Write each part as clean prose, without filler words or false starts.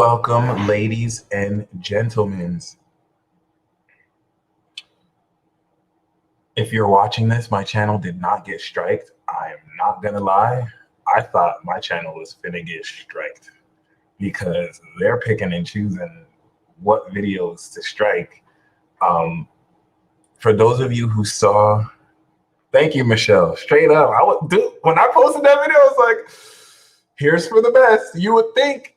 Welcome, ladies and gentlemen. If you're watching this, my channel did not get striked. I am not gonna lie. I thought my channel was finna get striked because they're picking and choosing what videos to strike. For those of you who saw, thank you, Michelle. Straight up, when I posted that video, I was like, here's for the best. You would think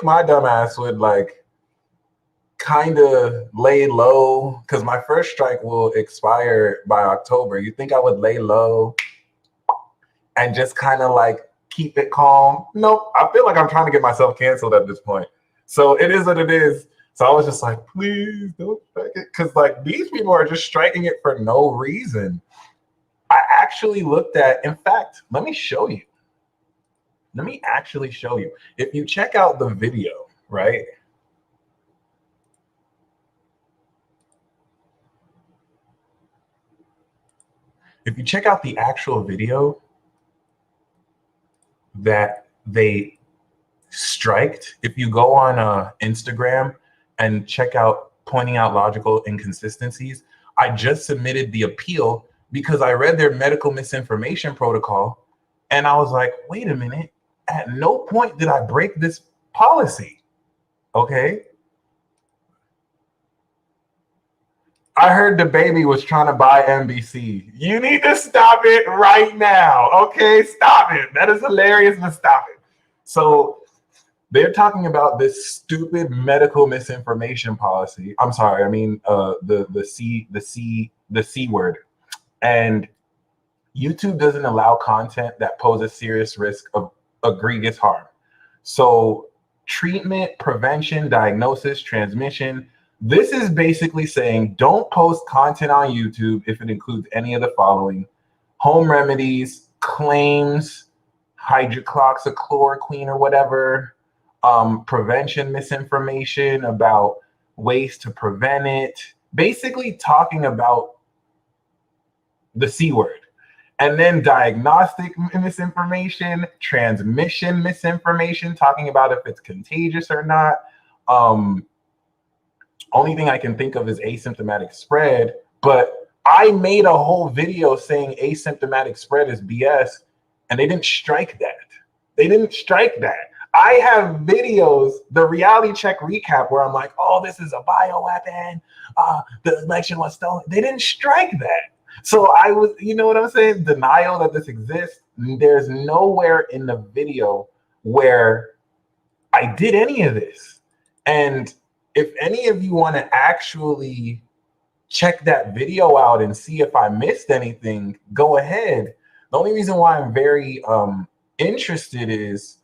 my dumbass would like kind of lay low because my first strike will expire by October. You think I would lay low and just kind of like keep it calm? Nope. I feel like I'm trying to get myself canceled at this point. So it is what it is. So I was just like, please don't strike it. Because like these people are just striking it for no reason. I actually looked at, in fact, let me show you. Let me actually show you. If you check out the video, right? If you check out the actual video that they striked, if you go on Instagram and check out pointing out logical inconsistencies, I just submitted the appeal because I read their medical misinformation protocol and I was like, wait a minute, at no point did I break this policy, okay? I heard the baby was trying to buy NBC. You need to stop it right now, okay? Stop it. That is hilarious, but stop it. So they're talking about this stupid medical misinformation policy. I'm sorry, I mean the C word. And YouTube doesn't allow content that poses serious risk of egregious harm. So treatment, prevention, diagnosis, transmission. This is basically saying don't post content on YouTube if it includes any of the following: home remedies, claims, hydroxychloroquine or whatever, prevention misinformation about ways to prevent it, basically talking about the C word. And then diagnostic misinformation, transmission misinformation, talking about if it's contagious or not. Only thing I can think of is asymptomatic spread, but I made a whole video saying asymptomatic spread is BS, and they didn't strike that. They didn't strike that. I have videos, the reality check recap, where I'm like, oh, this is a bioweapon. The election was stolen. They didn't strike that. So I was, you know what I'm saying? Denial that this exists. There's nowhere in the video where I did any of this. And if any of you want to actually check that video out and see if I missed anything, go ahead. The only reason why I'm very interested is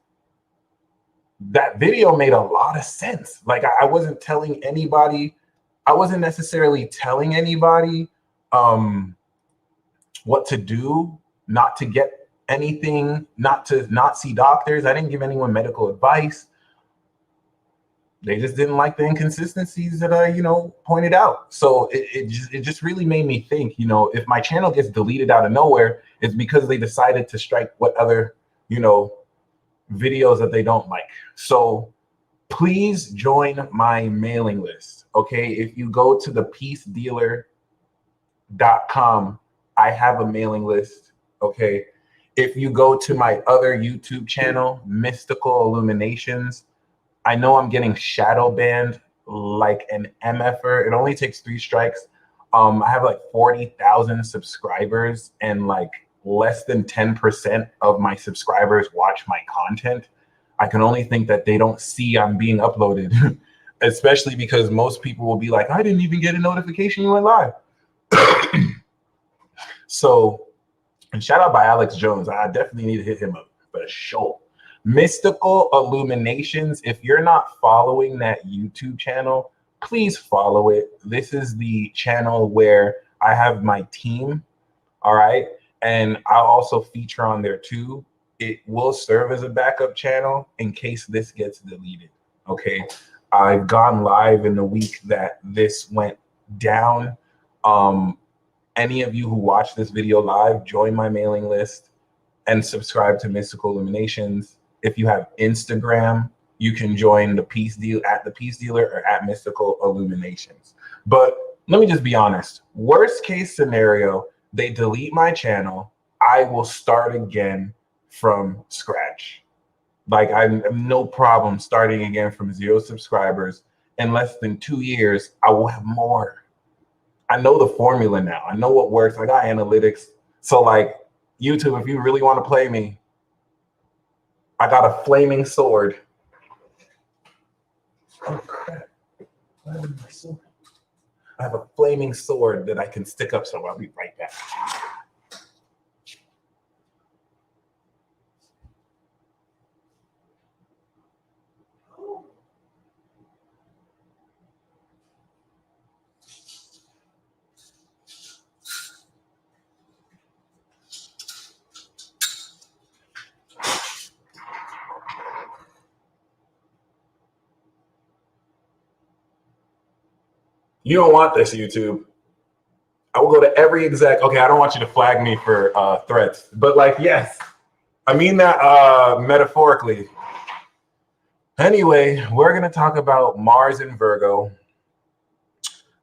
that video made a lot of sense. Like I wasn't telling anybody, I wasn't necessarily telling anybody what to do, not to get anything, not to not see doctors. I didn't give anyone medical advice. They just didn't like the inconsistencies that I, pointed out. So it just really made me think, if my channel gets deleted out of nowhere, it's because they decided to strike what other, videos that they don't like. So please join my mailing list. Okay. If you go to the peacedealer.com, I have a mailing list. Okay. If you go to my other YouTube channel, Mystical Illuminations, I know I'm getting shadow banned like an MFer. It only takes 3 strikes. I have like 40,000 subscribers and like less than 10% of my subscribers watch my content. I can only think that they don't see I'm being uploaded, especially because most people will be like, I didn't even get a notification you went live. So, and shout out by Alex Jones. I definitely need to hit him up for sure. Mystical Illuminations. If you're not following that YouTube channel, please follow it. This is the channel where I have my team. All right. And I'll also feature on there too. It will serve as a backup channel in case this gets deleted. Okay. I've gone live in the week that this went down. Any of you who watch this video live, join my mailing list and subscribe to Mystical Illuminations. If you have Instagram, you can join the Peace Deal at the Peace Dealer or at Mystical Illuminations. But let me just be honest. Worst case scenario, they delete my channel. I will start again from scratch. Like, I have no problem starting again from 0 subscribers. In less than 2 years, I will have more. I know the formula now. I know what works. I got analytics. So like, YouTube, if you really want to play me, I got a flaming sword. Oh crap. Where is my sword? I have a flaming sword that I can stick up, so I'll be right back. You don't want this, YouTube. I will go to every exec. Okay, I don't want you to flag me for threats, but like, yes, I mean that metaphorically. Anyway, we're going to talk about Mars in Virgo.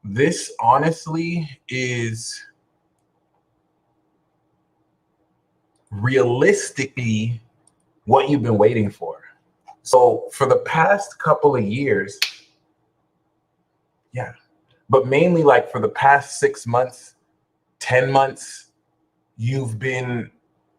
This honestly is realistically what you've been waiting for. So for the past couple of years, yeah, but mainly like for the past 6 months, 10 months, you've been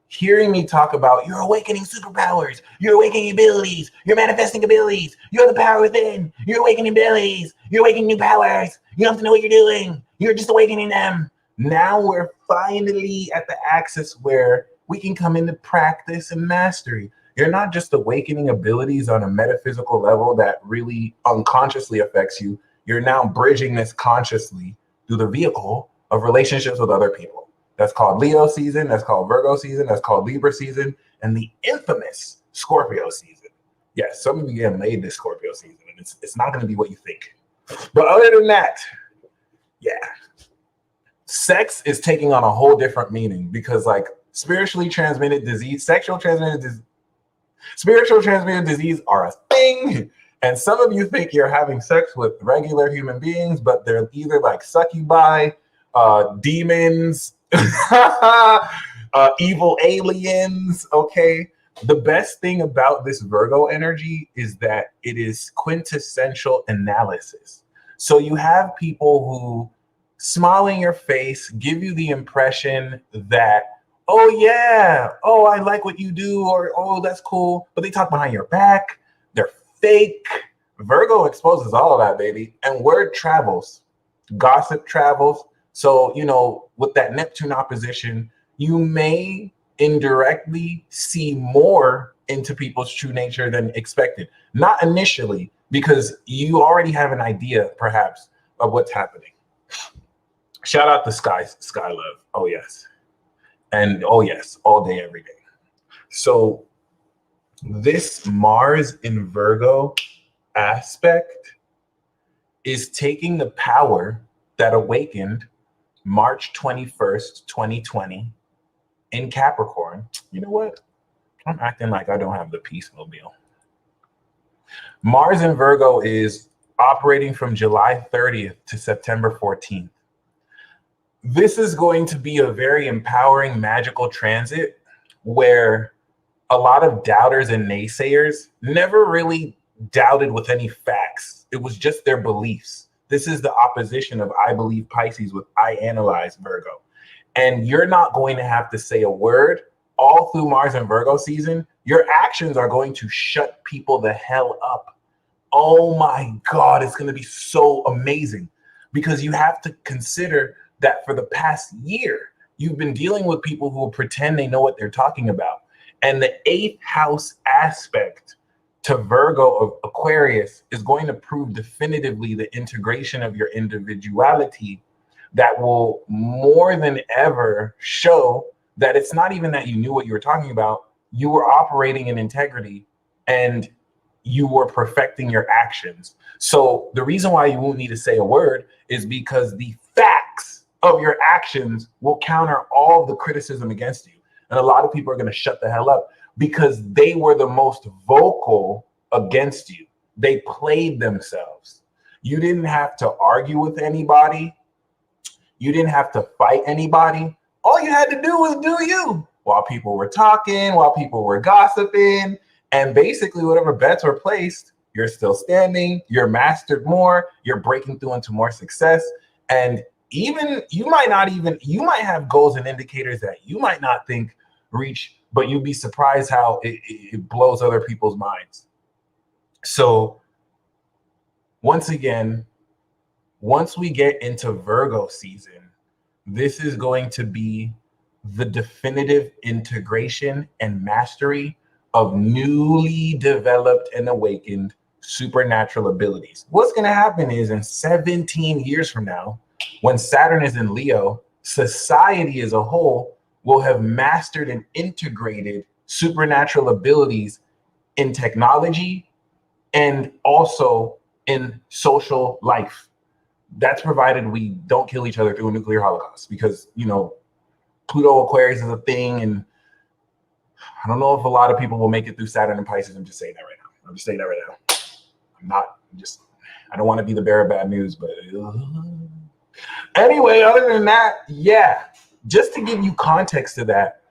hearing me talk about your awakening superpowers, your awakening abilities, your manifesting abilities, you're the power within, your awakening abilities, you're awakening new powers, you don't have to know what you're doing, you're just awakening them. Now we're finally at the axis where we can come into practice and mastery. You're not just awakening abilities on a metaphysical level that really unconsciously affects you. You're now bridging this consciously through the vehicle of relationships with other people. That's called Leo season, that's called Virgo season, that's called Libra season, and the infamous Scorpio season. Yes, some of you getting laid this Scorpio season, and it's not going to be what you think. But other than that, yeah, sex is taking on a whole different meaning because like spiritually transmitted disease, spiritual transmitted disease are a thing. And some of you think you're having sex with regular human beings, but they're either like succubi, demons, evil aliens. Okay. The best thing about this Virgo energy is that it is quintessential analysis. So you have people who smile in your face, give you the impression that, oh yeah, oh, I like what you do, or oh, that's cool. But they talk behind your back. They're fake. Virgo exposes all of that, baby. And word travels, gossip travels. So, you know, with that Neptune opposition, you may indirectly see more into people's true nature than expected. Not initially, because you already have an idea, perhaps, of what's happening. Shout out to Sky Love. Oh, yes. And oh, yes, all day, every day. So this Mars in Virgo aspect is taking the power that awakened March 21st, 2020 in Capricorn. You know what? I'm acting like I don't have the peace mobile. Mars in Virgo is operating from July 30th to September 14th. This is going to be a very empowering, magical transit where a lot of doubters and naysayers never really doubted with any facts. It was just their beliefs. This is the opposition of I believe Pisces with I analyze Virgo. And you're not going to have to say a word all through Mars and Virgo season. Your actions are going to shut people the hell up. Oh my God, it's going to be so amazing because you have to consider that for the past year, you've been dealing with people who pretend they know what they're talking about. And the 8th house aspect to Virgo of Aquarius is going to prove definitively the integration of your individuality that will more than ever show that it's not even that you knew what you were talking about. You were operating in integrity and you were perfecting your actions. So the reason why you won't need to say a word is because the facts of your actions will counter all of the criticism against you. And a lot of people are going to shut the hell up because they were the most vocal against you. They played themselves. You didn't have to argue with anybody. You didn't have to fight anybody. All you had to do was do you while people were talking, while people were gossiping. And basically, whatever bets were placed, you're still standing, you're mastered more, you're breaking through into more success. And even you might have goals and indicators that you might not think reach, but you'd be surprised how it blows other people's minds. So once again, once we get into Virgo season, this is going to be the definitive integration and mastery of newly developed and awakened supernatural abilities. What's going to happen is in 17 years from now, when Saturn is in Leo, society as a whole will have mastered and integrated supernatural abilities in technology and also in social life. That's provided we don't kill each other through a nuclear holocaust, because, you know, Pluto Aquarius is a thing, and I don't know if a lot of people will make it through Saturn and Pisces. I'm just saying that right now. I don't want to be the bearer of bad news, but anyway, other than that, yeah, just to give you context to that,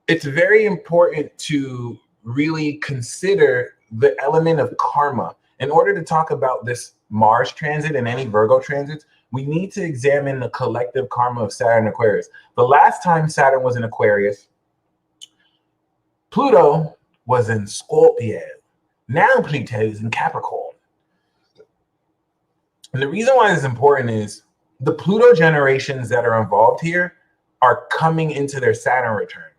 it's very important to really consider the element of karma. In order to talk about this Mars transit and any Virgo transits, we need to examine the collective karma of Saturn and Aquarius. The last time Saturn was in Aquarius, Pluto was in Scorpio. Now Pluto is in Capricorn. And the reason why this is important is the Pluto generations that are involved here are coming into their Saturn return.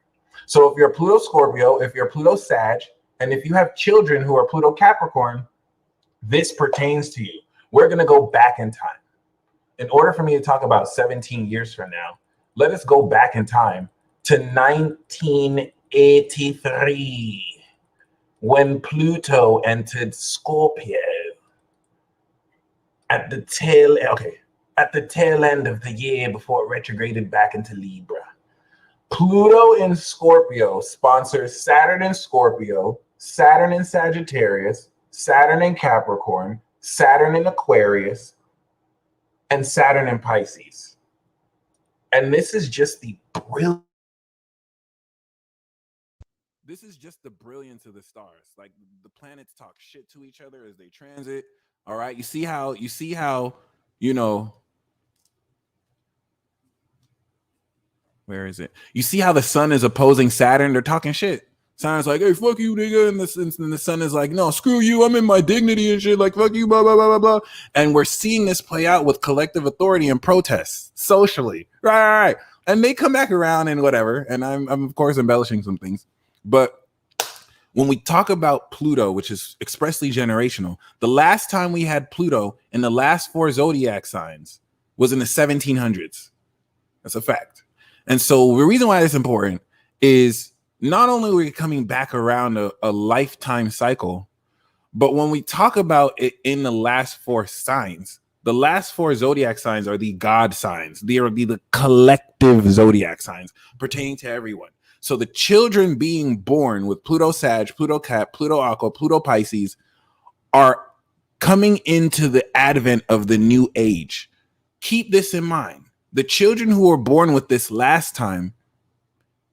So if you're Pluto Scorpio, if you're Pluto Sag, and if you have children who are Pluto Capricorn, this pertains to you. We're going to go back in time. In order for me to talk about 17 years from now, let us go back in time to 1983, when Pluto entered Scorpio at the tail end of the year before it retrograded back into Libra. Pluto in Scorpio sponsors Saturn in Scorpio, Saturn in Sagittarius, Saturn in Capricorn, Saturn in Aquarius, and Saturn in Pisces. And this is just the brilliance. This is just the brilliance of the stars. Like, the planets talk shit to each other as they transit. All right. You see how, you know, where is it? You see how the sun is opposing Saturn? They're talking shit. Saturn's like, hey, fuck you, nigga. And the sun is like, no, screw you. I'm in my dignity and shit. Like, fuck you, blah, blah, blah, blah, blah. And we're seeing this play out with collective authority and protests socially. Right. And they come back around and whatever. And I'm of course, embellishing some things. But when we talk about Pluto, which is expressly generational, the last time we had Pluto in the last 4 zodiac signs was in the 1700s. That's a fact. And so the reason why it's important is not only are we coming back around a lifetime cycle, but when we talk about it in the last 4 signs, the last 4 zodiac signs are the God signs. They are the collective zodiac signs pertaining to everyone. So the children being born with Pluto Sag, Pluto Cap, Pluto Aqua, Pluto Pisces are coming into the advent of the new age. Keep this in mind. The children who were born with this last time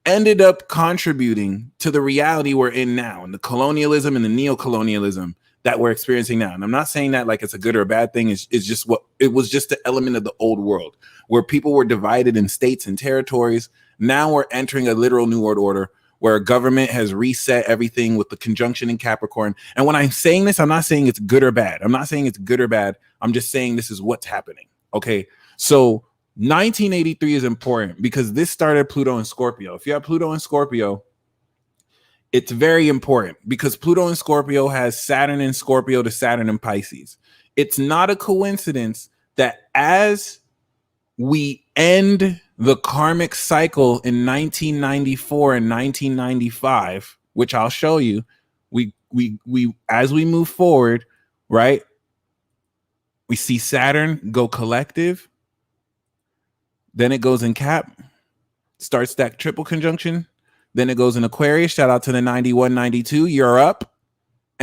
ended up contributing to the reality we're in now, and the colonialism and the neo-colonialism that we're experiencing now. And I'm not saying that like it's a good or a bad thing. It's just what it was, just the element of the old world where people were divided in states and territories. Now we're entering a literal new world order where a government has reset everything with the conjunction in Capricorn. And when I'm saying this, I'm not saying it's good or bad. I'm not saying it's good or bad. I'm just saying this is what's happening. Okay. So 1983 is important because this started Pluto in Scorpio. If you have Pluto in Scorpio, it's very important because Pluto in Scorpio has Saturn in Scorpio to Saturn in Pisces. It's not a coincidence that as we end the karmic cycle in 1994 and 1995, which I'll show you, we as we move forward, right? We see Saturn go collective, then it goes in Cap, starts that triple conjunction, then it goes in Aquarius. Shout out to the 91, 92. You're up.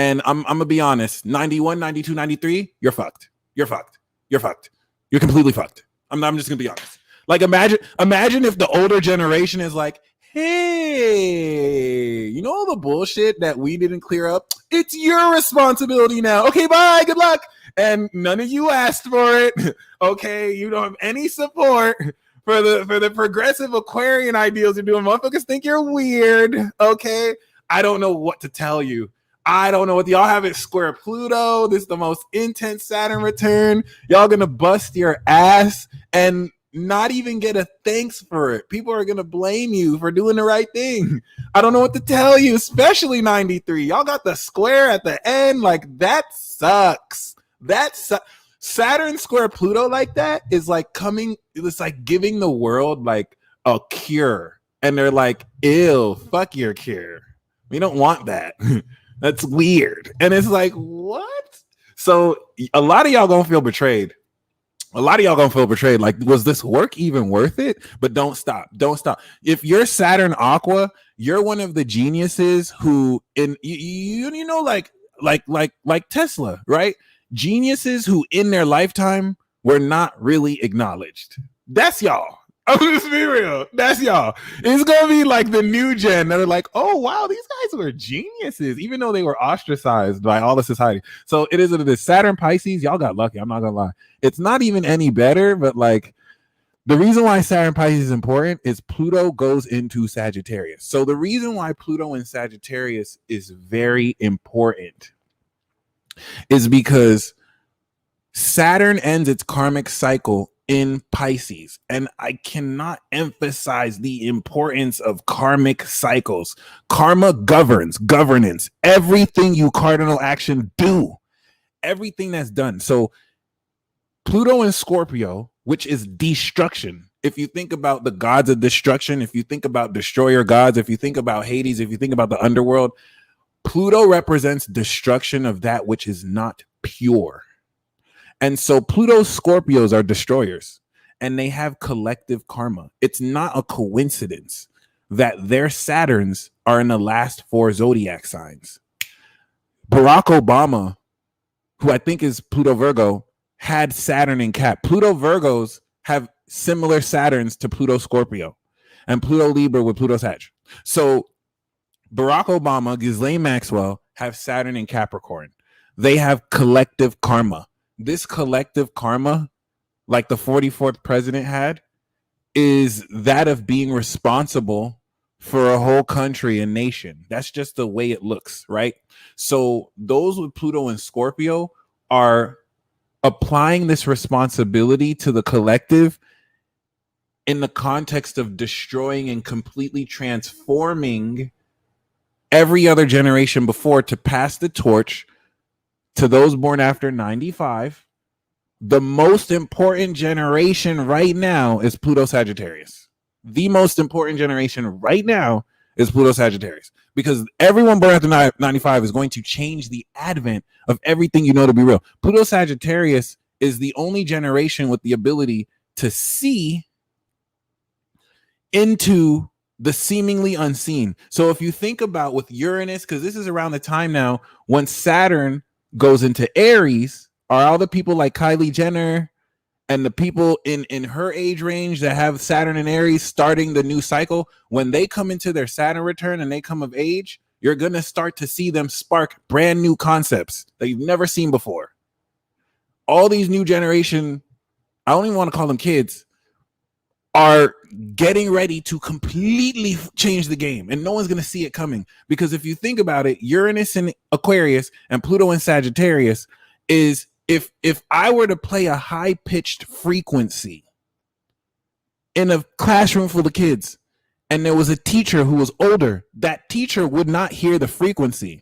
And I'm gonna be honest, 91, 92, 93, you're fucked. You're fucked. You're fucked. You're completely fucked. I'm just gonna be honest. Like imagine if the older generation is like, hey, you know all the bullshit that we didn't clear up? It's your responsibility now. Okay, bye, good luck. And none of you asked for it. Okay, you don't have any support for the progressive Aquarian ideals you're doing. Motherfuckers think you're weird. Okay, I don't know what to tell you. I don't know what y'all have it square Pluto. This is the most intense Saturn return. Y'all gonna bust your ass and not even get a thanks for it. People are gonna blame you for doing the right thing. I don't know what to tell you, especially 93. Y'all got the square at the end. Like, that sucks. Saturn square Pluto like that is like coming, it's like giving the world like a cure. And they're like, ew, fuck your cure. We don't want that. That's weird. And it's like, what? So a lot of y'all gonna feel betrayed. Like, was this work even worth it? But don't stop. If you're Saturn Aqua, you're one of the geniuses who you know, like Tesla, right? Geniuses who in their lifetime were not really acknowledged. That's y'all. I'm just be real. That's y'all. It's gonna be like the new gen that are like, oh wow, these guys were geniuses, even though they were ostracized by all of society. So it is what it is. Saturn Pisces, y'all got lucky. I'm not gonna lie. It's not even any better, but like the reason why Saturn Pisces is important is Pluto goes into Sagittarius. So the reason why Pluto in Sagittarius is very important is because Saturn ends its karmic cycle in Pisces. And I cannot emphasize the importance of karmic cycles. Karma governs, governance, everything you cardinal action do, everything that's done. So Pluto in Scorpio, which is destruction. If you think about the gods of destruction, if you think about destroyer gods, if you think about Hades, if you think about the underworld, Pluto represents destruction of that which is not pure. And so Pluto's Scorpios are destroyers, and they have collective karma. It's not a coincidence that their Saturns are in the last 4 zodiac signs. Barack Obama, who I think is Pluto Virgo, had Saturn in Cap. Pluto Virgos have similar Saturns to Pluto Scorpio, and Pluto Libra with Pluto Sag. So Barack Obama, Ghislaine Maxwell have Saturn in Capricorn. They have collective karma. This collective karma, like the 44th president had, is that of being responsible for a whole country and nation. That's just the way it looks, right? So those with Pluto and Scorpio are applying this responsibility to the collective in the context of destroying and completely transforming every other generation before to pass the torch to those born after 95. The most important generation right now is Pluto Sagittarius. The most important generation right now is Pluto Sagittarius, because everyone born after 95 is going to change the advent of everything you know to be real. Pluto Sagittarius is the only generation with the ability to see into the seemingly unseen. So if you think about with Uranus, because this is around the time now when Saturn goes into Aries, are all the people like Kylie Jenner and the people in her age range that have Saturn and Aries starting the new cycle, when they come into their Saturn return and they come of age, you're going to start to see them spark brand new concepts that you've never seen before. All these new generation, I don't even want to call them kids, are getting ready to completely change the game, and no one's going to see it coming. Because if you think about it, Uranus in Aquarius and Pluto in Sagittarius is, if I were to play a high-pitched frequency in a classroom full of kids and there was a teacher who was older, that teacher would not hear the frequency.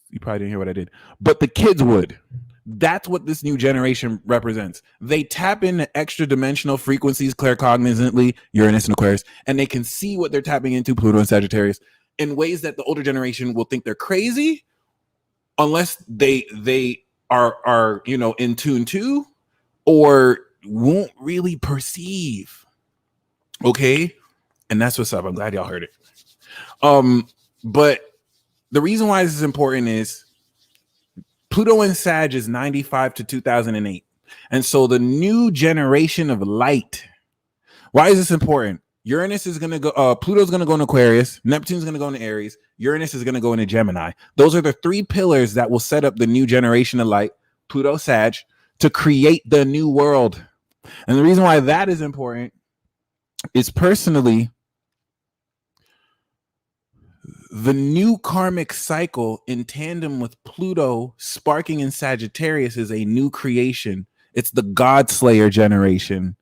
You probably didn't hear what I did, but the kids would. That's what this new generation represents. They tap into extra dimensional frequencies claircognizantly, Uranus and Aquarius, and they can see what they're tapping into, Pluto and Sagittarius, in ways that the older generation will think they're crazy unless they are in tune to, or won't really perceive. Okay, and that's what's up. I'm glad y'all heard it. But the reason why this is important is Pluto in Sag is 95 to 2008. And so the new generation of light. Why is this important? Uranus is going to go, Pluto's going to go in Aquarius, Neptune's going to go into Aries, Uranus is going to go into Gemini. Those are the three pillars that will set up the new generation of light, Pluto, Sag, to create the new world. And the reason why that is important is personally, the new karmic cycle in tandem with Pluto sparking in Sagittarius is a new creation. It's the God Slayer generation.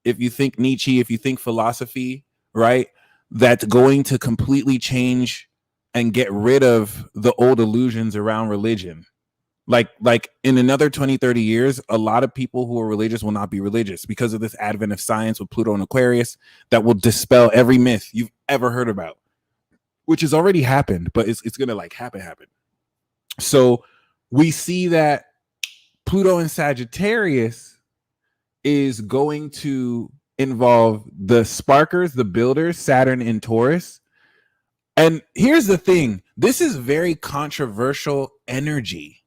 If you think Nietzsche, if you think philosophy, right, that's going to completely change and get rid of the old illusions around religion. Like in another 20, 30 years, a lot of people who are religious will not be religious because of this advent of science with Pluto and Aquarius that will dispel every myth you've ever heard about, which has already happened, but it's going to like happen. So we see that Pluto in Sagittarius is going to involve the sparkers, the builders, Saturn in Taurus. And here's the thing. This is very controversial energy.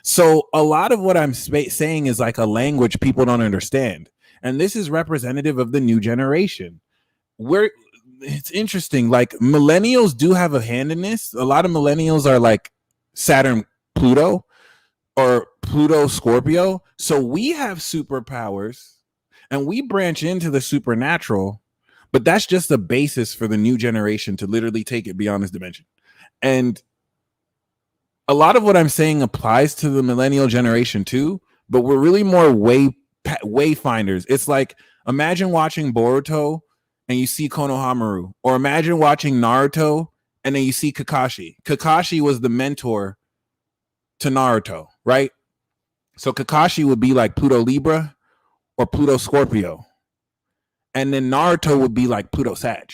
So a lot of what I'm saying is like a language people don't understand. And this is representative of the new generation. It's interesting. Like millennials do have a hand in this. A lot of millennials are like Saturn, Pluto, or Pluto, Scorpio. So we have superpowers and we branch into the supernatural, but that's just the basis for the new generation to literally take it beyond this dimension. And a lot of what I'm saying applies to the millennial generation too, but we're really more wayfinders. It's like, imagine watching Boruto and you see Konohamaru, or imagine watching Naruto and then you see Kakashi. Kakashi was the mentor to Naruto, right? So Kakashi would be like Pluto Libra or Pluto Scorpio. And then Naruto would be like Pluto Sag.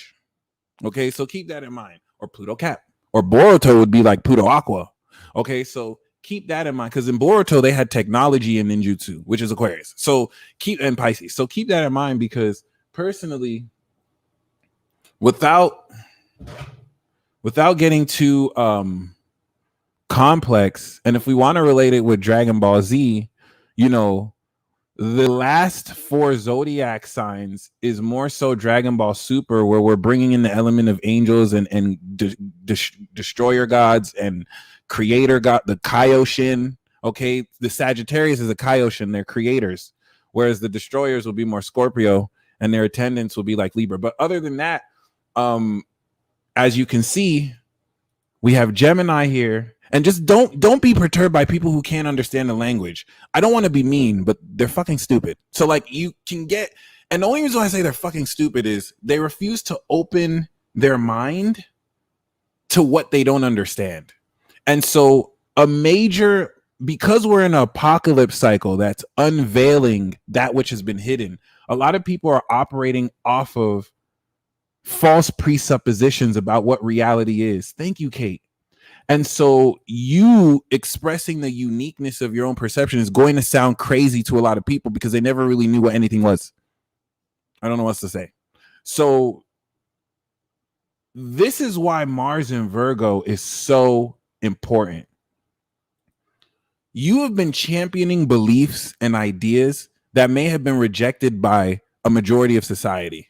Okay, so keep that in mind. Or Pluto Cap. Or Boruto would be like Pluto Aqua. Okay, so keep that in mind. Because in Boruto, they had technology and ninjutsu, which is Aquarius. And Pisces. So keep that in mind, because personally, without getting too complex, and if we want to relate it with Dragon Ball Z, the last 4 zodiac signs is more so Dragon Ball Super, where we're bringing in the element of angels and destroyer gods and creator god, the Kaioshin. Okay, the Sagittarius is a Kaioshin, they're creators, whereas the destroyers will be more Scorpio and their attendants will be like Libra. But other than that, as you can see, we have Gemini here. And just don't be perturbed by people who can't understand the language. I don't want to be mean, but they're fucking stupid. So like you can get, and the only reason why I say they're fucking stupid is they refuse to open their mind to what they don't understand. And so because we're in an apocalypse cycle that's unveiling that which has been hidden, a lot of people are operating off of false presuppositions about what reality is. Thank you, Kate. And so you expressing the uniqueness of your own perception is going to sound crazy to a lot of people because they never really knew what anything was. I don't know what else to say. So this is why Mars in Virgo is so important. You have been championing beliefs and ideas that may have been rejected by a majority of society.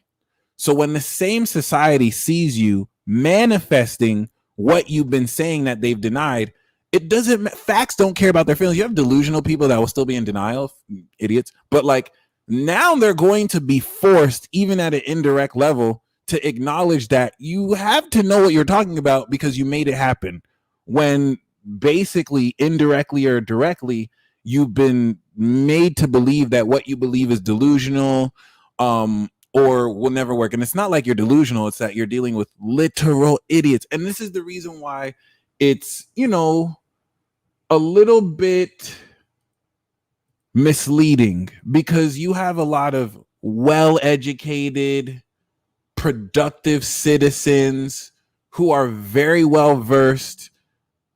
So when the same society sees you manifesting what you've been saying that they've denied, facts don't care about their feelings. You have delusional people that will still be in denial, idiots. But like now they're going to be forced, even at an indirect level, to acknowledge that you have to know what you're talking about because you made it happen. When basically indirectly or directly, you've been made to believe that what you believe is delusional, or will never work. And it's not like you're delusional, it's that you're dealing with literal idiots. And this is the reason why it's, a little bit misleading, because you have a lot of well-educated, productive citizens who are very well versed.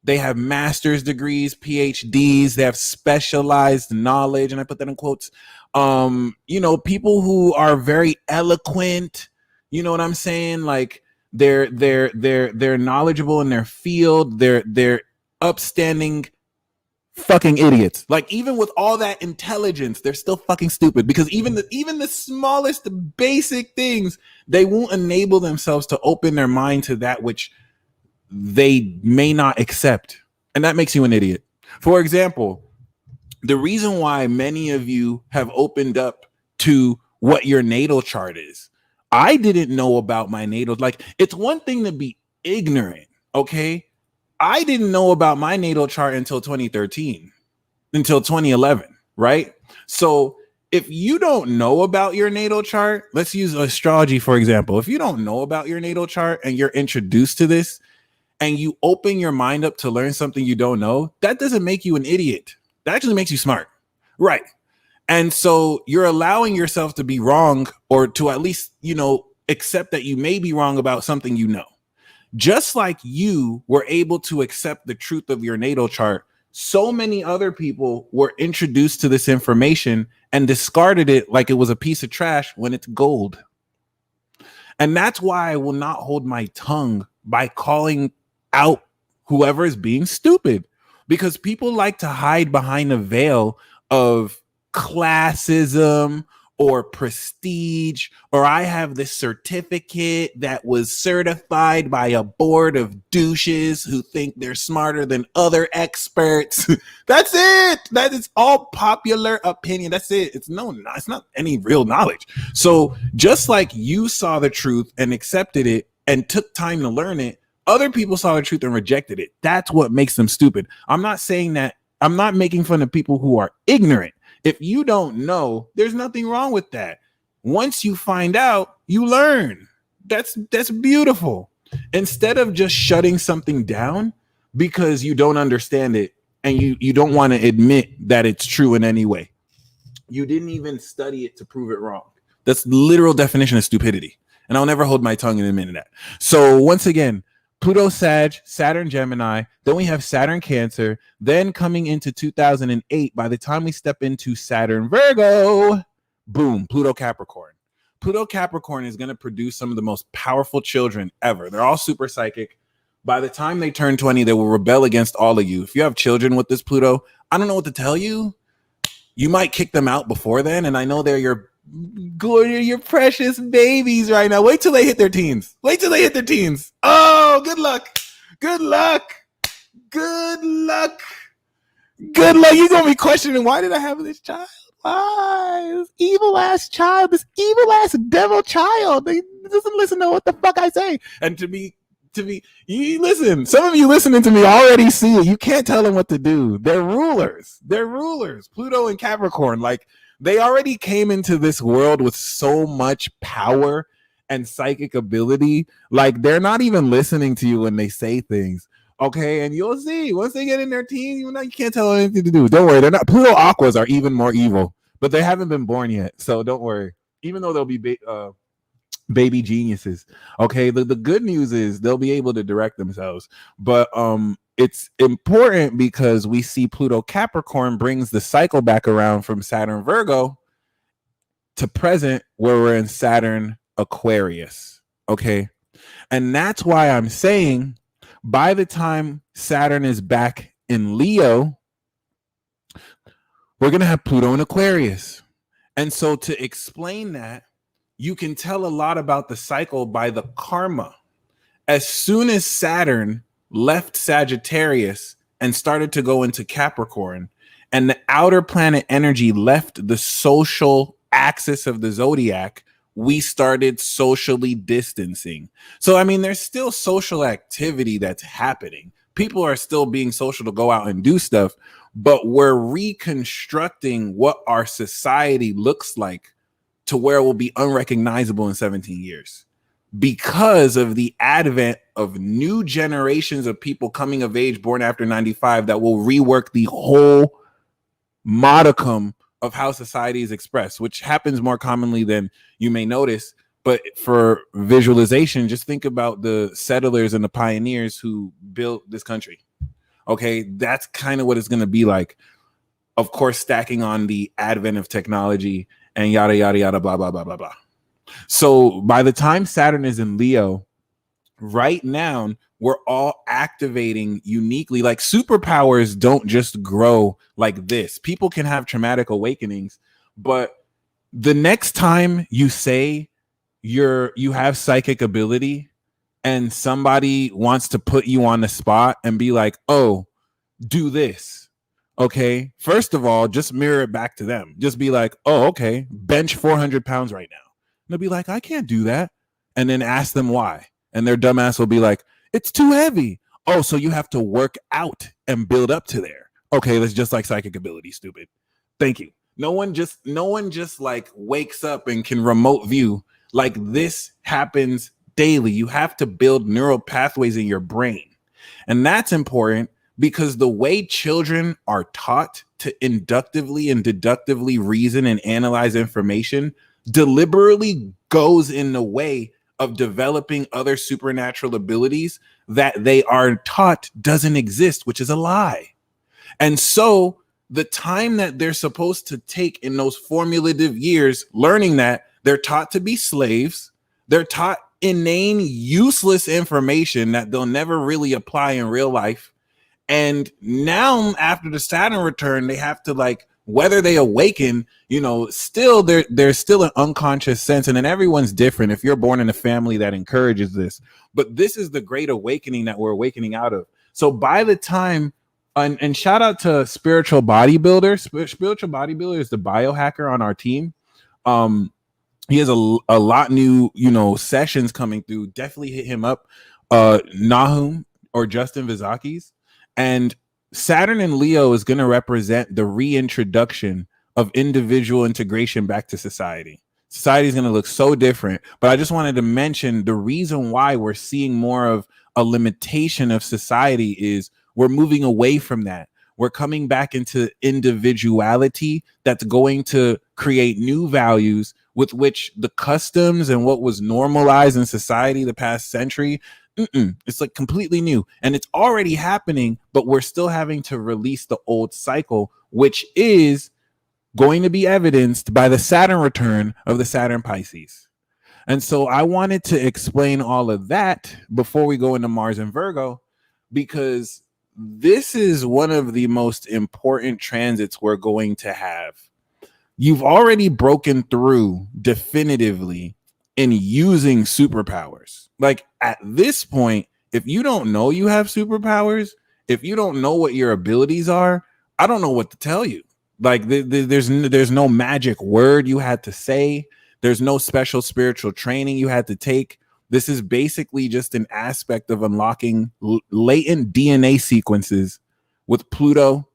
They have master's degrees, PhDs, they have specialized knowledge, and I put that in quotes. People who are very eloquent, you know what I'm saying? Like They're knowledgeable in their field. They're upstanding fucking idiots. Like, even with all that intelligence, they're still fucking stupid, because even the smallest basic things, they won't enable themselves to open their mind to that which they may not accept. And that makes you an idiot. For example, the reason why many of you have opened up to what your natal chart is. I didn't know about my natal. Like, it's one thing to be ignorant, okay? I didn't know about my natal chart until 2013, until 2011, right? So if you don't know about your natal chart, let's use astrology, for example. If you don't know about your natal chart and you're introduced to this and you open your mind up to learn something you don't know, that doesn't make you an idiot. That actually makes you smart, right? And so you're allowing yourself to be wrong, or to at least, accept that you may be wrong about something you know. Just like you were able to accept the truth of your natal chart, so many other people were introduced to this information and discarded it like it was a piece of trash when it's gold. And that's why I will not hold my tongue by calling out whoever is being stupid, because people like to hide behind a veil of classism or prestige, or I have this certificate that was certified by a board of douches who think they're smarter than other experts. That's it. That is all popular opinion. That's it. It's not any real knowledge. So just like you saw the truth and accepted it and took time to learn it, other people saw the truth and rejected it. That's what makes them stupid. I'm not saying that. I'm not making fun of people who are ignorant. If you don't know, there's nothing wrong with that. Once you find out, you learn. That's beautiful. Instead of just shutting something down because you don't understand it and you don't want to admit that it's true in any way. You didn't even study it to prove it wrong. That's the literal definition of stupidity. And I'll never hold my tongue in admitting that. So once again, Pluto Sag, Saturn Gemini, then we have Saturn Cancer, then coming into 2008, by the time we step into Saturn Virgo, boom, Pluto Capricorn. Pluto Capricorn is going to produce some of the most powerful children ever. They're all super psychic. By the time they turn 20, they will rebel against all of you. If you have children with this Pluto, I don't know what to tell you. You might kick them out before then, and I know they're your precious babies right now. Wait till they hit their teens. Oh, good luck. You're gonna be questioning, why did I have this child? Why? This evil ass child, this evil ass devil child. He doesn't listen to what the fuck I say. And you listen, some of you listening to me already see it. You can't tell them what to do. They're rulers. Pluto and Capricorn, like, they already came into this world with so much power and psychic ability. Like, they're not even listening to you when they say things. Okay. And you'll see once they get in their teens, you can't tell them anything to do. Don't worry. They're not. Pluto Aquas are even more evil, but they haven't been born yet. So don't worry. Even though they'll be baby geniuses. Okay. The good news is they'll be able to direct themselves. But it's important because we see Pluto Capricorn brings the cycle back around from Saturn Virgo to present, where we're in Saturn Aquarius. Okay. And that's why I'm saying by the time Saturn is back in Leo, we're going to have Pluto in Aquarius. And so to explain that, you can tell a lot about the cycle by the karma. As soon as Saturn left Sagittarius and started to go into Capricorn, and the outer planet energy left the social axis of the zodiac, we started socially distancing. So, I mean, there's still social activity that's happening. People are still being social to go out and do stuff, but we're reconstructing what our society looks like to where it will be unrecognizable in 17 years. Because of the advent of new generations of people coming of age born after 95 that will rework the whole modicum of how society is expressed, which happens more commonly than you may notice. But for visualization, just think about the settlers and the pioneers who built this country. Okay, that's kind of what it's going to be like. Of course, stacking on the advent of technology and yada, yada, yada, blah, blah, blah, blah, blah. So by the time Saturn is in Leo, right now we're all activating uniquely. Like superpowers don't just grow like this. People can have traumatic awakenings, but the next time you say you have psychic ability and somebody wants to put you on the spot and be like, oh, do this. Okay. First of all, just mirror it back to them. Just be like, oh, okay, bench 400 pounds right now. And they'll be like, I can't do that. And then ask them why. And their dumbass will be like, it's too heavy. Oh, so you have to work out and build up to there. Okay, that's just like psychic ability, stupid. Thank you. No one just like wakes up and can remote view. Like this happens daily. You have to build neural pathways in your brain. And that's important because the way children are taught to inductively and deductively reason and analyze information deliberately goes in the way of developing other supernatural abilities that they are taught doesn't exist, which is a lie. And so the time that they're supposed to take in those formulative years, learning that they're taught to be slaves, they're taught inane, useless information that they'll never really apply in real life. And now after the Saturn return, they have to like, whether they awaken, still there's still an unconscious sense. And then everyone's different if you're born in a family that encourages this. But this is the great awakening that we're awakening out of. So by the time, and shout out to Spiritual Bodybuilder. Spiritual Bodybuilder is the biohacker on our team. He has a lot new, sessions coming through. Definitely hit him up. Nahum or Justin Vizakis. And Saturn and Leo is going to represent the reintroduction of individual integration back to society. Society is going to look so different. But I just wanted to mention the reason why we're seeing more of a limitation of society is we're moving away from that. We're coming back into individuality that's going to create new values with which the customs and what was normalized in society the past century, it's like completely new. And it's already happening, but we're still having to release the old cycle, which is going to be evidenced by the Saturn return of the Saturn Pisces. And so I wanted to explain all of that before we go into Mars and Virgo, because this is one of the most important transits we're going to have. You've already broken through definitively in using superpowers. Like at this point, if you don't know you have superpowers, if you don't know what your abilities are, I don't know what to tell you. Like there's no magic word you had to say. There's no special spiritual training you had to take. This is basically just an aspect of unlocking latent DNA sequences with Pluto,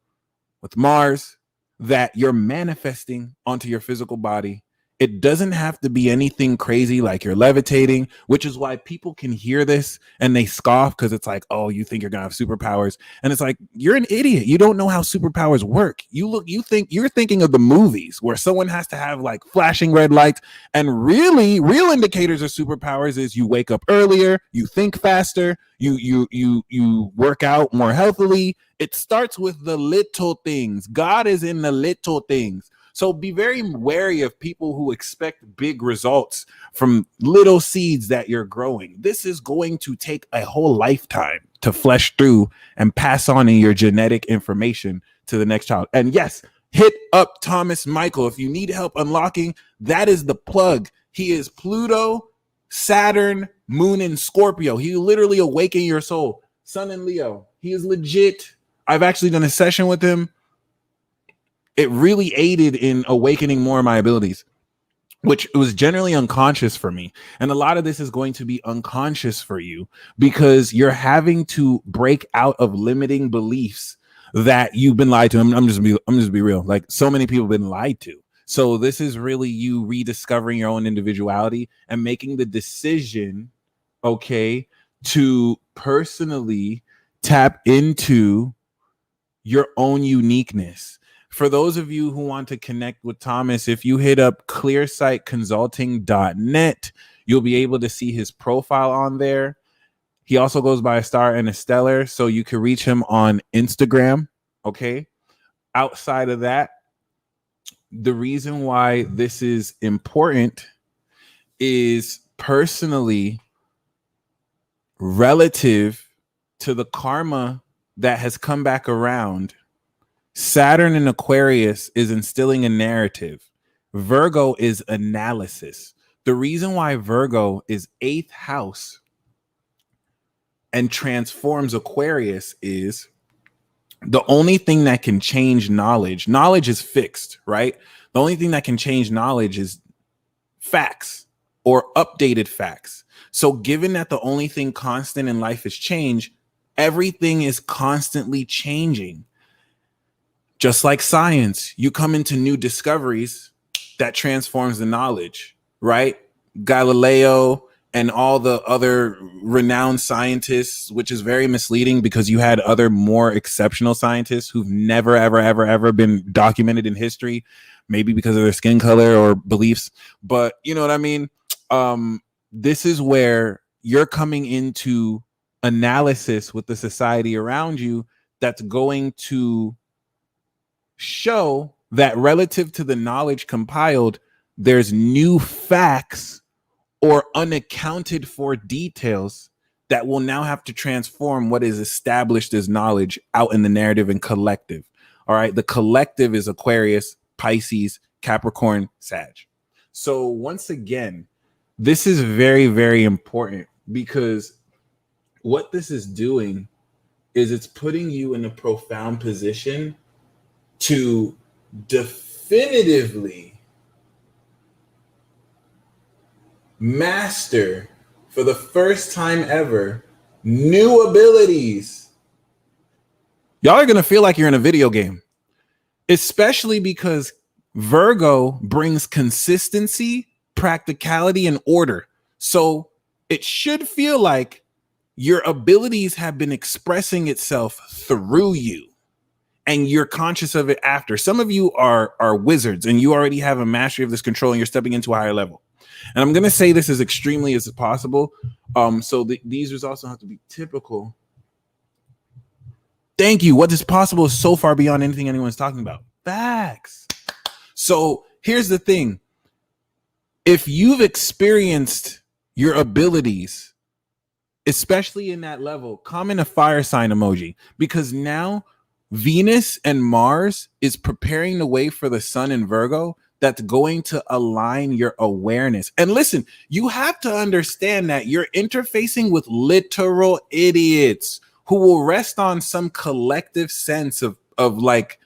with Mars, that you're manifesting onto your physical body. It doesn't have to be anything crazy like you're levitating, which is why people can hear this and they scoff because it's like, oh, you think you're gonna have superpowers. And it's like, you're an idiot. You don't know how superpowers work. You think you're thinking of the movies where someone has to have like flashing red lights. And really, real indicators of superpowers is you wake up earlier, you think faster, you work out more healthily. It starts with the little things. God is in the little things. So be very wary of people who expect big results from little seeds that you're growing. This is going to take a whole lifetime to flesh through and pass on in your genetic information to the next child. And yes, hit up Thomas Michael. If you need help unlocking, that is the plug. He is Pluto, Saturn, Moon, and Scorpio. He literally awaken your soul. Sun and Leo. He is legit. I've actually done a session with him. It really aided in awakening more of my abilities, which was generally unconscious for me. And a lot of this is going to be unconscious for you because you're having to break out of limiting beliefs that you've been lied to. I'm just be real. Like so many people have been lied to. So this is really you rediscovering your own individuality and making the decision, okay, to personally tap into your own uniqueness. For those of you who want to connect with Thomas, if you hit up clearsightconsulting.net, you'll be able to see his profile on there. He also goes by a star and a stellar, so you can reach him on Instagram. Okay. Outside of that, the reason why this is important is personally relative to the karma that has come back around, Saturn in Aquarius is instilling a narrative. Virgo is analysis. The reason why Virgo is 8th house and transforms Aquarius is the only thing that can change knowledge. Knowledge is fixed, right? The only thing that can change knowledge is facts or updated facts. So given that the only thing constant in life is change, everything is constantly changing. Just like science, you come into new discoveries that transforms the knowledge, right? Galileo and all the other renowned scientists, which is very misleading because you had other more exceptional scientists who've never, ever been documented in history, maybe because of their skin color or beliefs. But you know what I mean? This is where you're coming into analysis with the society around you that's going to show that relative to the knowledge compiled, there's new facts or unaccounted for details that will now have to transform what is established as knowledge out in the narrative and collective. All right. The collective is Aquarius, Pisces, Capricorn, Sag. So once again, this is very, very important because what this is doing is it's putting you in a profound position to definitively master, for the first time ever, new abilities. Y'all are going to feel like you're in a video game, especially because Virgo brings consistency, practicality, and order. So it should feel like your abilities have been expressing itself through you. And you're conscious of it after. Some of you are wizards and you already have a mastery of this control and you're stepping into a higher level. And I'm going to say this as extremely as possible. So these results don't have to be typical. Thank you. What is possible is so far beyond anything anyone's talking about. Facts. So here's the thing. If you've experienced your abilities, especially in that level, comment a fire sign emoji, because now Venus and Mars is preparing the way for the sun in Virgo that's going to align your awareness. And listen, you have to understand that you're interfacing with literal idiots who will rest on some collective sense of like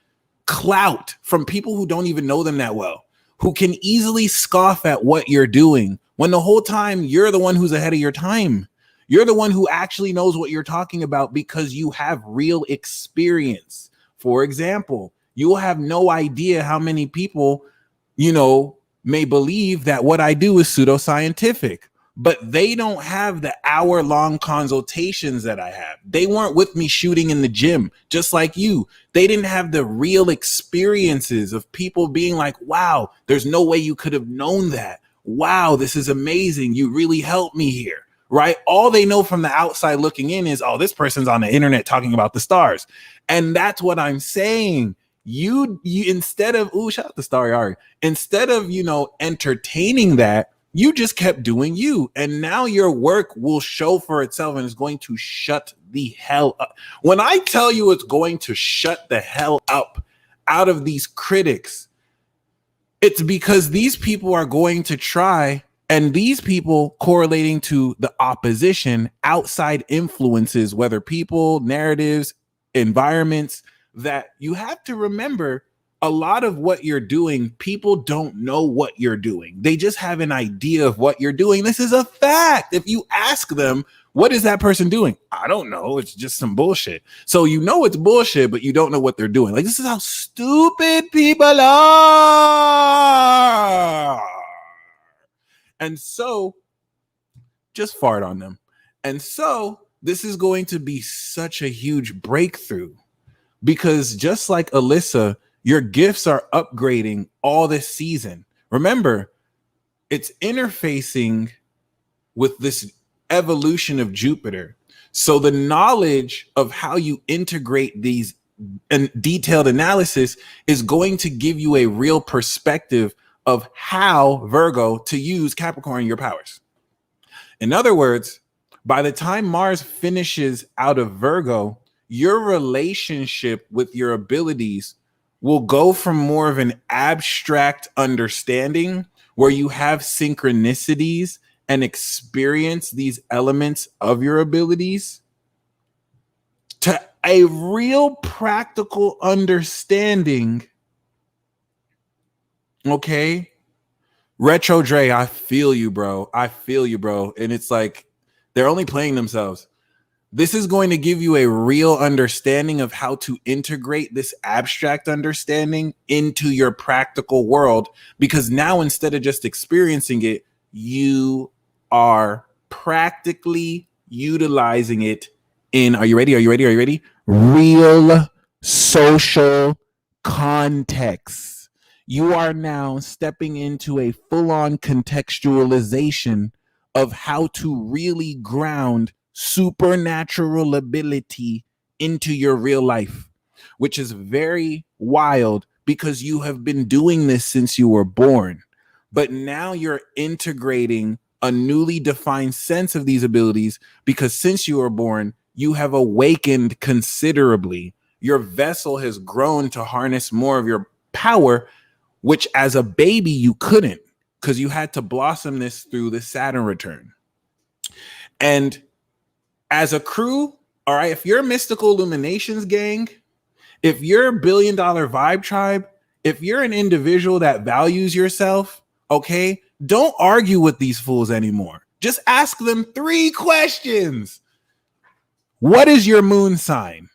clout from people who don't even know them that well, who can easily scoff at what you're doing when the whole time you're the one who's ahead of your time. You're the one who actually knows what you're talking about because you have real experience. For example, you will have no idea how many people, may believe that what I do is pseudoscientific, but they don't have the hour-long consultations that I have. They weren't with me shooting in the gym, just like you. They didn't have the real experiences of people being like, wow, there's no way you could have known that. Wow, this is amazing. You really helped me here. Right? All they know from the outside looking in is, oh, this person's on the internet talking about the stars. And that's what I'm saying. You instead of, shout out to Starry Ari, instead of, entertaining that, you just kept doing you. And now your work will show for itself and is going to shut the hell up. When I tell you it's going to shut the hell up out of these critics, it's because these people are going to try. And these people correlating to the opposition, outside influences, whether people, narratives, environments, that you have to remember a lot of what you're doing, people don't know what you're doing. They just have an idea of what you're doing. This is a fact. If you ask them, what is that person doing? I don't know. It's just some bullshit. So it's bullshit, but you don't know what they're doing. Like, this is how stupid people are. And so just fart on them. And so this is going to be such a huge breakthrough because just like Alyssa, your gifts are upgrading all this season. Remember, it's interfacing with this evolution of Jupiter. So the knowledge of how you integrate these and detailed analysis is going to give you a real perspective of how, Virgo, to use Capricorn your powers. In other words, By the time Mars finishes out of Virgo, your relationship with your abilities will go from more of an abstract understanding where you have synchronicities and experience these elements of your abilities to a real practical understanding. Okay. Retro Dre, I feel you, bro. I feel you, bro. And it's like they're only playing themselves. This is going to give you a real understanding of how to integrate this abstract understanding into your practical world, because now instead of just experiencing it, you are practically utilizing it in, are you ready? Are you ready? Are you ready? Real social context. You are now stepping into a full-on contextualization of how to really ground supernatural ability into your real life, which is very wild because you have been doing this since you were born. But now you're integrating a newly defined sense of these abilities because since you were born, you have awakened considerably. Your vessel has grown to harness more of your power, which as a baby you couldn't, because you had to blossom this through the Saturn return. And as a crew, all right, if you're Mystical Illuminations gang, if you're $1 billion vibe tribe, if you're an individual that values yourself, okay, don't argue with these fools anymore. Just ask them 3 questions. What is your moon sign?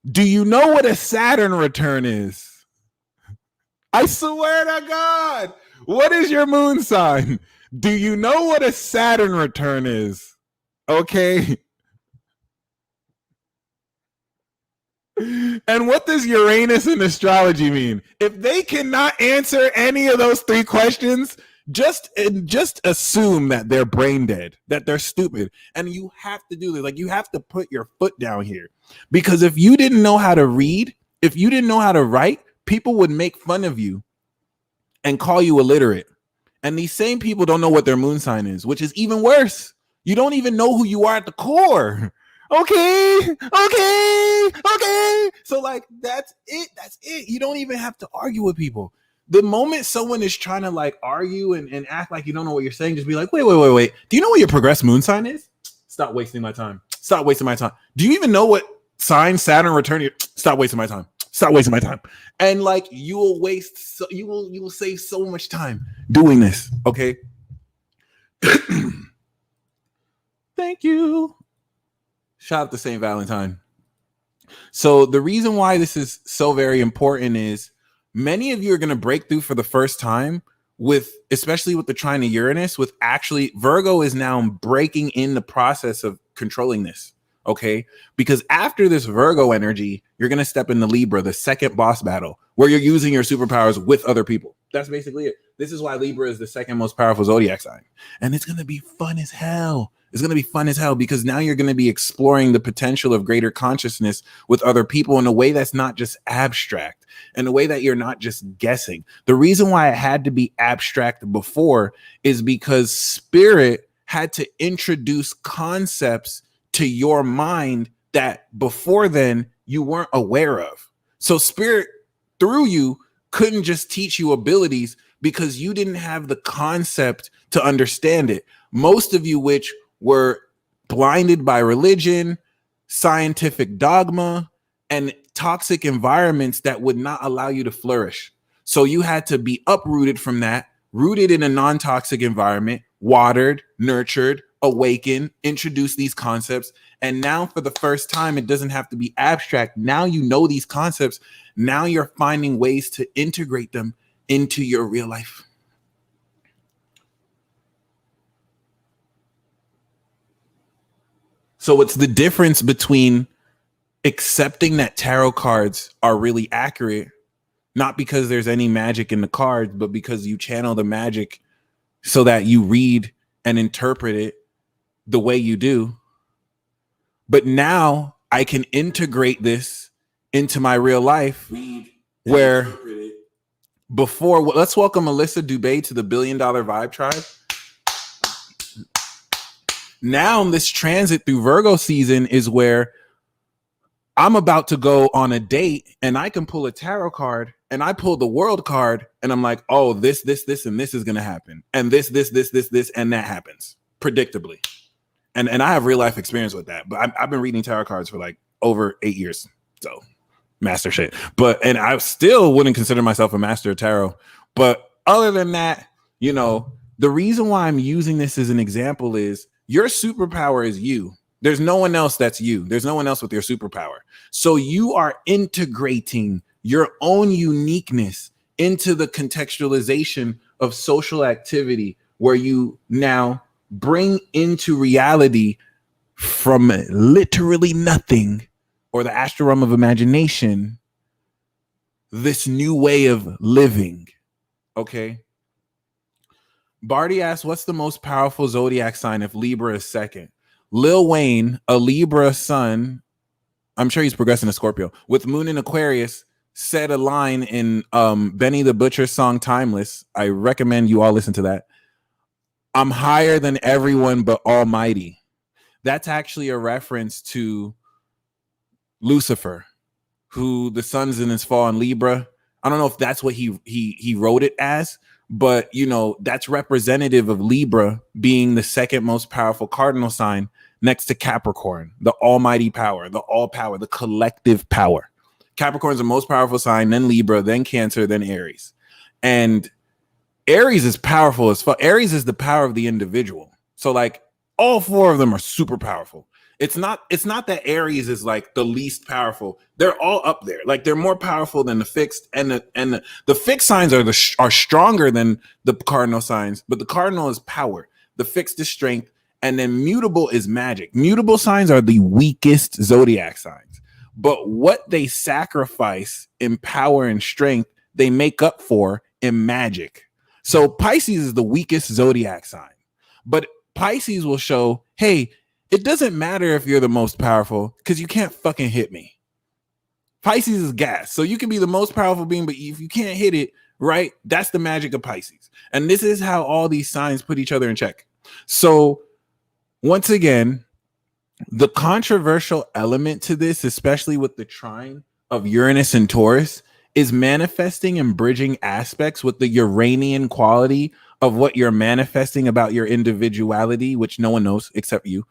Do you know what a Saturn return is? I swear to God. What is your moon sign? Do you know what a Saturn return is? Okay. And what does Uranus in astrology mean? If they cannot answer any of those 3 questions, just assume that they're brain dead, that they're stupid. And you have to do this. Like, you have to put your foot down here. Because if you didn't know how to read, if you didn't know how to write, people would make fun of you and call you illiterate. And these same people don't know what their moon sign is, which is even worse. You don't even know who you are at the core. Okay. So like, that's it. You don't even have to argue with people. The moment someone is trying to like argue and act like you don't know what you're saying, just be like, wait. Do you know what your progressed moon sign is? Stop wasting my time. Do you even know what sign Saturn return? Stop wasting my time. And like, you will save so much time doing this. Okay. Thank you. Shout out to St. Valentine. So the reason why this is so very important is many of you are going to break through for the first time with, especially with the trine of Uranus, with actually Virgo is now breaking in the process of controlling this. Okay. Because after this Virgo energy, you're going to step into Libra, the second boss battle, where you're using your superpowers with other people. That's basically it. This is why Libra is the second most powerful zodiac sign. And it's going to be fun as hell. Because now you're going to be exploring the potential of greater consciousness with other people in a way that's not just abstract, in a way that you're not just guessing. The reason why it had to be abstract before is because spirit had to introduce concepts to your mind that before then you weren't aware of. So spirit through you couldn't just teach you abilities because you didn't have the concept to understand it. Most of you, which were blinded by religion, scientific dogma, and toxic environments that would not allow you to flourish. So you had to be uprooted from that, rooted in a non-toxic environment, watered, nurtured, awakened, introduce these concepts. And now for the first time, it doesn't have to be abstract. Now you know these concepts. Now you're finding ways to integrate them into your real life. So it's the difference between accepting that tarot cards are really accurate, not because there's any magic in the cards, but because you channel the magic so that you read and interpret it the way you do. But now I can integrate this into my real life where before, let's welcome Melissa Dubé to the $1 Billion Vibe Tribe. Now this transit through Virgo season is where I'm about to go on a date and I can pull a tarot card and I pull the world card and I'm like, oh, this, and this is going to happen. And this, and that happens predictably. And I have real life experience with that. But I've been reading tarot cards for like over 8 years. So master shit. And I still wouldn't consider myself a master of tarot. But other than that, you know, the reason why I'm using this as an example is your superpower is you. There's no one else that's you. There's no one else with your superpower. So you are integrating your own uniqueness into the contextualization of social activity where you now bring into reality from literally nothing or the astral realm of imagination this new way of living. Okay. Barty asks, what's the most powerful zodiac sign if Libra is second? Lil Wayne, a Libra sun, I'm sure he's progressing to Scorpio, with moon in Aquarius, said a line in Benny the Butcher's song Timeless. I recommend you all listen to that. I'm higher than everyone but almighty. That's actually a reference to Lucifer, who the sun's in his fall in Libra. I don't know if that's what he wrote it as, but you know, that's representative of Libra being the second most powerful cardinal sign next to Capricorn, the almighty power, the all power, the collective power. Capricorn's the most powerful sign, then Libra, then Cancer, then Aries. And Aries is powerful as fuck. Aries is the power of the individual. So like all four of them are super powerful. It's not that Aries is like the least powerful. They're all up there. Like they're more powerful than the fixed, and the fixed signs are stronger than the cardinal signs, but the cardinal is power. The fixed is strength, and then mutable is magic. Mutable signs are the weakest zodiac signs, but what they sacrifice in power and strength, they make up for in magic. So Pisces is the weakest zodiac sign, but Pisces will show, hey, it doesn't matter if you're the most powerful because you can't fucking hit me. Pisces is gas. So you can be the most powerful being, but if you can't hit it, right? That's the magic of Pisces. And this is how all these signs put each other in check. So once again, the controversial element to this, especially with the trine of Uranus and Taurus, is manifesting and bridging aspects with the Uranian quality of what you're manifesting about your individuality, which no one knows except you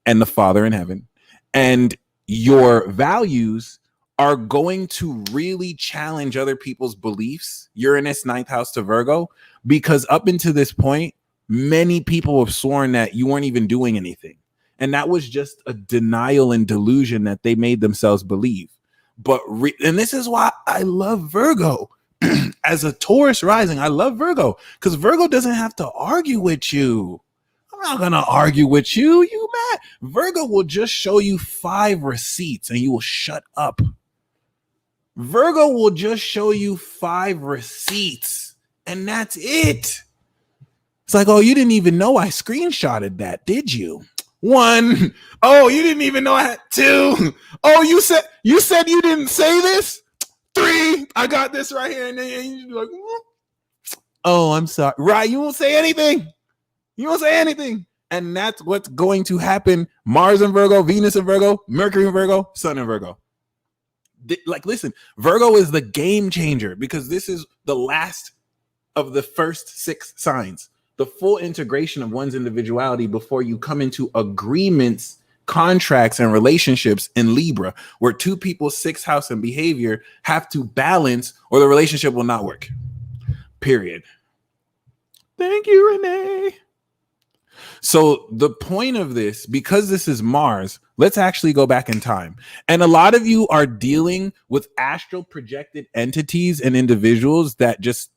and the Father in heaven. And your values are going to really challenge other people's beliefs. Uranus, ninth house to Virgo, because up until this point, many people have sworn that you weren't even doing anything. And that was just a denial and delusion that they made themselves believe. But and this is why I love Virgo. As a Taurus rising, I love Virgo because Virgo doesn't have to argue with you. I'm not gonna argue with you. You mad? Virgo will just show you 5 receipts and you will shut up. Virgo will just show you 5 receipts and that's it. It's like, oh, you didn't even know I screenshotted that, did you? 1. Oh, you didn't even know I had 2. Oh, you said you didn't say this. 3. I got this right here, and then you like, oh, I'm sorry. Right? You won't say anything. You won't say anything, and that's what's going to happen. Mars in Virgo, Venus in Virgo, Mercury in Virgo, Sun in Virgo. Like, listen, Virgo is the game changer because this is the last of the first 6 signs. The full integration of one's individuality before you come into agreements, contracts, and relationships in Libra, where 2 people's 6th house and behavior have to balance or the relationship will not work. Period. Thank you, Renee. So the point of this, because this is Mars, let's actually go back in time. And a lot of you are dealing with astral projected entities and individuals that just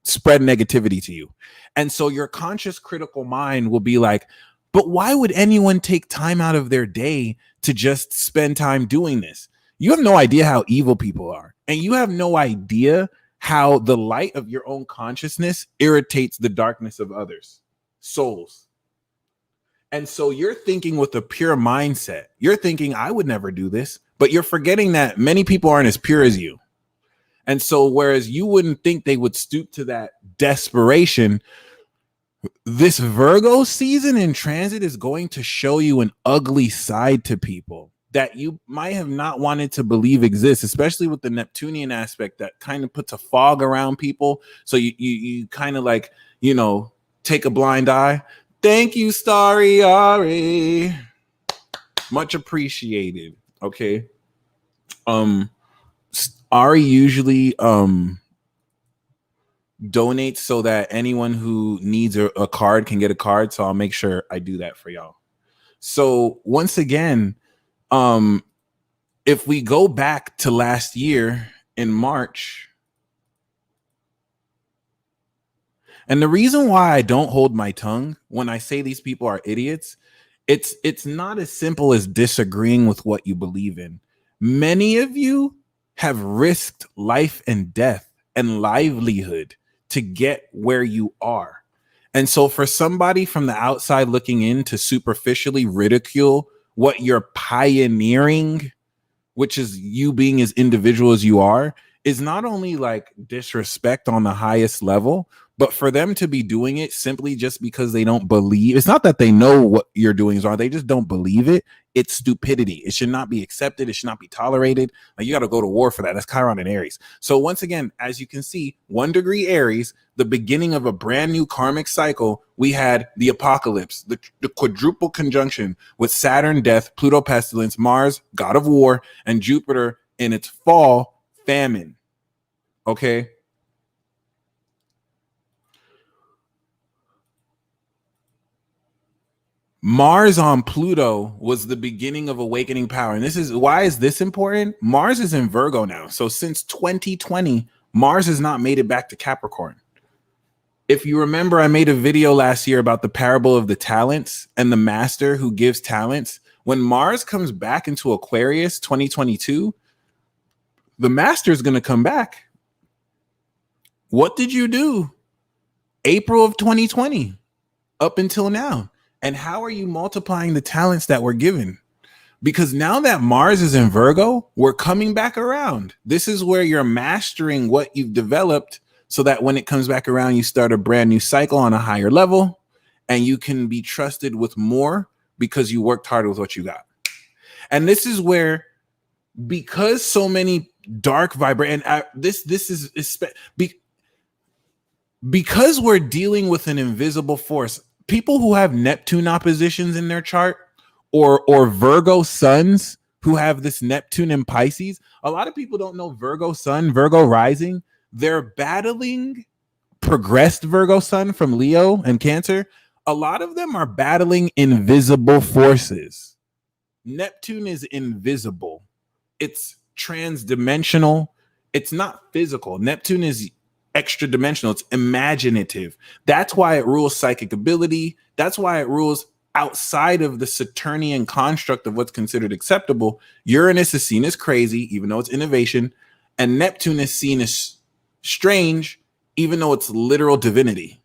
spread negativity to you. And so your conscious critical mind will be like, but why would anyone take time out of their day to just spend time doing this? You have no idea how evil people are. And you have no idea how the light of your own consciousness irritates the darkness of others' souls. And so you're thinking with a pure mindset. You're thinking, I would never do this. But you're forgetting that many people aren't as pure as you. And so whereas you wouldn't think they would stoop to that desperation, This Virgo season in transit is going to show you an ugly side to people that you might have not wanted to believe exists, especially with the Neptunian aspect that kind of puts a fog around people. So you kind of like, you know, take a blind eye. Thank you, Starry Ari. Much appreciated. Okay. Ari usually donates so that anyone who needs a card can get a card. So I'll make sure I do that for y'all. So once again, if we go back to last year in March, and the reason why I don't hold my tongue when I say these people are idiots, it's not as simple as disagreeing with what you believe in. Many of you have risked life and death and livelihood to get where you are. And so for somebody from the outside looking in to superficially ridicule what you're pioneering, which is you being as individual as you are, is not only like disrespect on the highest level, but for them to be doing it simply just because they don't believe, it's not that they know what you're doing is wrong, they just don't believe it. It's stupidity. It should not be accepted. It should not be tolerated. Like, you got to go to war for that. That's Chiron and Aries. So once again, as you can see, 1 degree Aries, the beginning of a brand new karmic cycle, we had the apocalypse, the quadruple conjunction with Saturn, death, Pluto, pestilence, Mars, god of war, and Jupiter in its fall, famine. Okay. Mars on Pluto was the beginning of awakening power. And this is why is this important? Mars is in Virgo now. So since 2020, Mars has not made it back to Capricorn. If you remember, I made a video last year about the parable of the talents and the master who gives talents. When Mars comes back into Aquarius 2022, the master is going to come back. What did you do April of 2020 up until now? And how are you multiplying the talents that were given? Because now that Mars is in Virgo, we're coming back around. This is where you're mastering what you've developed so that when it comes back around, you start a brand new cycle on a higher level and you can be trusted with more because you worked hard with what you got. And this is where, because so many dark vibrant, and this is because we're dealing with an invisible force. People who have Neptune oppositions in their chart, or Virgo suns who have this Neptune in Pisces. A lot of people don't know Virgo sun, Virgo rising. They're battling progressed Virgo sun from Leo and Cancer. A lot of them are battling invisible forces. Neptune is invisible. It's transdimensional. It's not physical. Neptune is extra dimensional. It's imaginative. That's why it rules psychic ability. That's why it rules outside of the Saturnian construct of what's considered acceptable. Uranus is seen as crazy, even though it's innovation, and Neptune is seen as strange, even though it's literal divinity.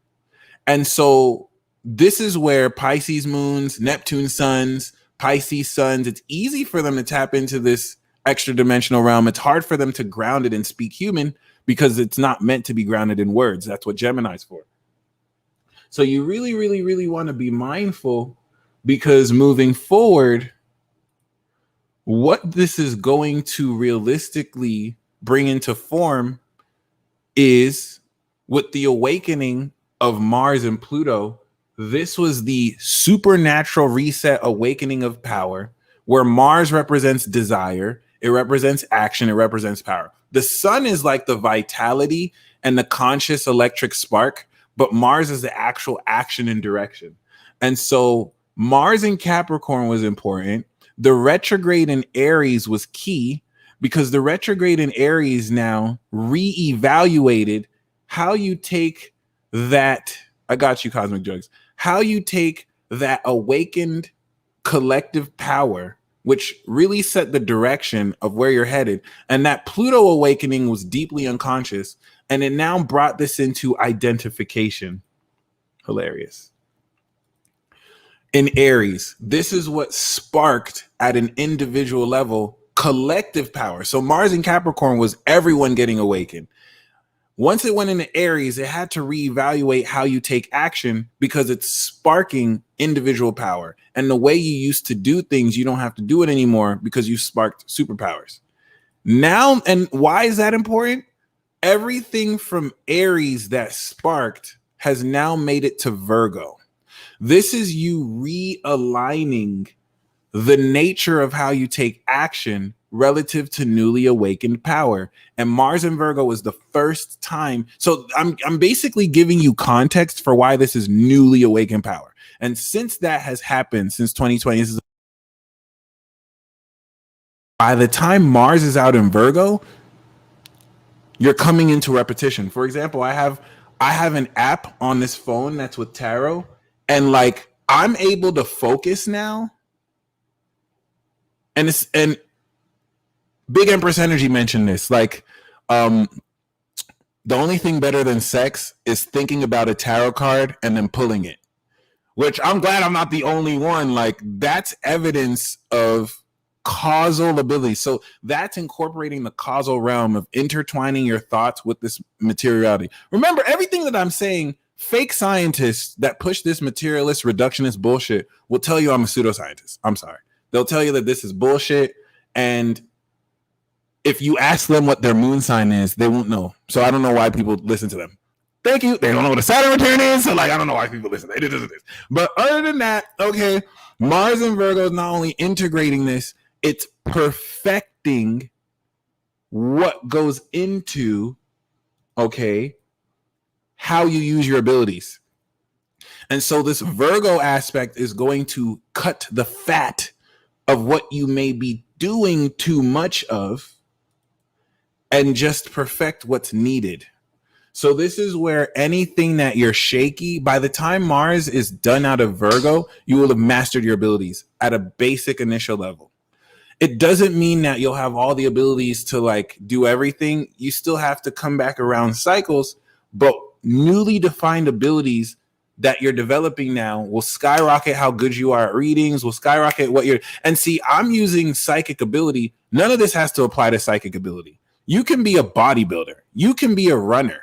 And so this is where Pisces moons, Neptune suns, Pisces suns, it's easy for them to tap into this extra dimensional realm. It's hard for them to ground it and speak human because it's not meant to be grounded in words. That's what Gemini's for. So you really, really, really want to be mindful, because moving forward, what this is going to realistically bring into form is, with the awakening of Mars and Pluto, this was the supernatural reset awakening of power, where Mars represents desire, it represents action, it represents power. The sun is like the vitality and the conscious electric spark, but Mars is the actual action and direction. And so Mars in Capricorn was important. The retrograde in Aries was key, because the retrograde in Aries now reevaluated how you take that, I got you, Cosmic Drugs, how you take that awakened collective power, which really set the direction of where you're headed. And that Pluto awakening was deeply unconscious, and it now brought this into identification. Hilarious. In Aries, this is what sparked at an individual level collective power. So Mars in Capricorn was everyone getting awakened. Once it went into Aries, it had to reevaluate how you take action because it's sparking individual power. And the way you used to do things, you don't have to do it anymore because you sparked superpowers. Now, and why is that important? Everything from Aries that sparked has now made it to Virgo. This is you realigning the nature of how you take action relative to newly awakened power. And Mars in Virgo is the first time. So I'm basically giving you context for why this is newly awakened power. And since that has happened since 2020, this is, by the time Mars is out in Virgo, you're coming into repetition. For example, I have an app on this phone that's with tarot, and like I'm able to focus now. And Big Empress Energy mentioned this. Like, the only thing better than sex is thinking about a tarot card and then pulling it. Which I'm glad I'm not the only one. Like, that's evidence of causal ability. So that's incorporating the causal realm of intertwining your thoughts with this materiality. Remember, everything that I'm saying, fake scientists that push this materialist reductionist bullshit will tell you I'm a pseudoscientist. I'm sorry. They'll tell you that this is bullshit. And if you ask them what their moon sign is, they won't know. So I don't know why people listen to them. Thank you. They don't know what a Saturn return is. So like, I don't know why people listen. They did this. But other than that, okay, Mars in Virgo is not only integrating this, it's perfecting what goes into, okay, how you use your abilities. And so this Virgo aspect is going to cut the fat of what you may be doing too much of and just perfect what's needed. So this is where anything that you're shaky, by the time Mars is done out of Virgo, you will have mastered your abilities at a basic initial level. It doesn't mean that you'll have all the abilities to like do everything. You still have to come back around cycles, but newly defined abilities that you're developing now will skyrocket how good you are at readings, will skyrocket what you're, and see, I'm using psychic ability. None of this has to apply to psychic ability. You can be a bodybuilder. You can be a runner.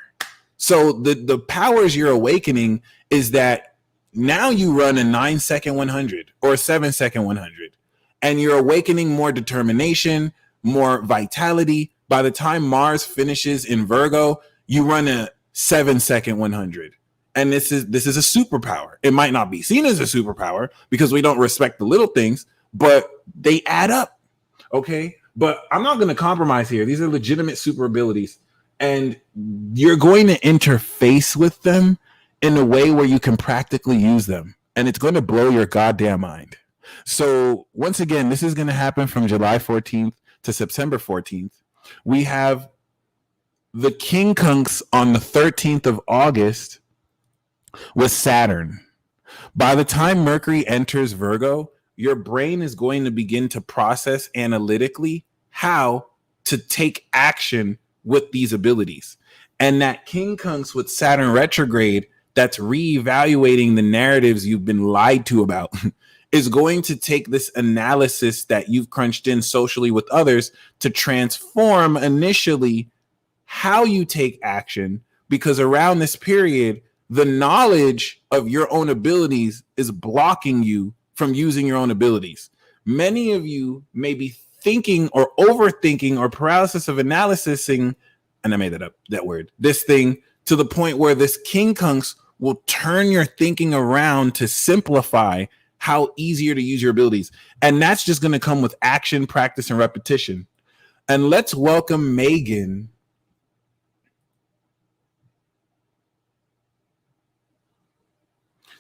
So the powers you're awakening is that now you run a 9-second 100 or a 7-second 100, and you're awakening more determination, more vitality. By the time Mars finishes in Virgo, you run a 7-second 100. And this is a superpower. It might not be seen as a superpower because we don't respect the little things, but they add up. Okay. But I'm not going to compromise here. These are legitimate super abilities, and you're going to interface with them in a way where you can practically use them, and it's going to blow your goddamn mind. So once again, this is going to happen from July 14th to September 14th. We have the King Kunks on the 13th of August with Saturn. By the time Mercury enters Virgo, your brain is going to begin to process analytically how to take action with these abilities. And that King Kunks with Saturn retrograde, that's reevaluating the narratives you've been lied to about, is going to take this analysis that you've crunched in socially with others to transform initially how you take action, because around this period, the knowledge of your own abilities is blocking you from using your own abilities. Many of you may be thinking or overthinking or paralysis of analysising, and I made that up, that word, this thing, to the point where this King Kunks will turn your thinking around to simplify how easier to use your abilities. And that's just going to come with action, practice, and repetition. And let's welcome Megan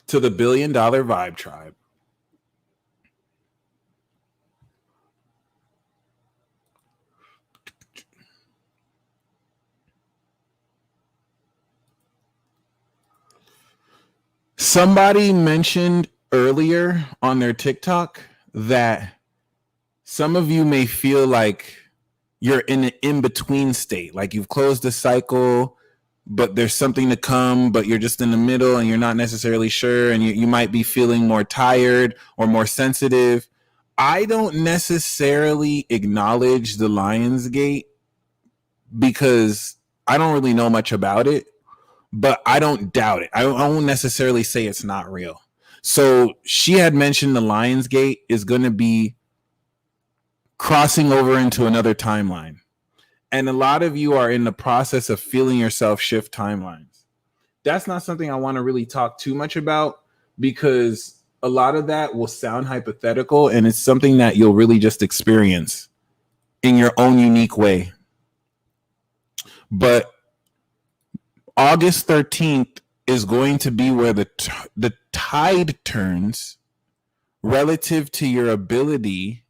to the $1 Billion Vibe Tribe. Somebody mentioned earlier on their TikTok that some of you may feel like you're in an in-between state, like you've closed a cycle, but there's something to come, but you're just in the middle and you're not necessarily sure, and you might be feeling more tired or more sensitive. I don't necessarily acknowledge the Lionsgate because I don't really know much about it, but I don't doubt it. I won't necessarily say it's not real. So she had mentioned the Lionsgate is going to be crossing over into another timeline. And a lot of you are in the process of feeling yourself shift timelines. That's not something I want to really talk too much about because a lot of that will sound hypothetical and it's something that you'll really just experience in your own unique way. But August 13th is going to be where the tide turns relative to your ability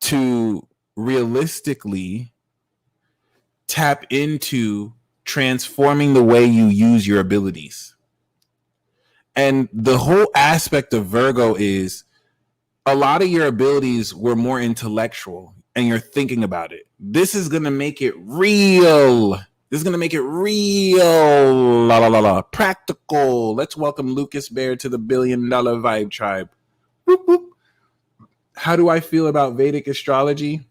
to realistically tap into transforming the way you use your abilities. And the whole aspect of Virgo is a lot of your abilities were more intellectual and you're thinking about it. This is going to make it real. This is going to make it real. La, la, la, la. Practical. Let's welcome Lucas Bear to the $1 billion Vibe Tribe. Whoop, whoop. How do I feel about Vedic astrology?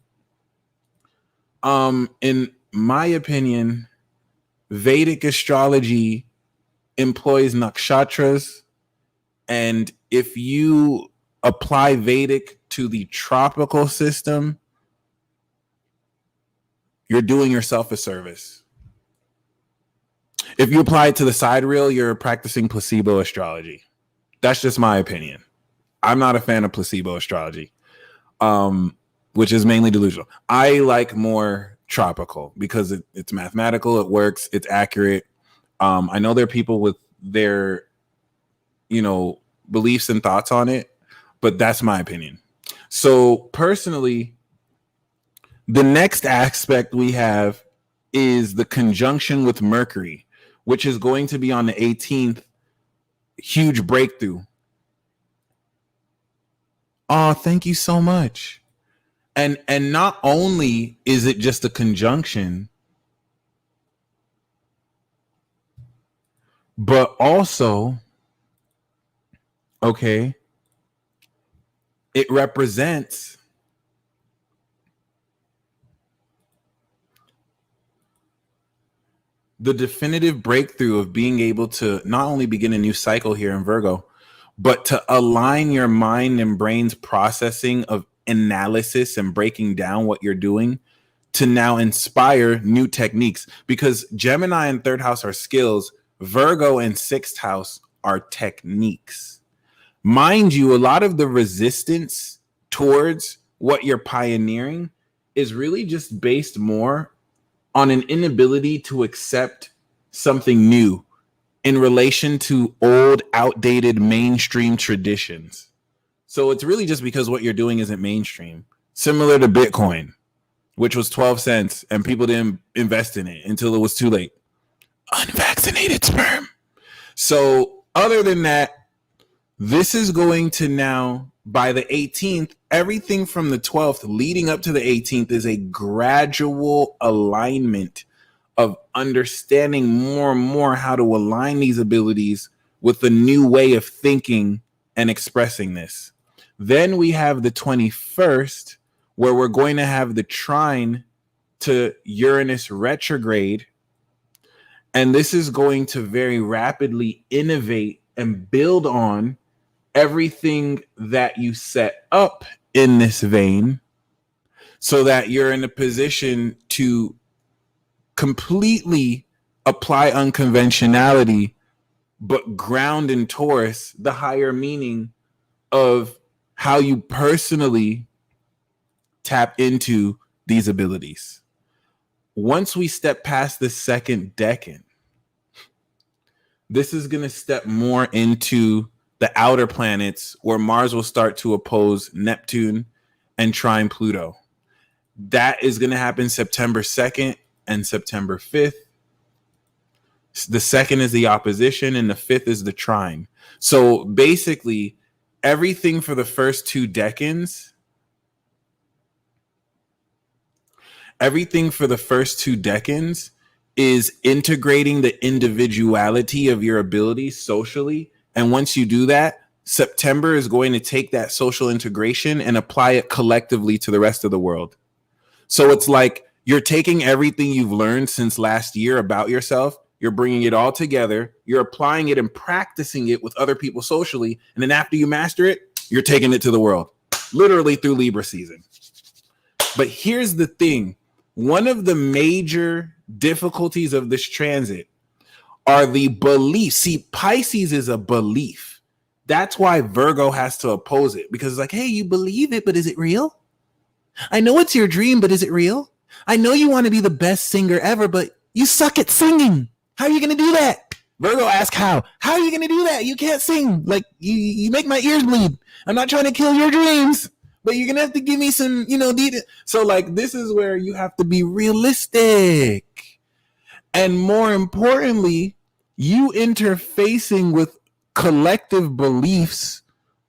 In my opinion, Vedic astrology employs nakshatras, and if you apply Vedic to the tropical system, you're doing yourself a service. If you apply it to the sidereal, you're practicing placebo astrology. That's just my opinion. I'm not a fan of placebo astrology, which is mainly delusional. I like more tropical because it's mathematical, it works, it's accurate. I know there are people with their, beliefs and thoughts on it, but that's my opinion. So personally, the next aspect we have is the conjunction with Mercury, which is going to be on the 18th. Huge breakthrough. Oh, thank you so much. And not only is it just a conjunction, but also, okay, it represents the definitive breakthrough of being able to not only begin a new cycle here in Virgo, but to align your mind and brain's processing of analysis and breaking down what you're doing to now inspire new techniques. Because Gemini and third house are skills, Virgo and sixth house are techniques. Mind you, a lot of the resistance towards what you're pioneering is really just based more on an inability to accept something new in relation to old, outdated mainstream traditions. So it's really just because what you're doing isn't mainstream. Similar to Bitcoin, which was 12 cents and people didn't invest in it until it was too late. Unvaccinated sperm. So other than that, this is going to now, by the 18th, everything from the 12th leading up to the 18th is a gradual alignment of understanding more and more how to align these abilities with a new way of thinking and expressing this. Then we have the 21st, where we're going to have the trine to Uranus retrograde. And this is going to very rapidly innovate and build on everything that you set up in this vein so that you're in a position to completely apply unconventionality, but ground in Taurus the higher meaning of how you personally tap into these abilities. Once we step past the second decan, this is going to step more into the outer planets where Mars will start to oppose Neptune and trine Pluto. That is going to happen September 2nd and September 5th. The 2nd is the opposition and the 5th is the trine. So basically, everything for the first 2 decans, is integrating the individuality of your abilities socially. And once you do that, September is going to take that social integration and apply it collectively to the rest of the world. So it's like You're taking everything you've learned since last year about yourself, you're bringing it all together, you're applying it and practicing it with other people socially, and then after you master it, you're taking it to the world, literally through Libra season. But here's the thing. One of the major difficulties of this transit are the beliefs. See, Pisces is a belief. That's why Virgo has to oppose it, because it's like, hey, you believe it, but is it real? I know it's your dream, but is it real? I know you want to be the best singer ever, but you suck at singing. How are you going to do that? Virgo asks how. How are you going to do that? You can't sing. Like, you make my ears bleed. I'm not trying to kill your dreams, but you're going to have to give me some, detail. So, like, this is where you have to be realistic. And more importantly, you interfacing with collective beliefs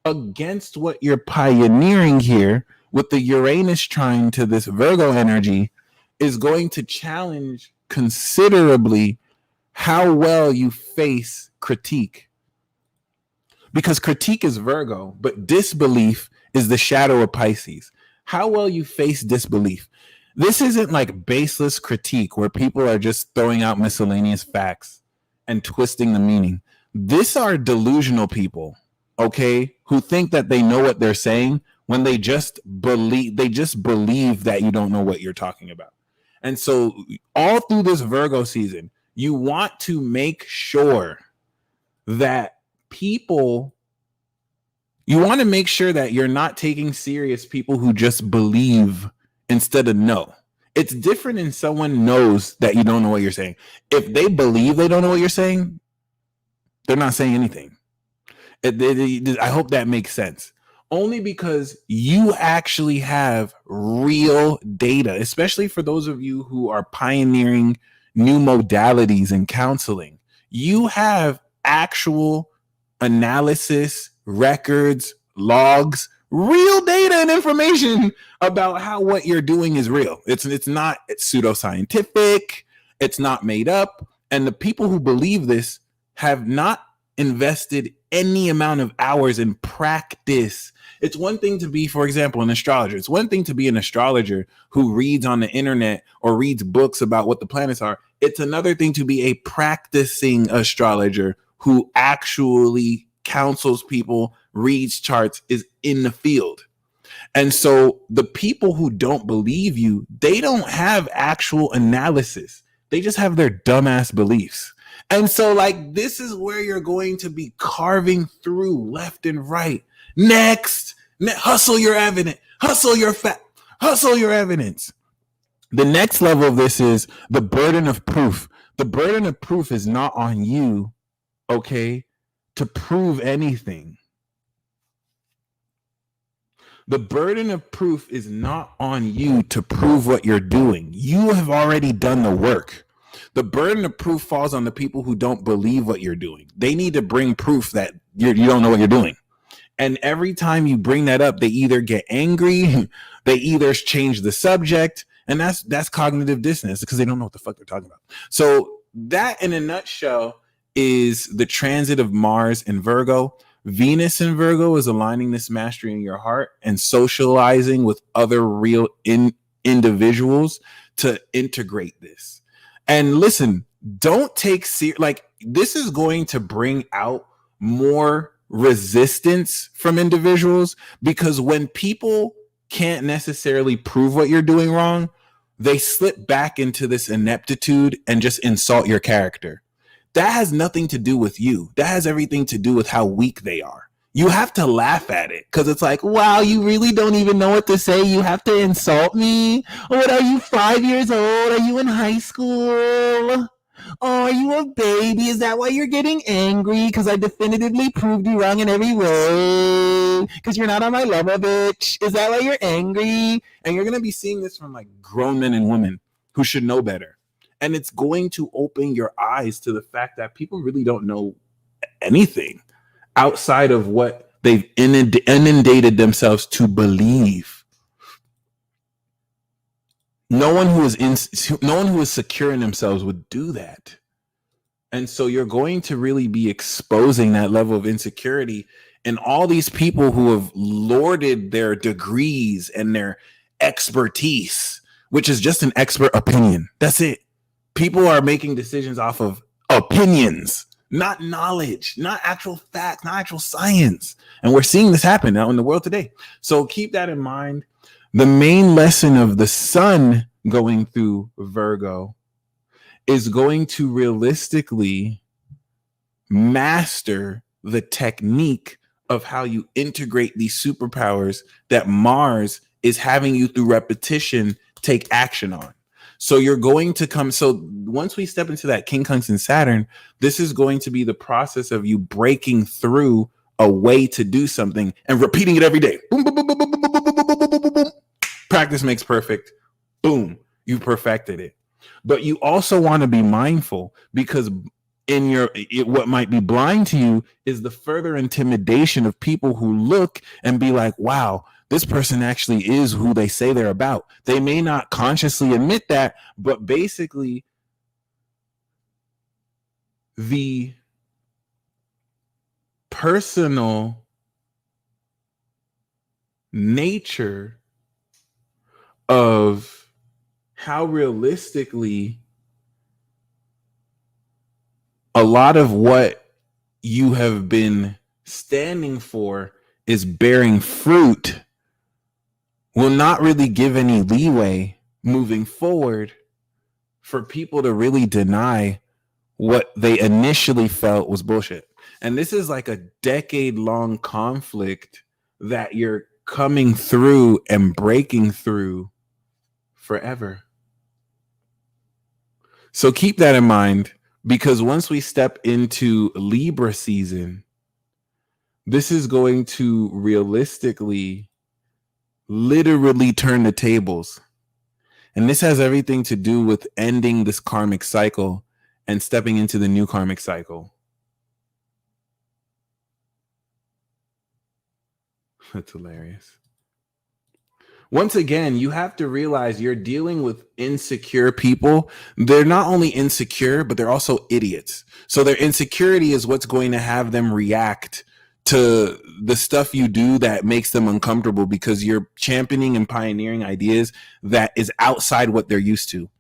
against what you're pioneering here with the Uranus trine to this Virgo energy is going to challenge considerably how well you face critique. Because critique is Virgo, but disbelief is the shadow of Pisces. How well you face disbelief. This isn't like baseless critique where people are just throwing out miscellaneous facts and twisting the meaning. These are delusional people, okay, who think that they know what they're saying when they just believe that you don't know what you're talking about. And so all through this Virgo season, you want to make sure that you want to make sure that you're not taking serious people who just believe instead of know. It's different when someone knows that you don't know what you're saying. If they believe they don't know what you're saying, they're not saying anything. I hope that makes sense. Only because you actually have real data, especially for those of you who are pioneering new modalities in counseling. You have actual analysis, records, logs, real data and information about how what you're doing is real. It's not pseudoscientific. It's not made up. And the people who believe this have not invested any amount of hours in practice. It's one thing to be, for example, an astrologer. It's one thing to be an astrologer who reads on the internet or reads books about what the planets are. It's another thing to be a practicing astrologer who actually counsels people, reads charts, is in the field. And so the people who don't believe you, they don't have actual analysis. They just have their dumbass beliefs. And so, like, this is where you're going to be carving through left and right. Next, hustle your evidence, hustle your evidence. The next level of this is the burden of proof. The burden of proof is not on you, okay, to prove anything. The burden of proof is not on you to prove what you're doing. You have already done the work. The burden of proof falls on the people who don't believe what you're doing. They need to bring proof that you don't know what you're doing. And every time you bring that up, they either get angry, they either change the subject, and that's cognitive dissonance because they don't know what the fuck they're talking about. So that, in a nutshell, is the transit of Mars in Virgo. Venus in Virgo is aligning this mastery in your heart and socializing with other real individuals to integrate this. And listen, don't take this is going to bring out more resistance from individuals, because when people can't necessarily prove what you're doing wrong, they slip back into this ineptitude and just insult your character. That has nothing to do with you. That has everything to do with how weak they are. You have to laugh at it because it's like, wow, you really don't even know what to say. You have to insult me. What are you, 5 years old? Are you in high school? Oh, are you a baby? Is that why you're getting angry? Because I definitively proved you wrong in every way. Because you're not on my level, bitch. Is that why you're angry? And you're going to be seeing this from like grown men and women who should know better. And it's going to open your eyes to the fact that people really don't know anything outside of what they've inundated themselves to believe. No one who is secure in themselves would do that. And so you're going to really be exposing that level of insecurity in all these people who have lorded their degrees and their expertise which is just an expert opinion. That's it. People are making decisions off of opinions, not knowledge, not actual facts, not actual science. And we're seeing this happen out in the world today. So keep that in mind. The main lesson of the sun going through Virgo is going to realistically master the technique of how you integrate these superpowers that Mars is having you through repetition take action on. So you're going to come. So once we step into that King Tungsten Saturn, this is going to be the process of you breaking through a way to do something and repeating it every day. Boom, boom, boom, boom, boom, boom, boom, boom, boom, boom, boom, boom. Practice makes perfect. Boom, you perfected it. But you also want to be mindful, because in what might be blind to you is the further intimidation of people who look and be like, wow, this person actually is who they say they're about. They may not consciously admit that, but basically the personal nature of how realistically a lot of what you have been standing for is bearing fruit will not really give any leeway moving forward for people to really deny what they initially felt was bullshit. And this is like a decade-long conflict that you're coming through and breaking through forever. So keep that in mind, because once we step into Libra season, this is going to realistically, literally turn the tables. And this has everything to do with ending this karmic cycle and stepping into the new karmic cycle. That's hilarious. Once again, you have to realize you're dealing with insecure people. They're not only insecure, but they're also idiots. So their insecurity is what's going to have them react to the stuff you do that makes them uncomfortable, because you're championing and pioneering ideas that is outside what they're used to.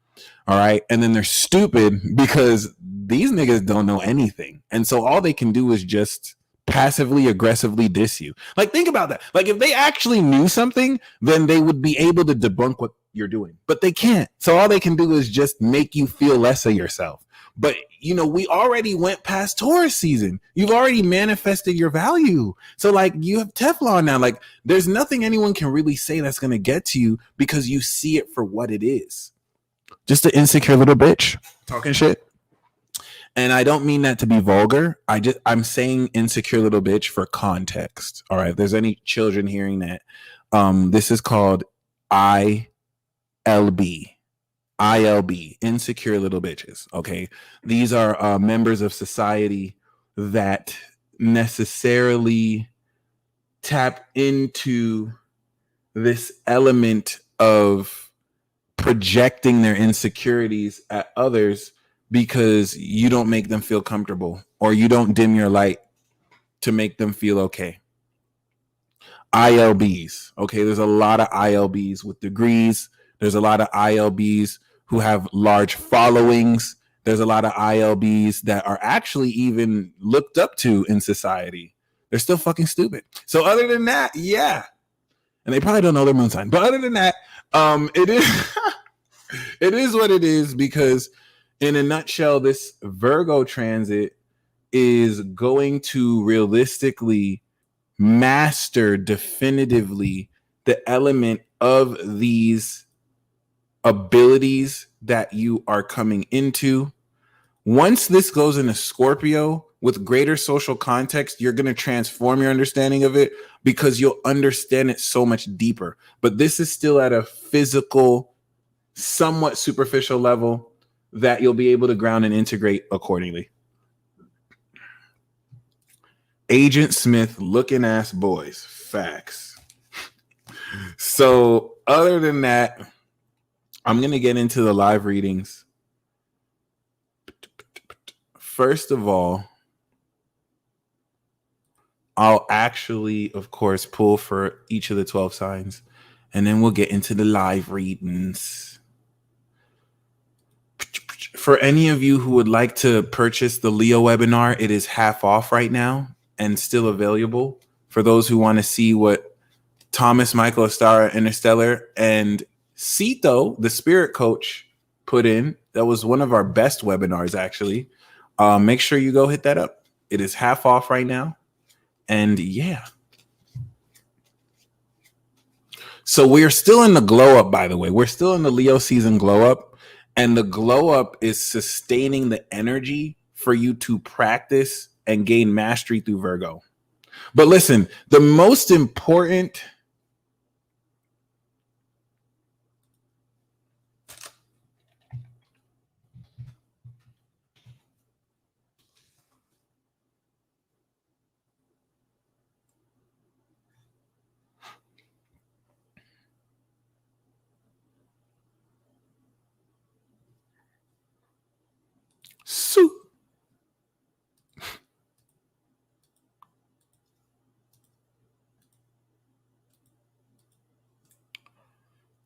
All right. And then they're stupid because these niggas don't know anything. And so all they can do is just passively aggressively diss you. Like, think about that. Like, if they actually knew something, then they would be able to debunk what you're doing, but they can't. So all they can do is just make you feel less of yourself. But you know, we already went past Taurus season. You've already manifested your value. So like, you have Teflon now. Like, there's nothing anyone can really say that's going to get to you, because you see it for what it is. Just an insecure little bitch talking shit. And I don't mean that to be vulgar. I'm saying insecure little bitch for context. All right. If there's any children hearing that, this is called ILB, insecure little bitches. Okay. These are members of society that necessarily tap into this element of projecting their insecurities at others, because you don't make them feel comfortable, or you don't dim your light to make them feel okay. ILBs. Okay, there's a lot of ILBs with degrees. There's a lot of ILBs who have large followings. There's a lot of ILBs that are actually even looked up to in society. They're still fucking stupid. So other than that, yeah. And they probably don't know their moon sign. But other than that, it is it is what it is, because in a nutshell, this Virgo transit is going to realistically master definitively the element of these abilities that you are coming into. Once this goes into Scorpio with greater social context, you're going to transform your understanding of it, because you'll understand it so much deeper. But this is still at a physical, somewhat superficial level that you'll be able to ground and integrate accordingly. Agent Smith looking ass boys. Facts. So other than that, I'm going to get into the live readings. First of all, I'll actually, of course, pull for each of the 12 signs, and then we'll get into the live readings. For any of you who would like to purchase the Leo webinar, it is half off right now and still available. For those who want to see what Thomas Michael Astara Interstellar and Cito, the spirit coach, put in, that was one of our best webinars, actually. Make sure you go hit that up. It is half off right now. And yeah. So we're still in the glow up, by the way. We're still in the Leo season glow up. And the glow up is sustaining the energy for you to practice and gain mastery through Virgo. But listen, the most important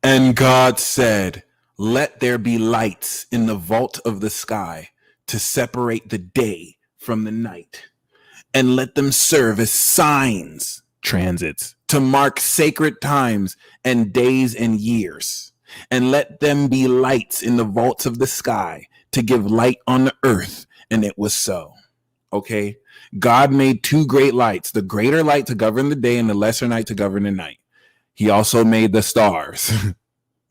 And God said, let there be lights in the vault of the sky to separate the day from the night, and let them serve as signs, transits, to mark sacred times and days and years. And let them be lights in the vaults of the sky to give light on the earth. And it was so. Okay. God made two great lights, the greater light to govern the day and the lesser night to govern the night. He also made the stars.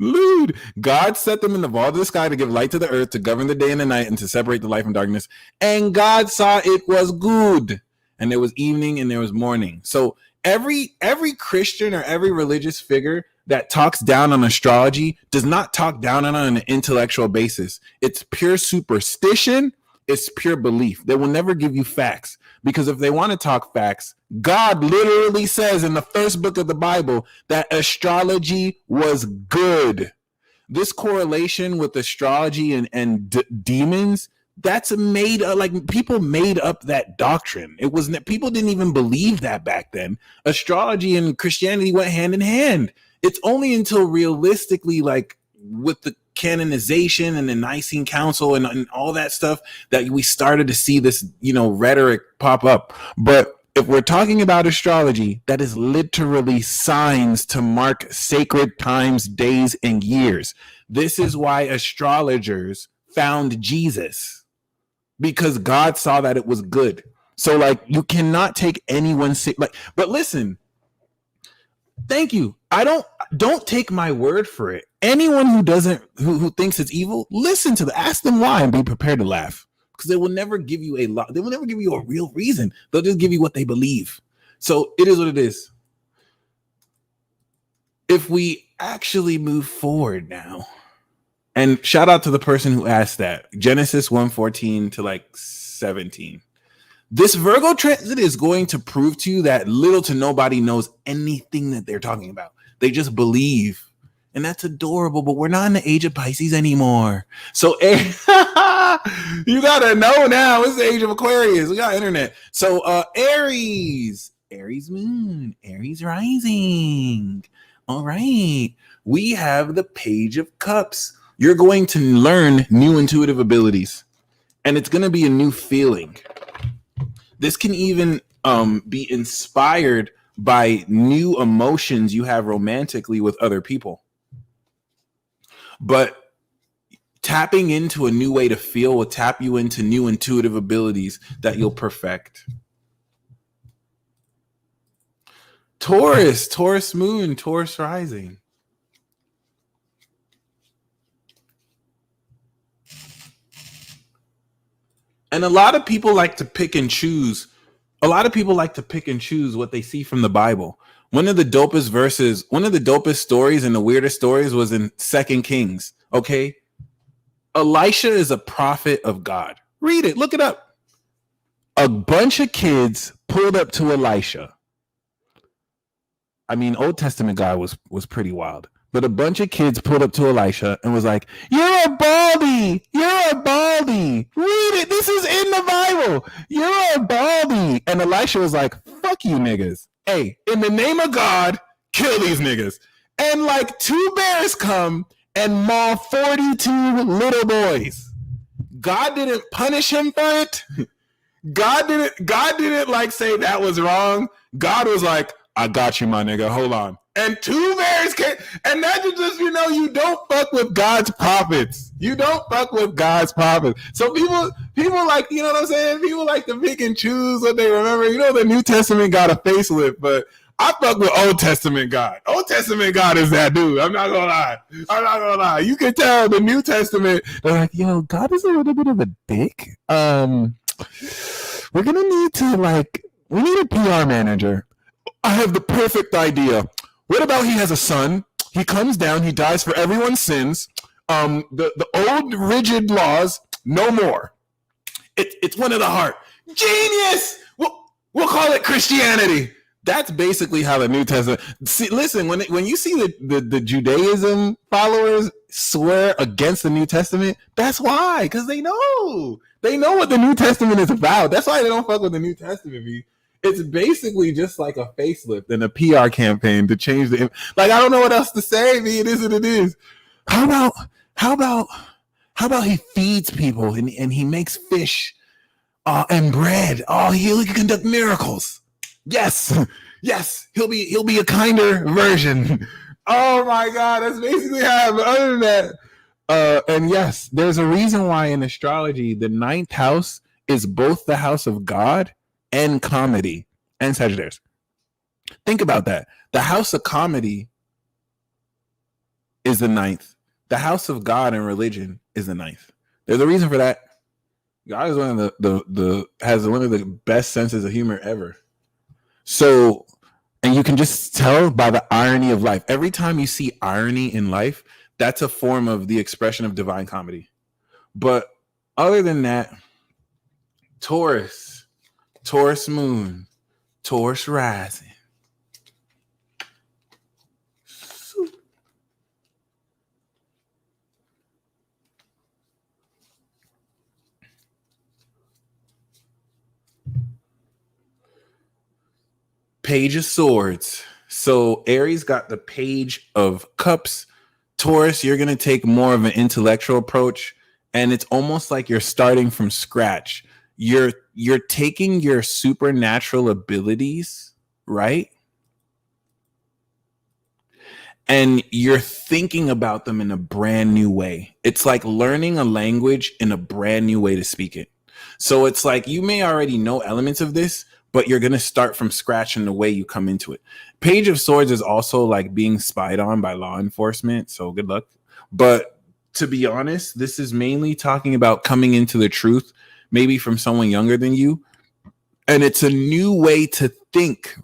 Lewd. God set them in the vault of the sky to give light to the earth, to govern the day and the night, and to separate the light from darkness. And God saw it was good. And there was evening and there was morning. So every Christian or every religious figure that talks down on astrology does not talk down on it on an intellectual basis. It's pure superstition. It's pure belief. They will never give you facts, because if they want to talk facts, God literally says in the first book of the Bible that astrology was good. This correlation with astrology and demons, that's made like people made up that doctrine. It was people didn't even believe that back then. Astrology and Christianity went hand in hand. It's only until realistically, like with the canonization and the Nicene Council and all that stuff, that we started to see this, rhetoric pop up. But if we're talking about astrology, that is literally signs to mark sacred times, days, and years. This is why astrologers found Jesus, because God saw that it was good. So like, you cannot take anyone but listen, thank you. Don't take my word for it. Anyone who thinks it's evil, listen to ask them why and be prepared to laugh, because they will never give you they will never give you a real reason. They'll just give you what they believe. So it is what it is. If we actually move forward now, and shout out to the person who asked that, Genesis 1:14 to like 17. This Virgo transit is going to prove to you that little to nobody knows anything that they're talking about. They just believe. And that's adorable, but we're not in the age of Pisces anymore. So you gotta know now. It's the age of Aquarius. We got internet. So Aries moon, Aries rising. All right. We have the Page of Cups. You're going to learn new intuitive abilities, and it's going to be a new feeling. This can even be inspired by new emotions you have romantically with other people. But tapping into a new way to feel will tap you into new intuitive abilities that you'll perfect. Taurus moon, Taurus rising. And a lot of people like to pick and choose. What they see from the Bible. One of the dopest stories and the weirdest stories was in 2 Kings. Okay. Elisha is a prophet of God. Read it. Look it up. A bunch of kids pulled up to Elisha. I mean, Old Testament God was pretty wild. But a bunch of kids pulled up to Elisha and was like, "You're a baldy. You're a baldy. Read it. This is in the Bible. You're a baldy." And Elisha was like, "Fuck you niggas. Hey, in the name of God, kill these niggas." And like 2 bears come and maul 42 little boys. God didn't punish him for it. God didn't like say that was wrong. God was like, I got you, my nigga. Hold on. And two bears came, and that just you don't fuck with God's prophets. You don't fuck with God's prophets. So people like, you know what I'm saying? People like to pick and choose what they remember. The New Testament got a facelift, but I fuck with Old Testament God. Old Testament God is that dude. I'm not gonna lie. You can tell the New Testament, they're like, yo, God is a little bit of a dick. We're gonna need to we need a PR manager. I have the perfect idea. What about he has a son? He comes down, he dies for everyone's sins. The old rigid laws, no more. It's one of the heart. Genius! We'll call it Christianity. That's basically how the New Testament. See, listen, when you see the Judaism followers swear against the New Testament, that's why, because they know what the New Testament is about. That's why they don't fuck with the New Testament. It's basically just like a facelift and a PR campaign to change the. I don't know what else to say. It is what it is. How about he feeds people and he makes fish and bread? Oh, he can conduct miracles. Yes, he'll be a kinder version. Oh my God, that's basically how. But other than that, and yes, there's a reason why in astrology the 9th house is both the house of God and comedy and Sagittarius. Think about that. The house of comedy is the 9th. The house of God and religion is the 9th. There's a reason for that. God is one of has one of the best senses of humor ever. So, and you can just tell by the irony of life. Every time you see irony in life, that's a form of the expression of divine comedy. But other than that, Taurus moon, Taurus rising. Page of Swords. So Aries got the Page of Cups. Taurus, you're going to take more of an intellectual approach, and it's almost like you're starting from scratch. You're taking your supernatural abilities, right? And you're thinking about them in a brand new way. It's like learning a language in a brand new way to speak it. So it's like you may already know elements of this, but you're going to start from scratch in the way you come into it. Page of Swords is also like being spied on by law enforcement. So good luck. But to be honest, this is mainly talking about coming into the truth, maybe from someone younger than you. And it's a new way to think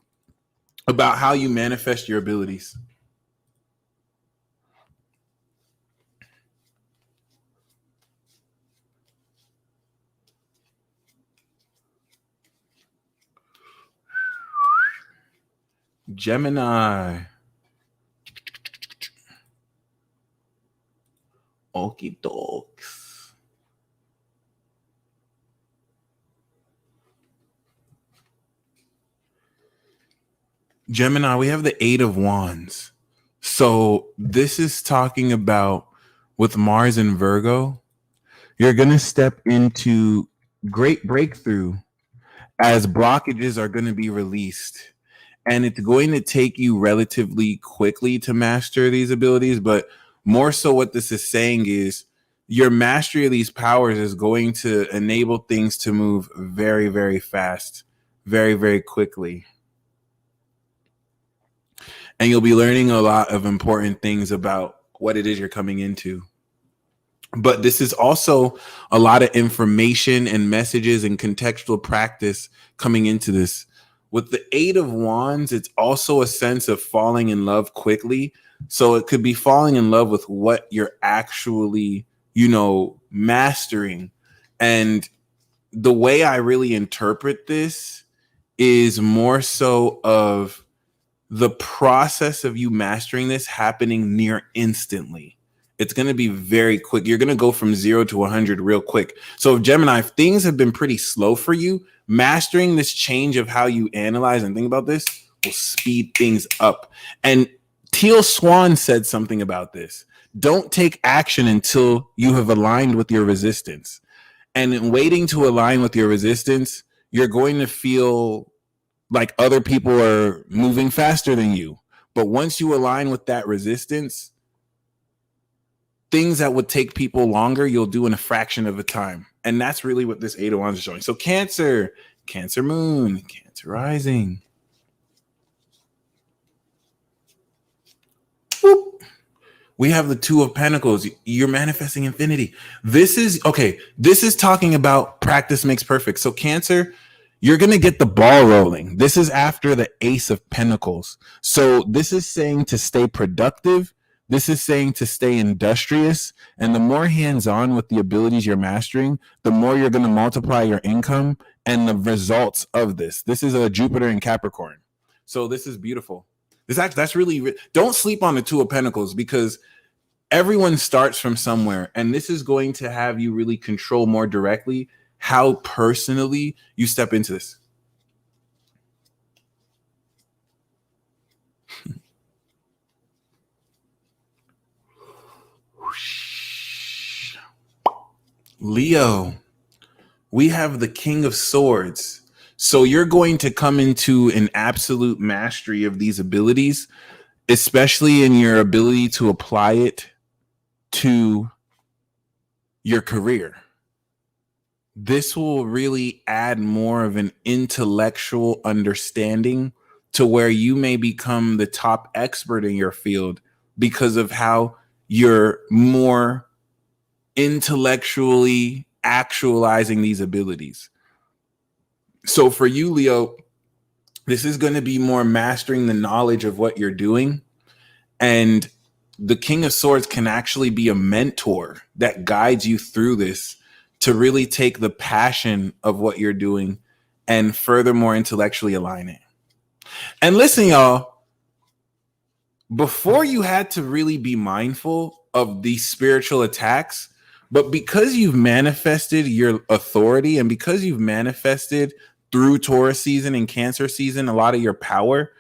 about how you manifest your abilities. Gemini. Okie dokes. Gemini, we have the 8 of Wands. So this is talking about with Mars and Virgo, you're going to step into great breakthrough as blockages are going to be released. And it's going to take you relatively quickly to master these abilities. But more so what this is saying is your mastery of these powers is going to enable things to move very, very fast, very, very quickly. And you'll be learning a lot of important things about what it is you're coming into. But this is also a lot of information and messages and contextual practice coming into this. With the 8 of Wands, it's also a sense of falling in love quickly. So it could be falling in love with what you're actually, mastering. And the way I really interpret this is more so of the process of you mastering this happening near instantly. It's going to be very quick. You're going to go from 0 to 100 real quick. So Gemini, if things have been pretty slow for you, mastering this change of how you analyze and think about this will speed things up. And Teal Swan said something about this. Don't take action until you have aligned with your resistance. And in waiting to align with your resistance, you're going to feel like other people are moving faster than you. But once you align with that resistance, things that would take people longer, you'll do in a fraction of a time. And that's really what this 8 of Wands is showing. So Cancer, Cancer Moon, Cancer Rising. Whoop. We have the 2 of Pentacles. You're manifesting infinity. This is talking about practice makes perfect. So Cancer, you're going to get the ball rolling. This is after the Ace of Pentacles. So this is saying to stay productive. This is saying to stay industrious. And the more hands-on with the abilities you're mastering, the more you're going to multiply your income and the results of this. This is a Jupiter in Capricorn. So this is beautiful. That's really, don't sleep on the 2 of Pentacles, because everyone starts from somewhere, and this is going to have you really control more directly how personally you step into this. Leo, we have the King of Swords. So you're going to come into an absolute mastery of these abilities, especially in your ability to apply it to your career. This will really add more of an intellectual understanding to where you may become the top expert in your field because of how you're more intellectually actualizing these abilities. So for you, Leo, this is going to be more mastering the knowledge of what you're doing. And the King of Swords can actually be a mentor that guides you through this to really take the passion of what you're doing and furthermore intellectually align it. And listen, y'all, before you had to really be mindful of these spiritual attacks, but because you've manifested your authority and because you've manifested through Taurus season and Cancer season a lot of your power,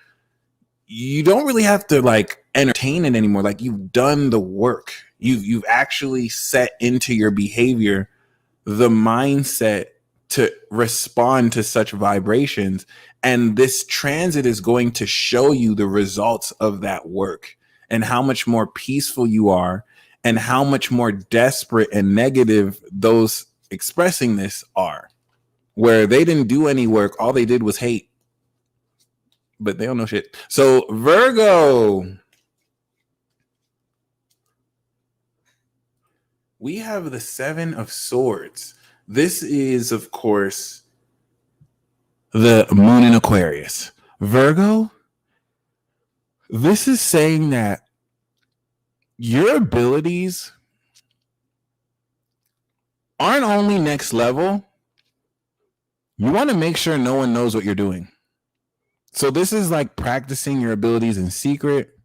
you don't really have to like entertain it anymore. Like, you've done the work. You've actually set into your behavior the mindset to respond to such vibrations. And this transit is going to show you the results of that work and how much more peaceful you are and how much more desperate and negative those expressing this are, where they didn't do any work. All they did was hate, but they don't know shit. So Virgo, we have the 7 of Swords. This is, of course, the moon in Aquarius. Virgo, this is saying that your abilities aren't only next level. You want to make sure no one knows what you're doing. So this is like practicing your abilities in secret.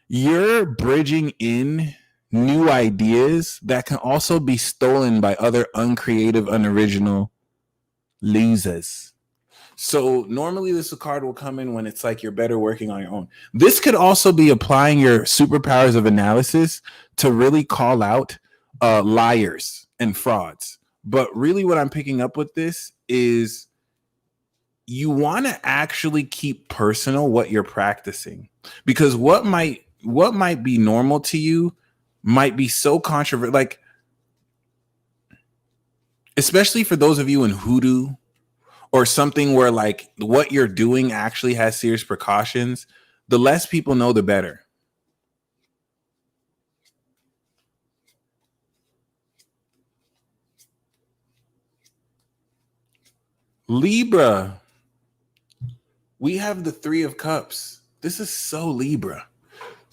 You're bridging in new ideas that can also be stolen by other uncreative, unoriginal losers. So normally this card will come in when it's like you're better working on your own. This could also be applying your superpowers of analysis to really call out liars and frauds. But really what I'm picking up with this is you want to actually keep personal what you're practicing, because what might be normal to you might be so controversial. Like, especially for those of you in hoodoo or something where like what you're doing actually has serious precautions, the less people know, the better. Libra, we have the 3 of Cups. This is so Libra.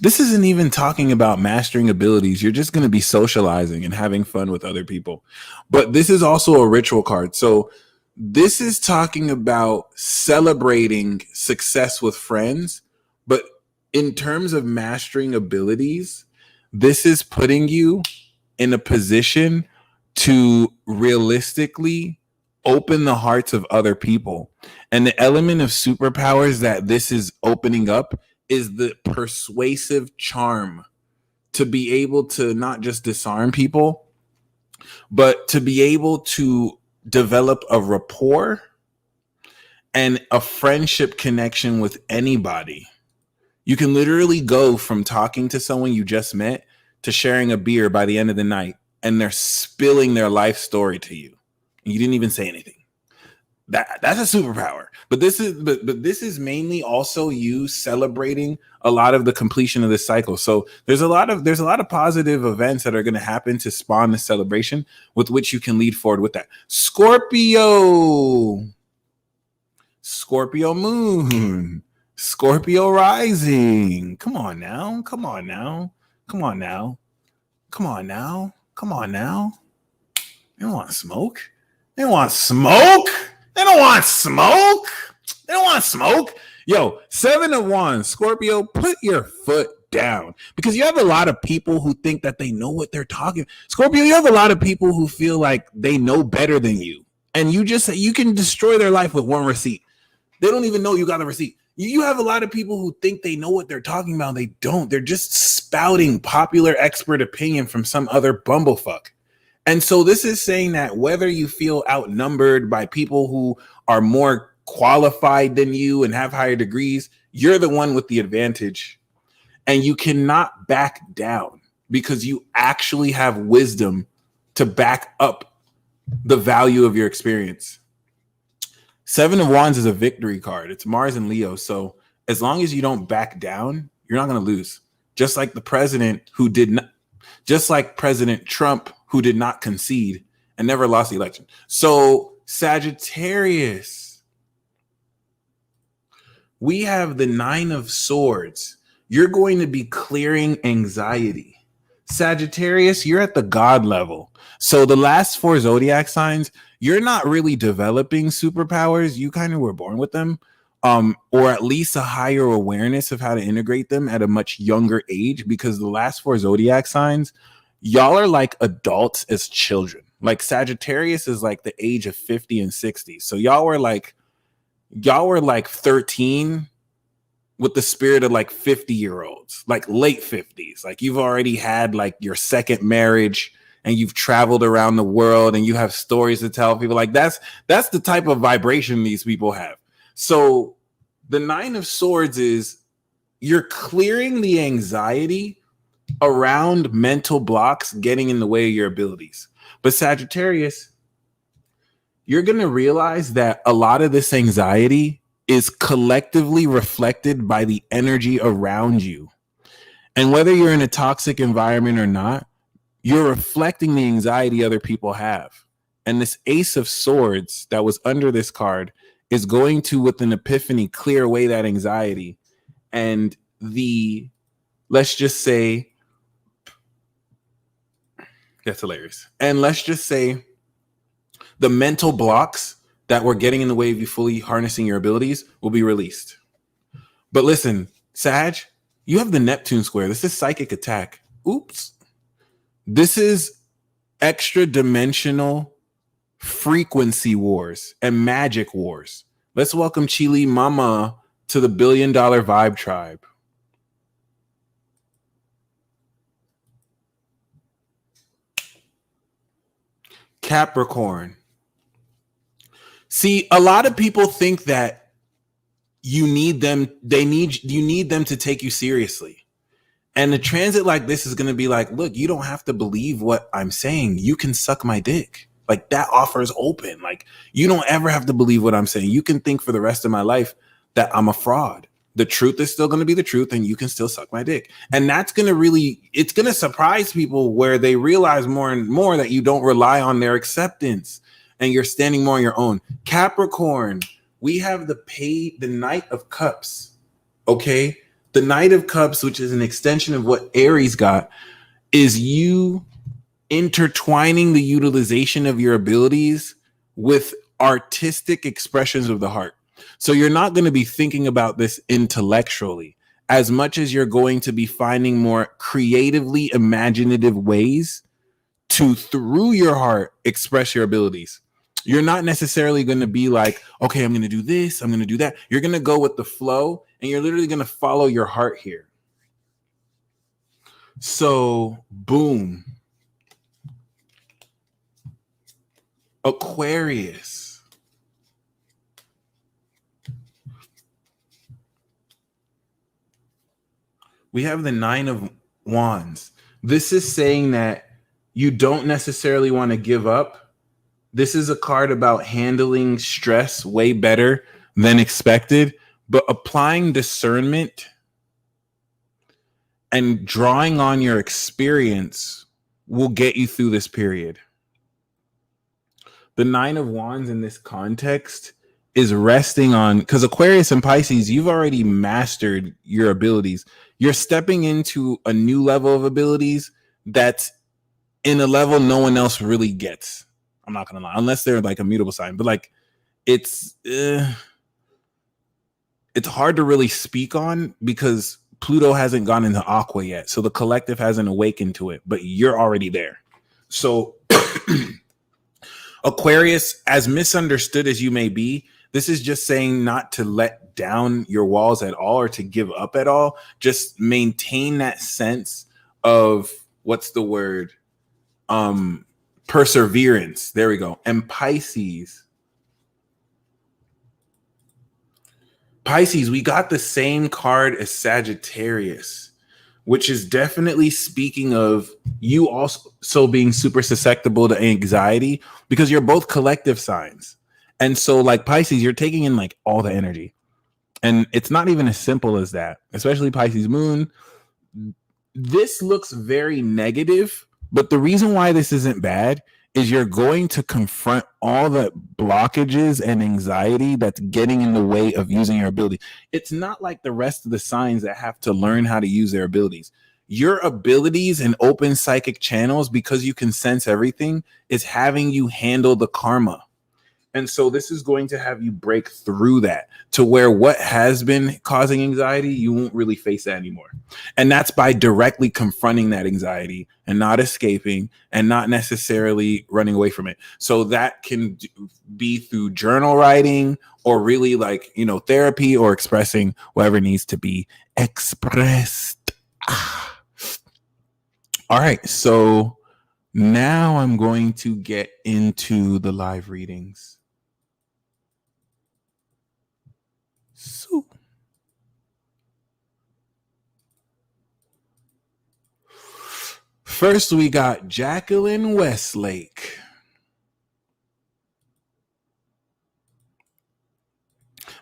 This isn't even talking about mastering abilities. You're just going to be socializing and having fun with other people. But this is also a ritual card. So this is talking about celebrating success with friends. But in terms of mastering abilities, this is putting you in a position to realistically open the hearts of other people. And the element of superpowers that this is opening up is the persuasive charm to be able to not just disarm people, But to be able to develop a rapport and a friendship connection with anybody, you can literally go from talking to someone you just met to sharing a beer by the end of the night, and they're spilling their life story to you. And you didn't even say anything. That's a superpower. But this is mainly also you celebrating a lot of the completion of this cycle. So there's a lot of positive events that are going to happen to spawn the celebration with which you can lead forward with that. Scorpio moon, Scorpio rising. Come on now. They don't want smoke. They don't want smoke. Yo, 7 of Wands, Scorpio, put your foot down, because you have a lot of people who think that they know what they're talking. Scorpio, you have a lot of people who feel like they know better than you, and you can destroy their life with one receipt. They don't even know you got a receipt. You have a lot of people who think they know what they're talking about. They don't. They're just spouting popular expert opinion from some other bumblefuck. And so this is saying that whether you feel outnumbered by people who are more qualified than you and have higher degrees, you're the one with the advantage. And you cannot back down, because you actually have wisdom to back up the value of your experience. 7 of Wands is a victory card. It's Mars and Leo. So as long as you don't back down, you're not going to lose. Just like President Trump, who did not concede and never lost the election. So Sagittarius, we have the 9 of Swords. You're going to be clearing anxiety. Sagittarius, you're at the God level. So the last 4 zodiac signs, you're not really developing superpowers. You kind of were born with them, or at least a higher awareness of how to integrate them at a much younger age, because the last 4 zodiac signs, y'all are like adults as children. Like Sagittarius is like the age of 50 and 60. So y'all were like 13 with the spirit of like 50-year-olds, like late 50s. Like you've already had like your second marriage, and you've traveled around the world, and you have stories to tell people. Like that's the type of vibration these people have. So the 9 of Swords is you're clearing the anxiety around mental blocks getting in the way of your abilities. But Sagittarius, you're going to realize that a lot of this anxiety is collectively reflected by the energy around you. And whether you're in a toxic environment or not, you're reflecting the anxiety other people have. And this Ace of Swords that was under this card is going to, with an epiphany, clear away that anxiety. And let's just say, that's hilarious. And let's just say the mental blocks that were getting in the way of you fully harnessing your abilities will be released. But listen, Sag, you have the Neptune square. This is psychic attack. Oops. This is extra dimensional frequency wars and magic wars. Let's welcome Chile Mama to the $1 billion vibe tribe. Capricorn. See, a lot of people think that you need them to take you seriously. And a transit like this is going to be like, look, you don't have to believe what I'm saying. You can suck my dick. Like, that offer is open. Like, you don't ever have to believe what I'm saying. You can think for the rest of my life that I'm a fraud. The truth is still going to be the truth, and you can still suck my dick. And that's going to it's going to surprise people, where they realize more and more that you don't rely on their acceptance and you're standing more on your own. Capricorn, we have the Knight of Cups. Okay. The Knight of Cups, which is an extension of what Aries got, is you intertwining the utilization of your abilities with artistic expressions of the heart. So you're not going to be thinking about this intellectually as much as you're going to be finding more creatively imaginative ways to, through your heart, express your abilities. You're not necessarily going to be like, okay, I'm going to do this, I'm going to do that. You're going to go with the flow, and you're literally going to follow your heart here. So, boom. Aquarius. We have the 9 of Wands. This is saying that you don't necessarily want to give up. This is a card about handling stress way better than expected, but applying discernment and drawing on your experience will get you through this period. The 9 of Wands in this context is resting on, because Aquarius and Pisces, you've already mastered your abilities. You're stepping into a new level of abilities that's in a level no one else really gets. I'm not gonna lie, unless they're like a mutable sign, but like it's hard to really speak on because Pluto hasn't gone into Aqua yet, so the collective hasn't awakened to it, but you're already there. So Aquarius, as misunderstood as you may be, this is just saying not to let down your walls at all or to give up at all. Just maintain that sense of, what's the word? Perseverance. There we go. And Pisces, we got the same card as Sagittarius, which is definitely speaking of you also being super susceptible to anxiety because you're both collective signs. And so like Pisces, you're taking in like all the energy. And it's not even as simple as that, especially Pisces moon. This looks very negative, but the reason why this isn't bad is you're going to confront all the blockages and anxiety that's getting in the way of using your ability. It's not like the rest of the signs that have to learn how to use their abilities. Your abilities and open psychic channels, because you can sense everything, is having you handle the karma. And so this is going to have you break through that to where what has been causing anxiety, you won't really face that anymore. And that's by directly confronting that anxiety and not escaping and not necessarily running away from it. So that can be through journal writing or really like, therapy or expressing whatever needs to be expressed. All right. So now I'm going to get into the live readings. So, first we got Jacqueline Westlake.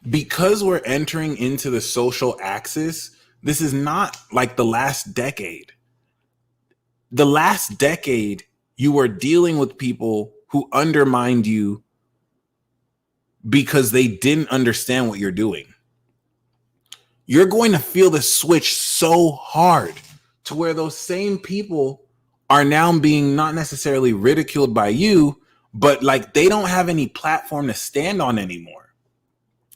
Because we're entering into the social axis, this is not like the last decade. The last decade, you were dealing with people who undermined you because they didn't understand what you're doing. You're going to feel the switch so hard to where those same people are now being not necessarily ridiculed by you, but like they don't have any platform to stand on anymore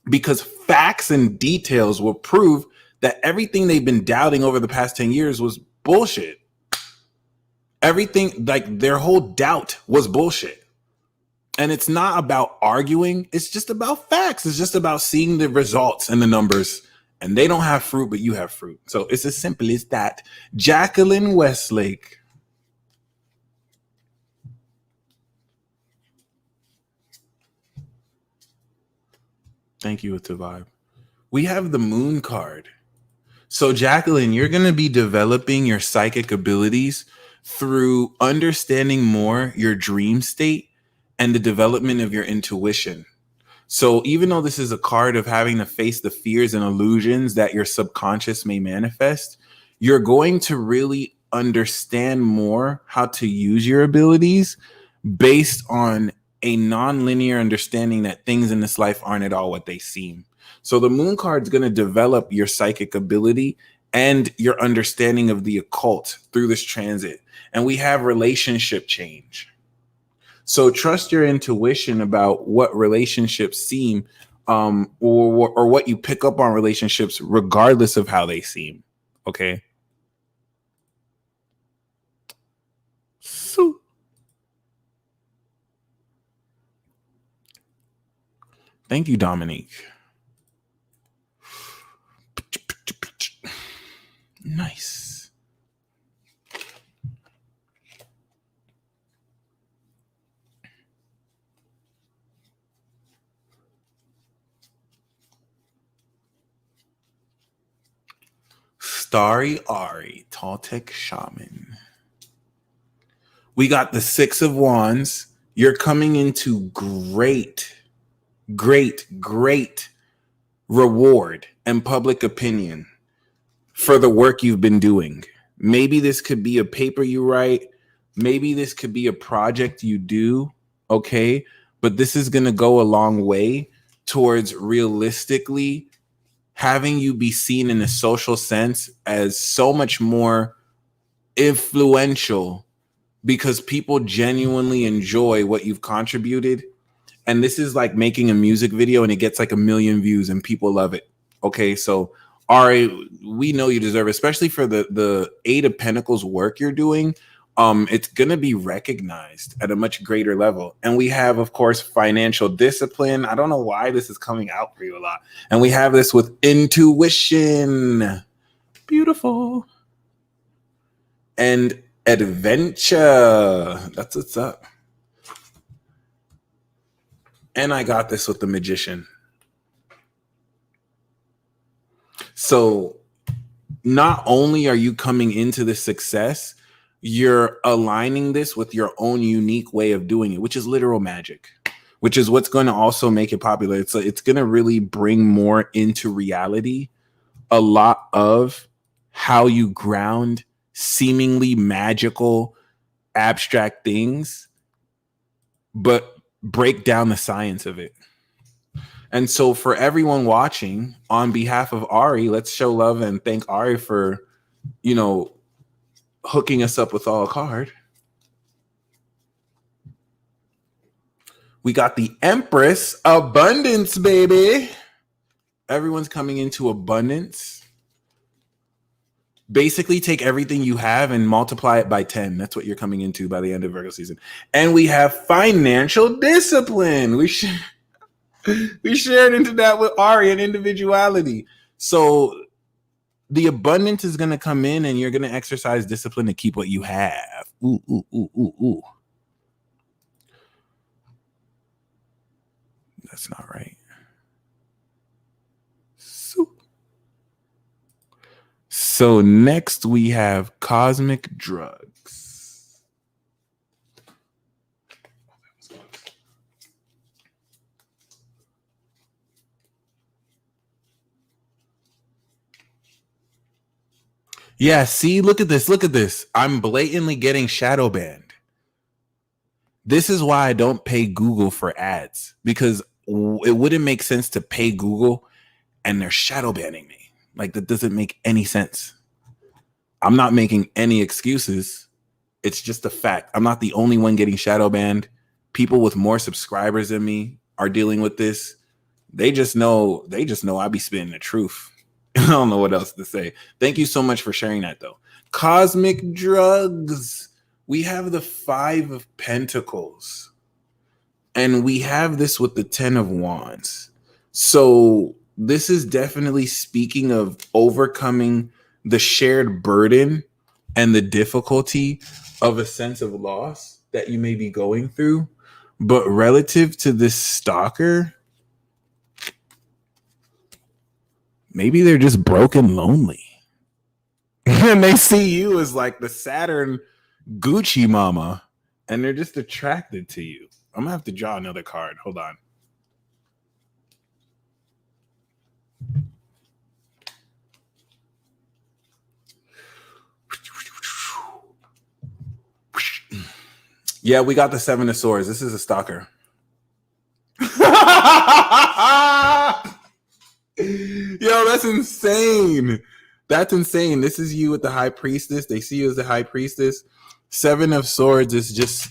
because facts and details will prove that everything they've been doubting over the past 10 years was bullshit. Everything, like their whole doubt was bullshit. And it's not about arguing. It's just about facts. It's just about seeing the results and the numbers. And they don't have fruit, but you have fruit. So it's as simple as that. Jacqueline Westlake. Thank you, It's a Vibe. We have the Moon card. So Jacqueline, you're going to be developing your psychic abilities through understanding more your dream state and the development of your intuition. So even though this is a card of having to face the fears and illusions that your subconscious may manifest, you're going to really understand more how to use your abilities based on a non-linear understanding that things in this life aren't at all what they seem. So the Moon card is going to develop your psychic ability and your understanding of the occult through this transit. And we have relationship change. So trust your intuition about what relationships seem or what you pick up on relationships, regardless of how they seem. Okay. So thank you, Dominique. Nice. Starry Ari, Toltec Shaman. We got the Six of Wands. You're coming into great reward and public opinion for the work you've been doing. Maybe this could be a paper you write. Maybe this could be a project you do. Okay. But this is going to go a long way towards realistically having you be seen in a social sense as so much more influential because people genuinely enjoy what you've contributed. And this is like making a music video and it gets like 1 million views and people love it. Okay, so Ari, we know you deserve it, especially for the Eight of Pentacles work you're doing. It's gonna be recognized at a much greater level. And we have, of course, financial discipline. I don't know why this is coming out for you a lot. And we have this with intuition. Beautiful. And adventure. That's what's up. And I got this with the Magician. So not only are you coming into the success, you're aligning this with your own unique way of doing it, which is literal magic, which is what's going to also make it popular. It's going to really bring more into reality a lot of how you ground seemingly magical, abstract things, but break down the science of it. And so for everyone watching, on behalf of Ari, let's show love and thank Ari for, hooking us up with all a card. We got the Empress, abundance, baby. Everyone's coming into abundance. Basically take everything you have and multiply it by 10. That's what you're coming into by the end of Virgo season. And we have financial discipline. We shared into that with Ari and individuality. So the abundance is going to come in and you're going to exercise discipline to keep what you have. Ooh, ooh, ooh, ooh, ooh. That's not right. So next we have cosmic drugs. Yeah, see, look at this. Look at this. I'm blatantly getting shadow banned. This is why I don't pay Google for ads, because it wouldn't make sense to pay Google and they're shadow banning me. Like, that doesn't make any sense. I'm not making any excuses. It's just a fact. I'm not the only one getting shadow banned. People with more subscribers than me are dealing with this. They just know I be spitting the truth. I don't know what else to say. Thank you so much for sharing that, though. Cosmic drugs. We have the 5 of Pentacles. And we have this with the 10 of Wands. So this is definitely speaking of overcoming the shared burden and the difficulty of a sense of loss that you may be going through. But relative to this stalker, maybe they're just broken lonely. And they see you as like the Saturn Gucci mama, and they're just attracted to you. I'm gonna have to draw another card. Hold on. Yeah, we got the 7 of Swords. This is a stalker. Yo, that's insane. That's insane. This is you with the High Priestess. They see you as the High Priestess. 7 of Swords is just...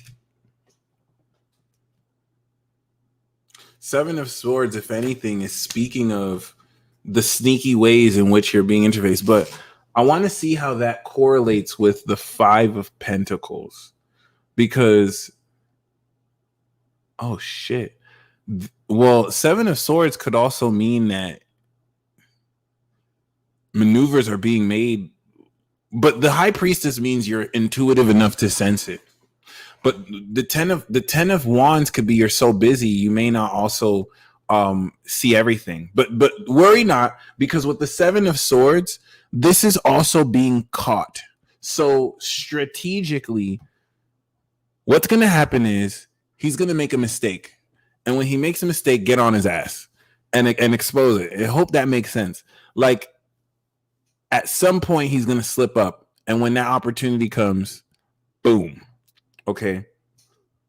7 of Swords, if anything, is speaking of the sneaky ways in which you're being interfaced. But I want to see how that correlates with the 5 of Pentacles. Because, oh shit. Well, 7 of Swords could also mean that maneuvers are being made, but the High Priestess means you're intuitive enough to sense it. But the 10 of Wands could be you're so busy you may not also see everything. But worry not, because with the 7 of Swords, this is also being caught. So strategically, what's going to happen is he's going to make a mistake. And when he makes a mistake, get on his ass and expose it. I hope that makes sense. Like, at some point, he's going to slip up. And when that opportunity comes, boom. Okay.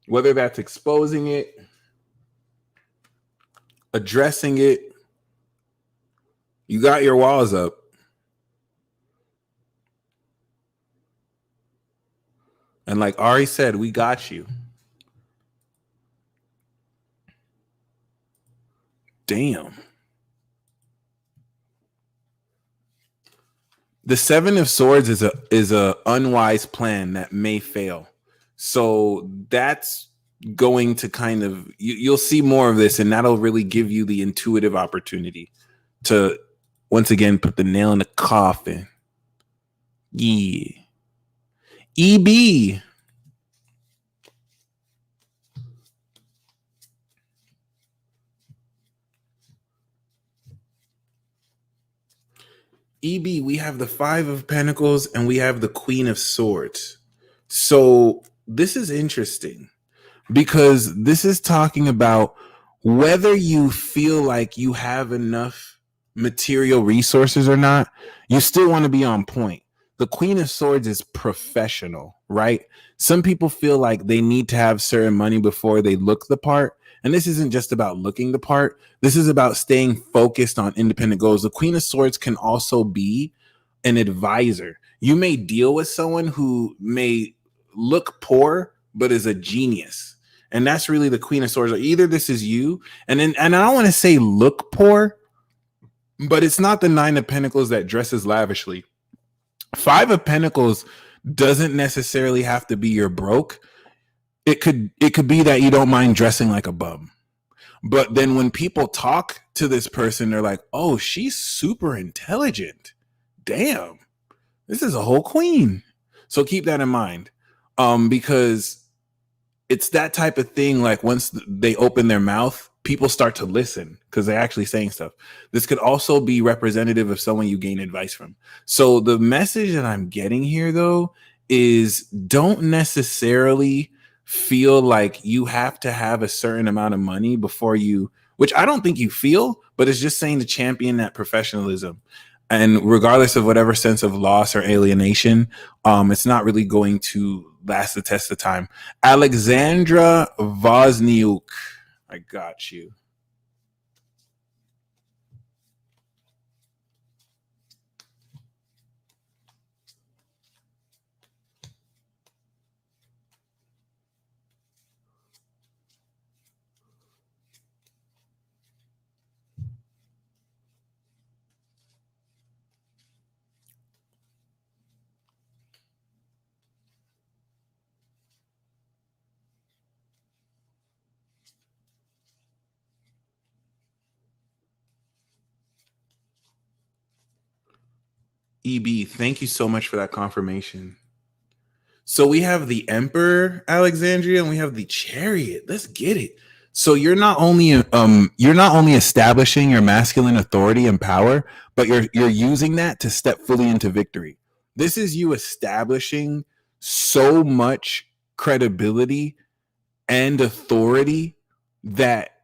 Whether that's exposing it, addressing it, you got your walls up. And like Ari said, we got you. Damn. The Seven of Swords is a unwise plan that may fail. So that's going to kind of, you'll see more of this, and that'll really give you the intuitive opportunity to once again put the nail in the coffin. Yeah. EB. EB, we have the Five of Pentacles and we have the Queen of Swords. So this is interesting because this is talking about whether you feel like you have enough material resources or not, you still want to be on point. The Queen of Swords is professional, right? Some people feel like they need to have certain money before they look the part. And this isn't just about looking the part. This is about staying focused on independent goals. The Queen of Swords can also be an advisor. You may deal with someone who may look poor, but is a genius. And that's really the Queen of Swords. Either this is you, and I don't want to say look poor, but it's not the Nine of Pentacles that dresses lavishly. Five of Pentacles doesn't necessarily have to be you're broke. It could be that you don't mind dressing like a bum. But then when people talk to this person, they're like, oh, she's super intelligent. Damn, this is a whole queen. So keep that in mind. Because it's that type of thing. Like once they open their mouth, people start to listen because they're actually saying stuff. This could also be representative of someone you gain advice from. So the message that I'm getting here, though, is don't necessarily feel like you have to have a certain amount of money before you, which I don't think you feel, but it's just saying to champion that professionalism. And regardless of whatever sense of loss or alienation, it's not really going to last the test of time. Alexandra Wozniuk, I got you. EB, thank you so much for that confirmation. So we have the Emperor, Alexandria, and we have the Chariot. Let's get it. So you're not only establishing your masculine authority and power, but you're using that to step fully into victory. This is you establishing so much credibility and authority that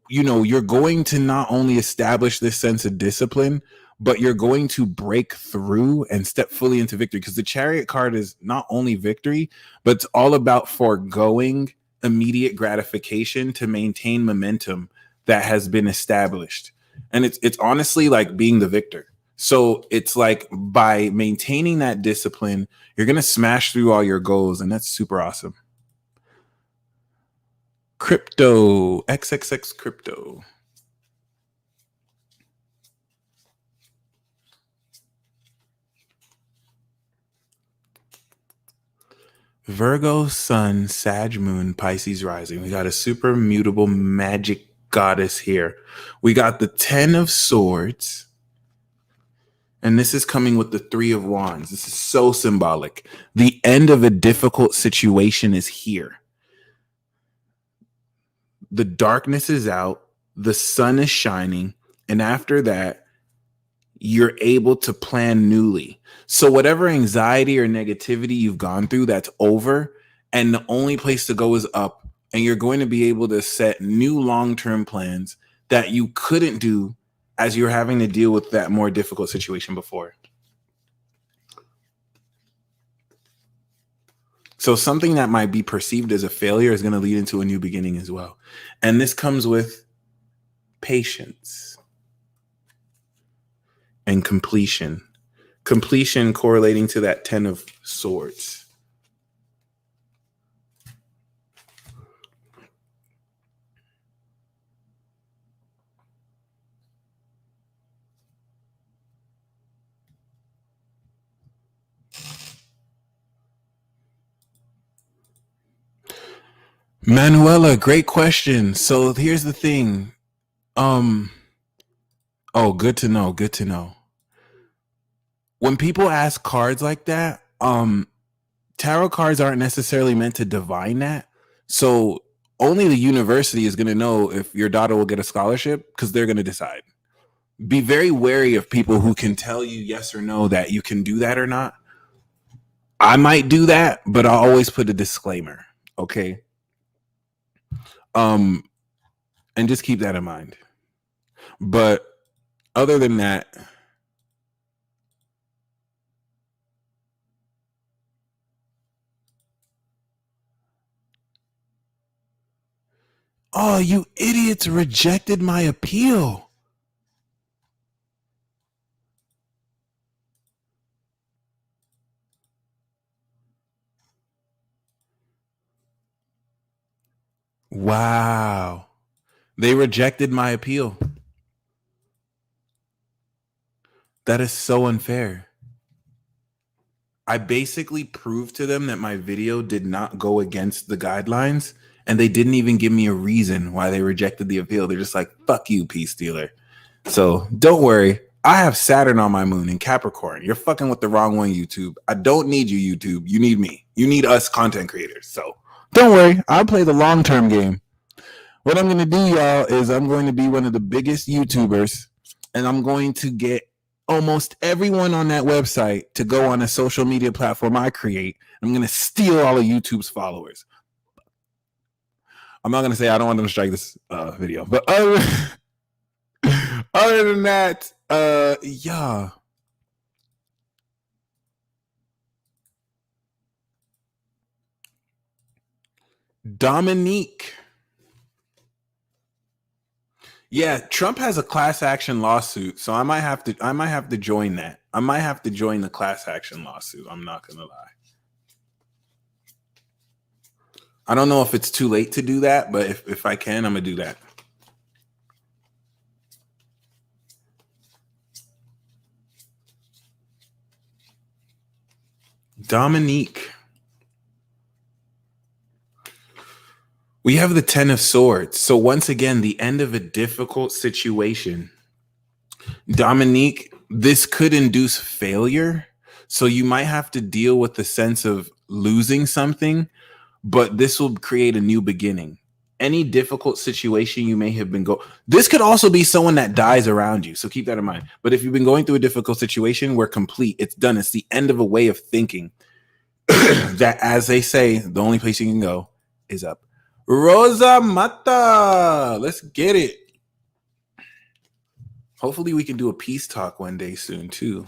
you're going to not only establish this sense of discipline, but you're going to break through and step fully into victory, because the Chariot card is not only victory, but it's all about foregoing immediate gratification to maintain momentum that has been established. And it's honestly like being the victor. So it's like by maintaining that discipline, you're going to smash through all your goals. And that's super awesome. Crypto, XXX crypto. Virgo, Sun, Sag, Moon, Pisces rising. We got a super mutable magic goddess here. We got the 10 of Swords. And this is coming with the 3 of Wands. This is so symbolic. The end of a difficult situation is here. The darkness is out. The sun is shining. And after that, you're able to plan newly. So whatever anxiety or negativity you've gone through, that's over. And the only place to go is up. And you're going to be able to set new long-term plans that you couldn't do as you're having to deal with that more difficult situation before. So something that might be perceived as a failure is going to lead into a new beginning as well. And this comes with patience and completion. Completion correlating to that 10 of Swords. Manuela, great question. So here's the thing. Oh, good to know. Good to know. When people ask cards like that, tarot cards aren't necessarily meant to divine that. So only the university is going to know if your daughter will get a scholarship because they're going to decide. Be very wary of people who can tell you yes or no that you can do that or not. I might do that, but I'll always put a disclaimer. Okay. And just keep that in mind. But other than that, oh, you idiots rejected my appeal. Wow. They rejected my appeal. That is so unfair. I basically proved to them that my video did not go against the guidelines, and they didn't even give me a reason why they rejected the appeal. They're just like, fuck you, peace dealer. So don't worry. I have Saturn on my moon in Capricorn. You're fucking with the wrong one, YouTube. I don't need you, YouTube. You need me. You need us content creators. So don't worry. I'll play the long-term game. What I'm going to do, y'all, is I'm going to be one of the biggest YouTubers, and I'm going to get almost everyone on that website to go on a social media platform I create. I'm going to steal all of YouTube's followers. I'm not going to say I don't want them to strike this video, but other than that, yeah. Dominique. Yeah, Trump has a class action lawsuit, so I might have to join that. I might have to join the class action lawsuit. I'm not gonna lie. I don't know if it's too late to do that, but if I can, I'm gonna do that. Dominique. We have the 10 of Swords. So once again, the end of a difficult situation. Dominique, this could induce failure. So you might have to deal with the sense of losing something, but this will create a new beginning. Any difficult situation you may have been this could also be someone that dies around you. So keep that in mind. But if you've been going through a difficult situation, we're complete. It's done. It's the end of a way of thinking that, as they say, the only place you can go is up. Rosa Mata, let's get it. Hopefully we can do a peace talk one day soon too,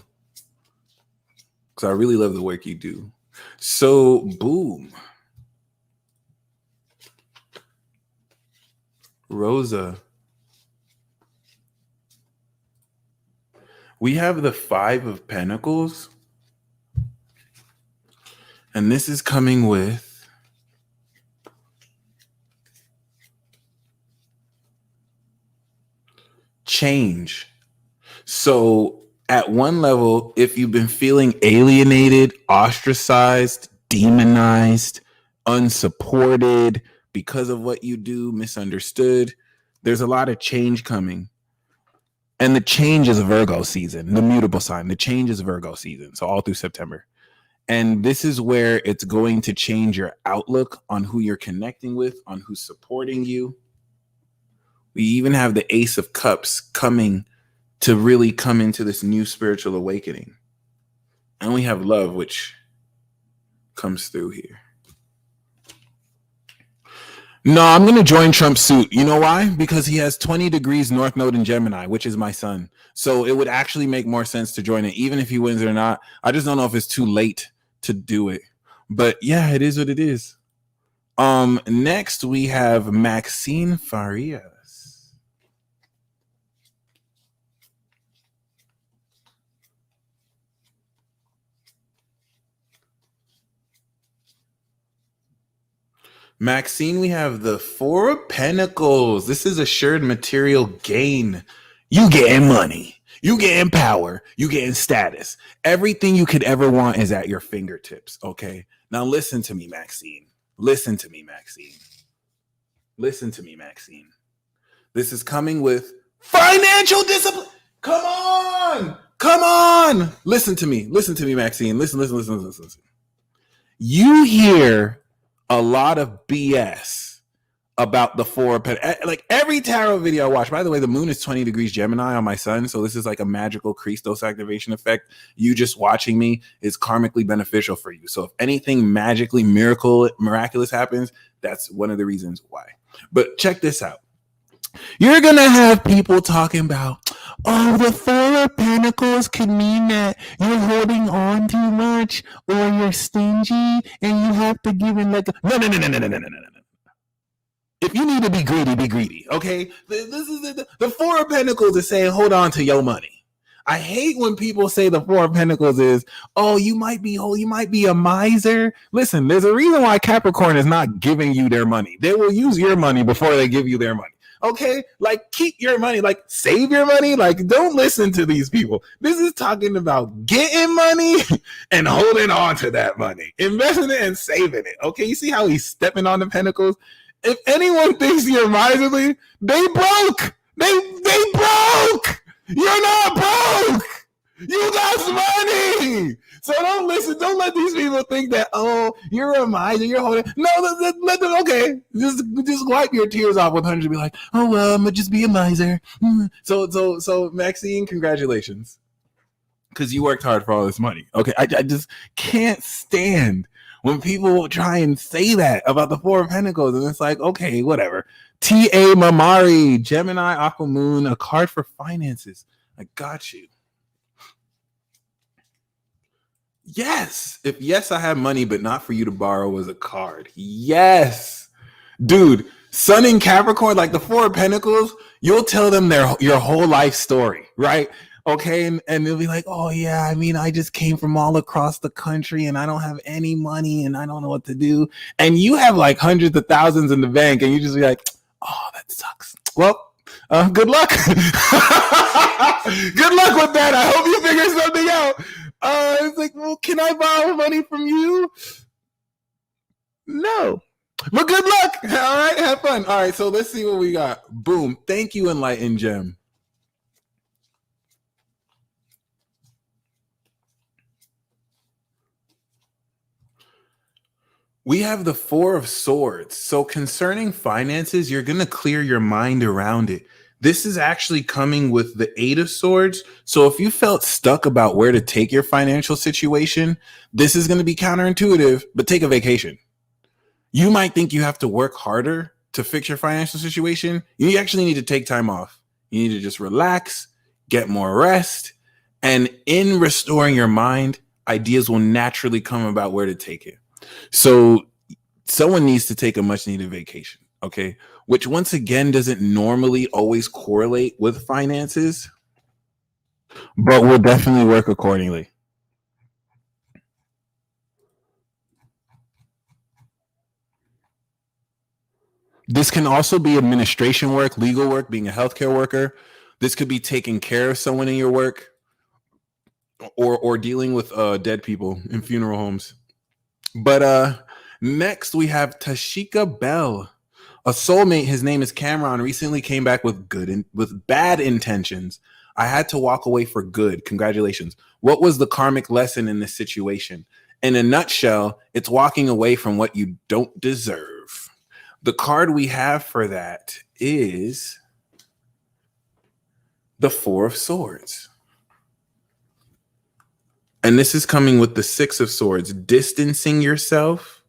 because I really love the work you do. So boom, Rosa. We have the 5 of Pentacles, and this is coming with change. So at one level, if you've been feeling alienated, ostracized, demonized, unsupported because of what you do, misunderstood, there's a lot of change coming. And the change is Virgo season, the mutable sign. The change is Virgo season. So all through September. And this is where it's going to change your outlook on who you're connecting with, on who's supporting you. We even have the Ace of Cups coming to really come into this new spiritual awakening. And we have love, which comes through here. No, I'm going to join Trump's suit. You know why? Because he has 20 degrees North Node in Gemini, which is my sun. So it would actually make more sense to join it, even if he wins or not. I just don't know if it's too late to do it. But yeah, it is what it is. Next, we have Maxine Farias. Maxine, we have the Four of Pentacles. This is assured material gain. You getting money. You getting power. You getting status. Everything you could ever want is at your fingertips, okay? Now listen to me, Maxine. Listen to me, Maxine. Listen to me, Maxine. This is coming with financial discipline. Come on. Come on. Listen to me. Listen to me, Maxine. Listen. You hear a lot of BS about the Four of Pentacles. Like every tarot video I watch, by the way, the moon is 20 degrees Gemini on my sun. So this is like a magical Christos activation effect. You just watching me is karmically beneficial for you. So if anything magically miraculous happens, that's one of the reasons why. But check this out. You're going to have people talking about, oh, the Four of Pentacles can mean that you're holding on too much or you're stingy and you have to give in like no. If you need to be greedy, okay? This is the Four of Pentacles is saying hold on to your money. I hate when people say the Four of Pentacles is, oh, you might be a miser. Listen, there's a reason why Capricorn is not giving you their money. They will use your money before they give you their money. Okay, like keep your money, like save your money, like don't listen to these people. This is talking about getting money and holding on to that money, investing it and saving it. Okay, you see how he's stepping on the pentacles? If anyone thinks you're miserly, they broke. They broke. You're not broke. You got money. So don't listen. Don't let these people think that, oh, you're a miser. You're holding. No, let them. Okay, just wipe your tears off with 100 and be like, oh well, I'm gonna just be a miser. So Maxine, congratulations, because you worked hard for all this money. Okay, I just can't stand when people try and say that about the Four of Pentacles, and it's like, okay, whatever. T.A. Mamari, Gemini, Aqua Moon, a card for finances. I got you. Yes. If yes, I have money, but not for you to borrow as a card. Yes. Dude, Sun in Capricorn, like the Four of Pentacles, you'll tell them your whole life story, right? Okay. And they'll be like, oh yeah, I mean, I just came from all across the country and I don't have any money and I don't know what to do. And you have like hundreds of thousands in the bank and you just be like, oh, that sucks. Well, good luck. Good luck with that. I hope you figure something out. It's like, well, can I borrow money from you? No. But good luck. All right, have fun. All right, so let's see what we got. Boom. Thank you, Enlightened Gem. We have the Four of Swords. So concerning finances, you're going to clear your mind around it. This is actually coming with the Eight of Swords. So if you felt stuck about where to take your financial situation, this is going to be counterintuitive, but take a vacation. You might think you have to work harder to fix your financial situation. You actually need to take time off. You need to just relax, get more rest, and in restoring your mind, ideas will naturally come about where to take it. So someone needs to take a much needed vacation, okay? Which once again doesn't normally always correlate with finances, but will definitely work accordingly. This can also be administration work, legal work, being a healthcare worker. This could be taking care of someone in your work or dealing with dead people in funeral homes. But next we have Tashika Bell. A soulmate, his name is Cameron, recently came back with bad intentions. I had to walk away for good. Congratulations. What was the karmic lesson in this situation? In a nutshell, it's walking away from what you don't deserve. The card we have for that is the Four of Swords. And this is coming with the Six of Swords, distancing yourself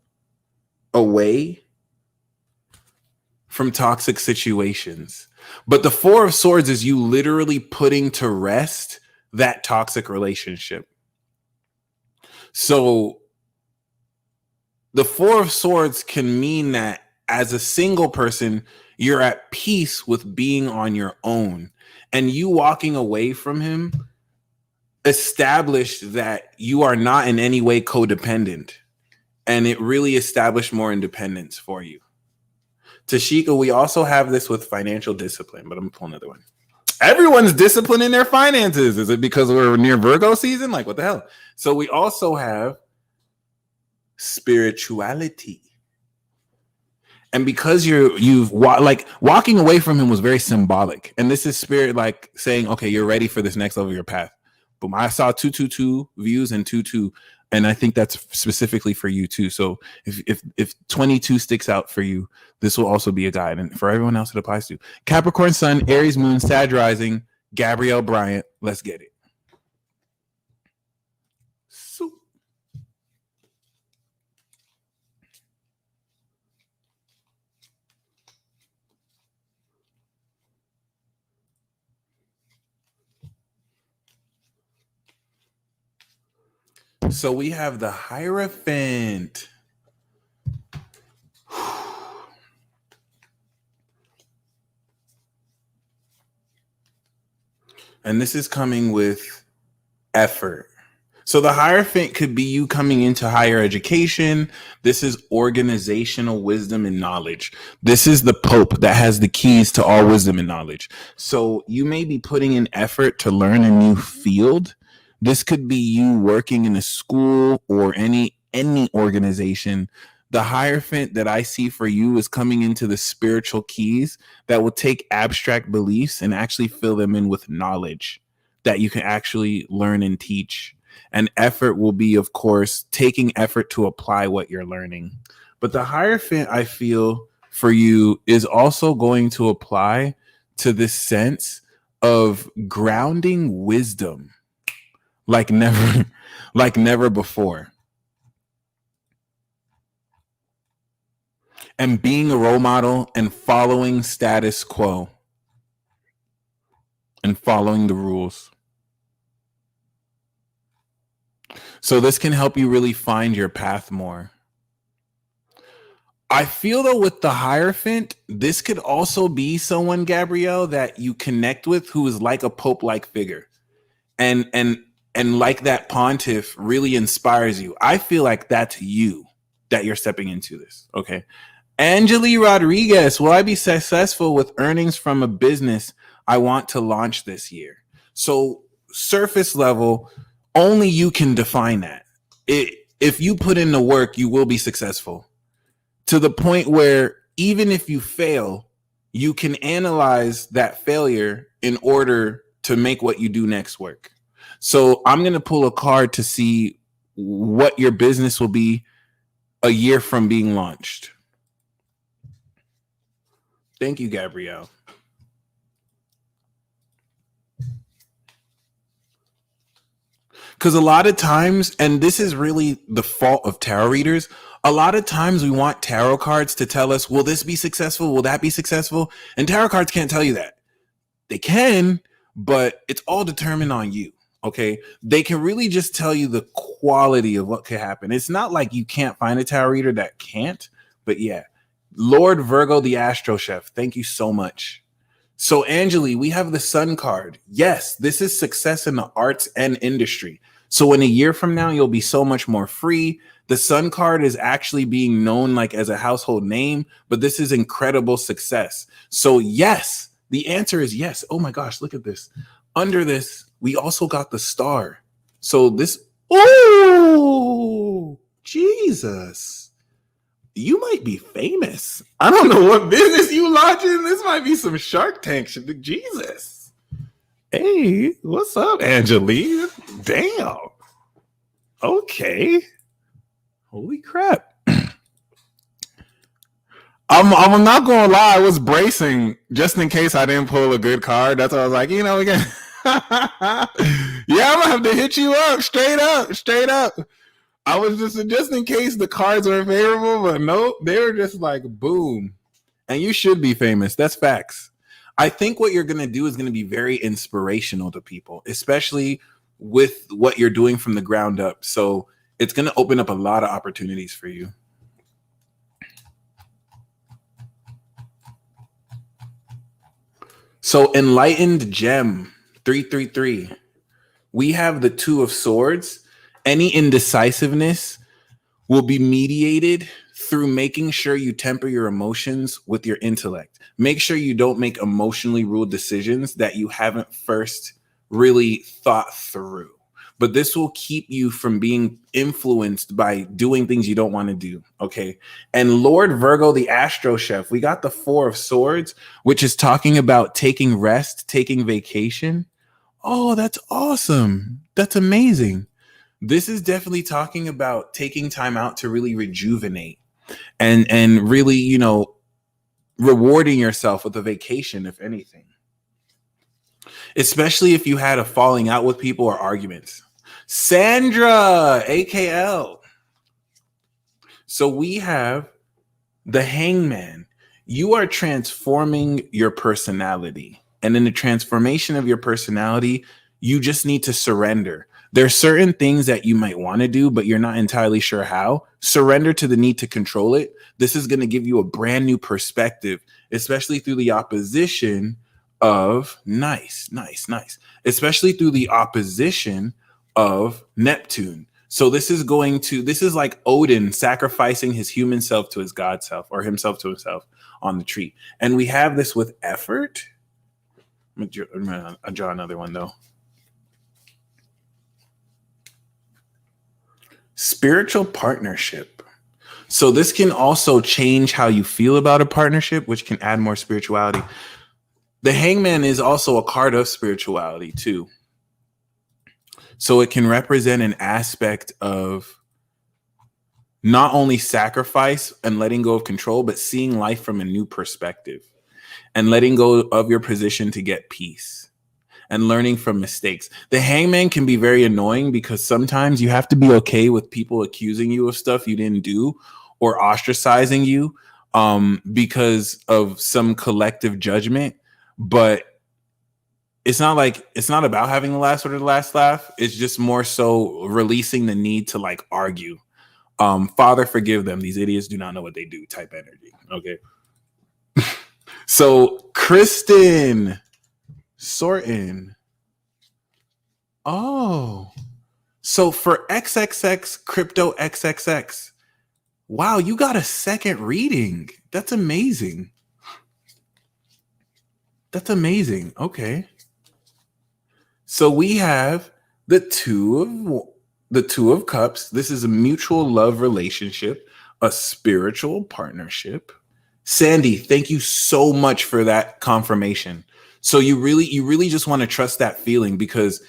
away from toxic situations. But the Four of Swords is you literally putting to rest that toxic relationship. So the Four of Swords can mean that as a single person, you're at peace with being on your own. And you walking away from him established that you are not in any way codependent. And it really established more independence for you. Tashika, we also have this with financial discipline, but I'm going to pull another one. Everyone's disciplining their finances. Is it because we're near Virgo season? Like, what the hell? So we also have spirituality. And because you've like walking away from him was very symbolic. And this is spirit like saying, okay, you're ready for this next level of your path. Boom. I saw 222 views and 22. And I think that's specifically for you too. So if 22 sticks out for you, this will also be a guide. And for everyone else it applies to. Capricorn Sun, Aries Moon, Sag Rising, Gabrielle Bryant. Let's get it. So we have the Hierophant. And this is coming with effort. So the Hierophant could be you coming into higher education. This is organizational wisdom and knowledge. This is the Pope that has the keys to all wisdom and knowledge. So you may be putting in effort to learn a new field. This could be you working in a school or any organization. The Hierophant that I see for you is coming into the spiritual keys that will take abstract beliefs and actually fill them in with knowledge that you can actually learn and teach. And effort will be, of course, taking effort to apply what you're learning. But the Hierophant, I feel, for you is also going to apply to this sense of grounding wisdom like never before. And being a role model and following status quo and following the rules. So this can help you really find your path more. I feel though with the Hierophant, this could also be someone, Gabrielle, that you connect with who is like a Pope-like figure. And like that pontiff really inspires you. I feel like that's you that you're stepping into this. Okay. Angeli Rodriguez, will I be successful with earnings from a business I want to launch this year? So surface level, only you can define that. If you put in the work, you will be successful. To the point where even if you fail, you can analyze that failure in order to make what you do next work. So I'm going to pull a card to see what your business will be a year from being launched. Thank you, Gabrielle. Because a lot of times, and this is really the fault of tarot readers, a lot of times we want tarot cards to tell us, will this be successful? Will that be successful? And tarot cards can't tell you that. They can, but it's all determined on you. Okay. They can really just tell you the quality of what could happen. It's not like you can't find a tarot reader that can't, but yeah. Lord Virgo, the Astro Chef. Thank you so much. So Angeli, we have the Sun card. Yes, this is success in the arts and industry. So in a year from now, you'll be so much more free. The Sun card is actually being known like as a household name, but this is incredible success. So yes, the answer is yes. Oh my gosh, look at this. Under this, we also got the Star. So this, oh, Jesus. You might be famous. I don't know what business you launching. This might be some Shark Tank shit. Jesus. Hey, what's up, Angelique? Damn. Okay. Holy crap. I'm not gonna lie, I was bracing just in case I didn't pull a good card. That's why I was like, again. Yeah, I'm gonna have to hit you up, straight up, straight up. I was just in case the cards were favorable, but nope, they were just like boom. And you should be famous. That's facts. I think what you're gonna do is gonna be very inspirational to people, especially with what you're doing from the ground up. So it's gonna open up a lot of opportunities for you. So enlightened gem 333. We have the Two of Swords. Any indecisiveness will be mediated through making sure you temper your emotions with your intellect. Make sure you don't make emotionally ruled decisions that you haven't first really thought through. But this will keep you from being influenced by doing things you don't want to do. Okay. And Lord Virgo, the Astro Chef, we got the Four of Swords, which is talking about taking rest, taking vacation. Oh, that's awesome. That's amazing. This is definitely talking about taking time out to really rejuvenate and really, rewarding yourself with a vacation, if anything. Especially if you had a falling out with people or arguments. Sandra, AKL. So we have the Hangman. You are transforming your personality. And in the transformation of your personality, you just need to surrender. There are certain things that you might want to do, but you're not entirely sure how. Surrender to the need to control it. This is going to give you a brand new perspective, especially through the opposition of especially through the opposition of Neptune. So this is like Odin sacrificing his human self to his God self, or himself to himself on the tree. And we have this with effort. I'm gonna draw another one though. Spiritual partnership. So this can also change how you feel about a partnership, which can add more spirituality. The Hangman is also a card of spirituality too. So it can represent an aspect of not only sacrifice and letting go of control, but seeing life from a new perspective and letting go of your position to get peace and learning from mistakes. The Hangman can be very annoying because sometimes you have to be okay with people accusing you of stuff you didn't do or ostracizing you because of some collective judgment. But it's not about having the last word or the last laugh. It's just more so releasing the need to like argue. Father, forgive them. These idiots do not know what they do type energy. Okay. So Kristen Sorton. Oh, so for XXX Crypto XXX. Wow, you got a second reading. That's amazing. That's amazing. Okay. So we have the Two of Cups. This is a mutual love relationship, a spiritual partnership. Sandy, thank you so much for that confirmation. So you really just want to trust that feeling because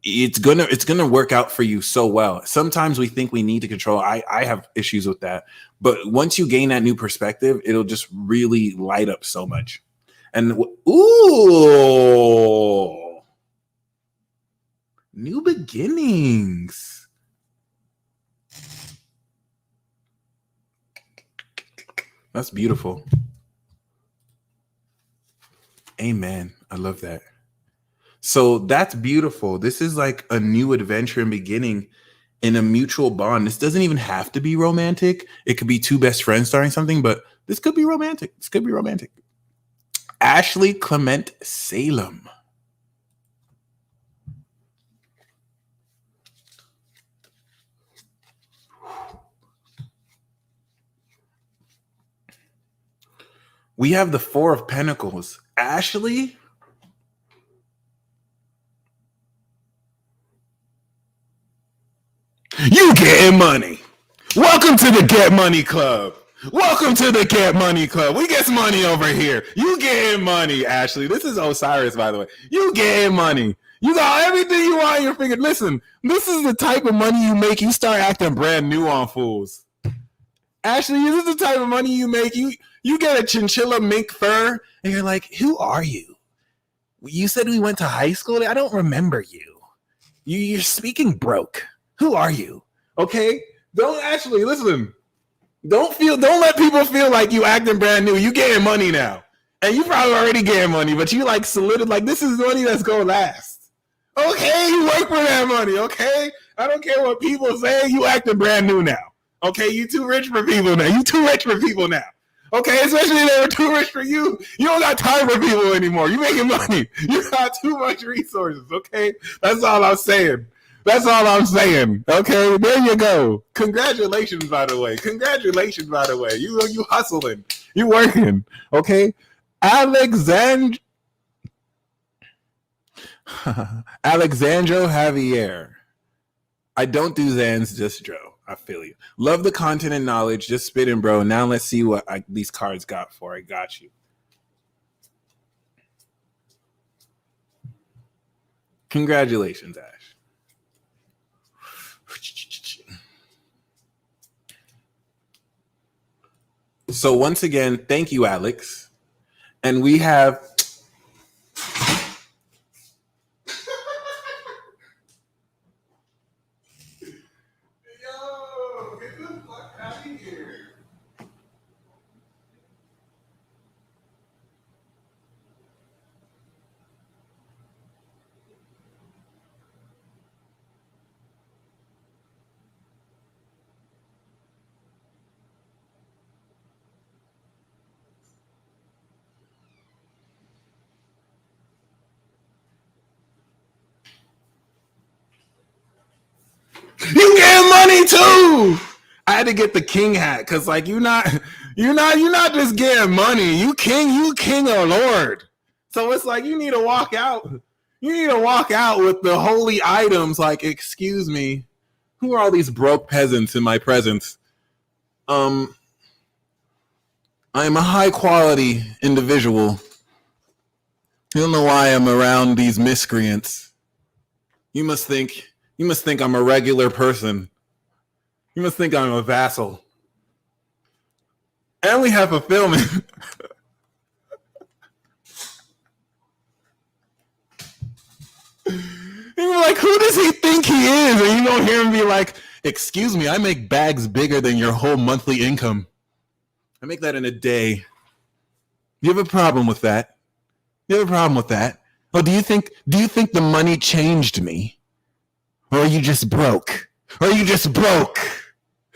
it's gonna work out for you so well. Sometimes we think we need to control. I have issues with that, but once you gain that new perspective, it'll just really light up so much. And ooh, new beginnings. That's beautiful. Amen. I love that. So that's beautiful. This is like a new adventure and beginning in a mutual bond. This doesn't even have to be romantic. It could be two best friends starting something, but this could be romantic. Ashley Clement Salem. We have the Four of Pentacles. Ashley, you getting money. Welcome to the Get Money Club. Welcome to the Get Money Club. We get money over here. You getting money, Ashley. This is Osiris, by the way. You getting money. You got everything you want in your finger. Listen, this is the type of money you make. You start acting brand new on fools. Ashley, this is the type of money you make. You You get a chinchilla mink fur, and you're like, who are you? You said we went to high school? I don't remember you. You're speaking broke. Who are you? Okay? Don't actually, listen. Don't let people feel like you acting brand new. You getting money now. And you probably already getting money, but you like saluted like this is money that's gonna last. Okay, you work for that money, okay? I don't care what people say, you acting brand new now. Okay, you too rich for people now. You too rich for people now. Okay, especially if they were too rich for you. You don't got time for people anymore. You making money. You got too much resources, okay? That's all I'm saying. That's all I'm saying. Okay, there you go. Congratulations, by the way. Congratulations, by the way. You hustling. You working. Okay. Alexandro Javier. I don't do Zans, just Joe. I feel you. Love the content and knowledge. Just spitting, bro. Now let's see what these cards got for. I got you. Congratulations, Ash. So once again, thank you, Alex. And we have yo, get the fuck out of here. You getting money too. I had to get the king hat because like you're not just getting money. You king or lord. So it's like you need to walk out. You need to walk out with the holy items. Like, excuse me, who are all these broke peasants in my presence? I am a high quality individual. You don't know why I'm around these miscreants. You must think I'm a regular person. You must think I'm a vassal. And we have fulfillment. You're like, who does he think he is? And you don't hear him be like, excuse me, I make bags bigger than your whole monthly income. I make that in a day. You have a problem with that? You have a problem with that? Oh, do you think the money changed me? Or are you just broke? Or are you just broke?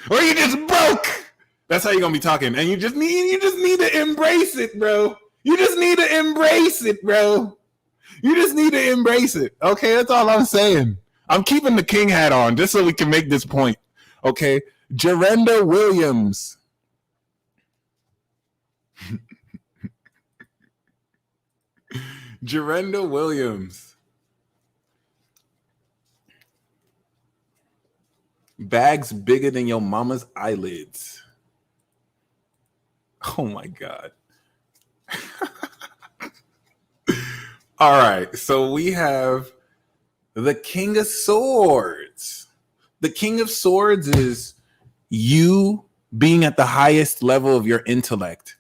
Or are you just broke? That's how you're gonna be talking. And you just need to embrace it, bro. You just need to embrace it, bro. You just need to embrace it. Okay, that's all I'm saying. I'm keeping the king hat on just so we can make this point. Okay. Jerenda Williams. Jerenda Williams. Bags bigger than your mama's eyelids. Oh my God. All right. So we have the King of Swords. The King of Swords is you being at the highest level of your intellect.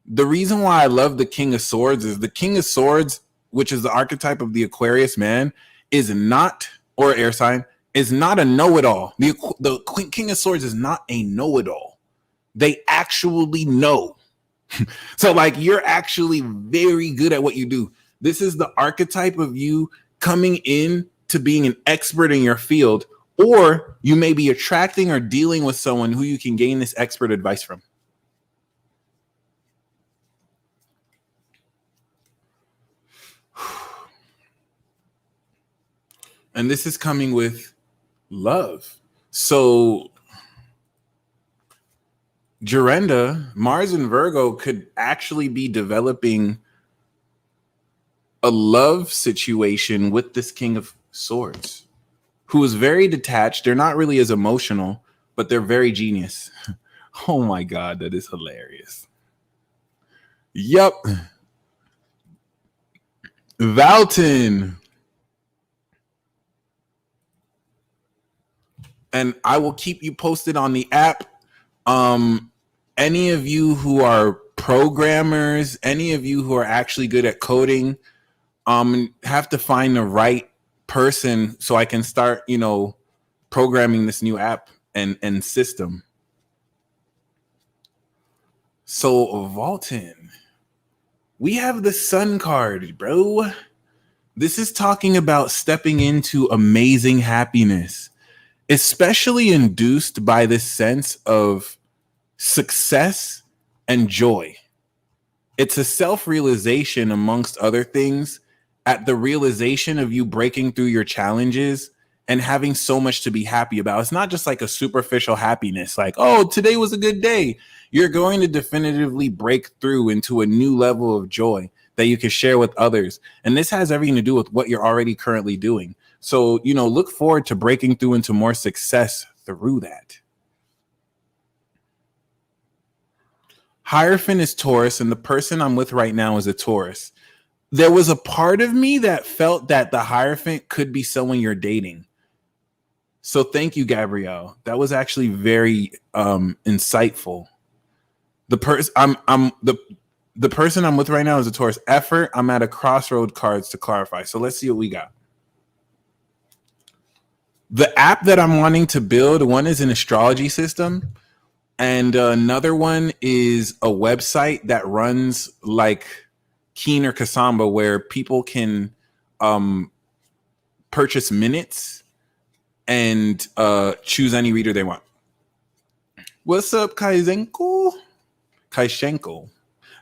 The reason why I love the King of Swords is the King of Swords, which is the archetype of the Aquarius man, is not, or air sign, is not a know-it-all. The King of Swords is not a know-it-all. They actually know. So like you're actually very good at what you do. This is the archetype of you coming in to being an expert in your field, or you may be attracting or dealing with someone who you can gain this expert advice from. And this is coming with love. So Jerenda, Mars and Virgo could actually be developing a love situation with this King of Swords, who is very detached. They're not really as emotional, but they're very genius. Oh my God, that is hilarious. Yup. Valton. And I will keep you posted on the app. Any of you who are programmers, any of you who are actually good at coding, have to find the right person so I can start, programming this new app and system. So Vaulton, we have the Sun card, bro. This is talking about stepping into amazing happiness, especially induced by this sense of success and joy. It's a self-realization, amongst other things, at the realization of you breaking through your challenges and having so much to be happy about. It's not just like a superficial happiness, like, oh, today was a good day. You're going to definitively break through into a new level of joy that you can share with others. And this has everything to do with what you're already currently doing. So, look forward to breaking through into more success through that. Hierophant is Taurus, and the person I'm with right now is a Taurus. There was a part of me that felt that the Hierophant could be someone you're dating. So thank you, Gabrielle. That was actually very insightful. The person I'm with right now is a Taurus. Effort, I'm at a crossroad cards to clarify. So let's see what we got. The app that I'm wanting to build, one is an astrology system, and another one is a website that runs like Keen or Cassandra, where people can purchase minutes and choose any reader they want. What's up, Kaishenko?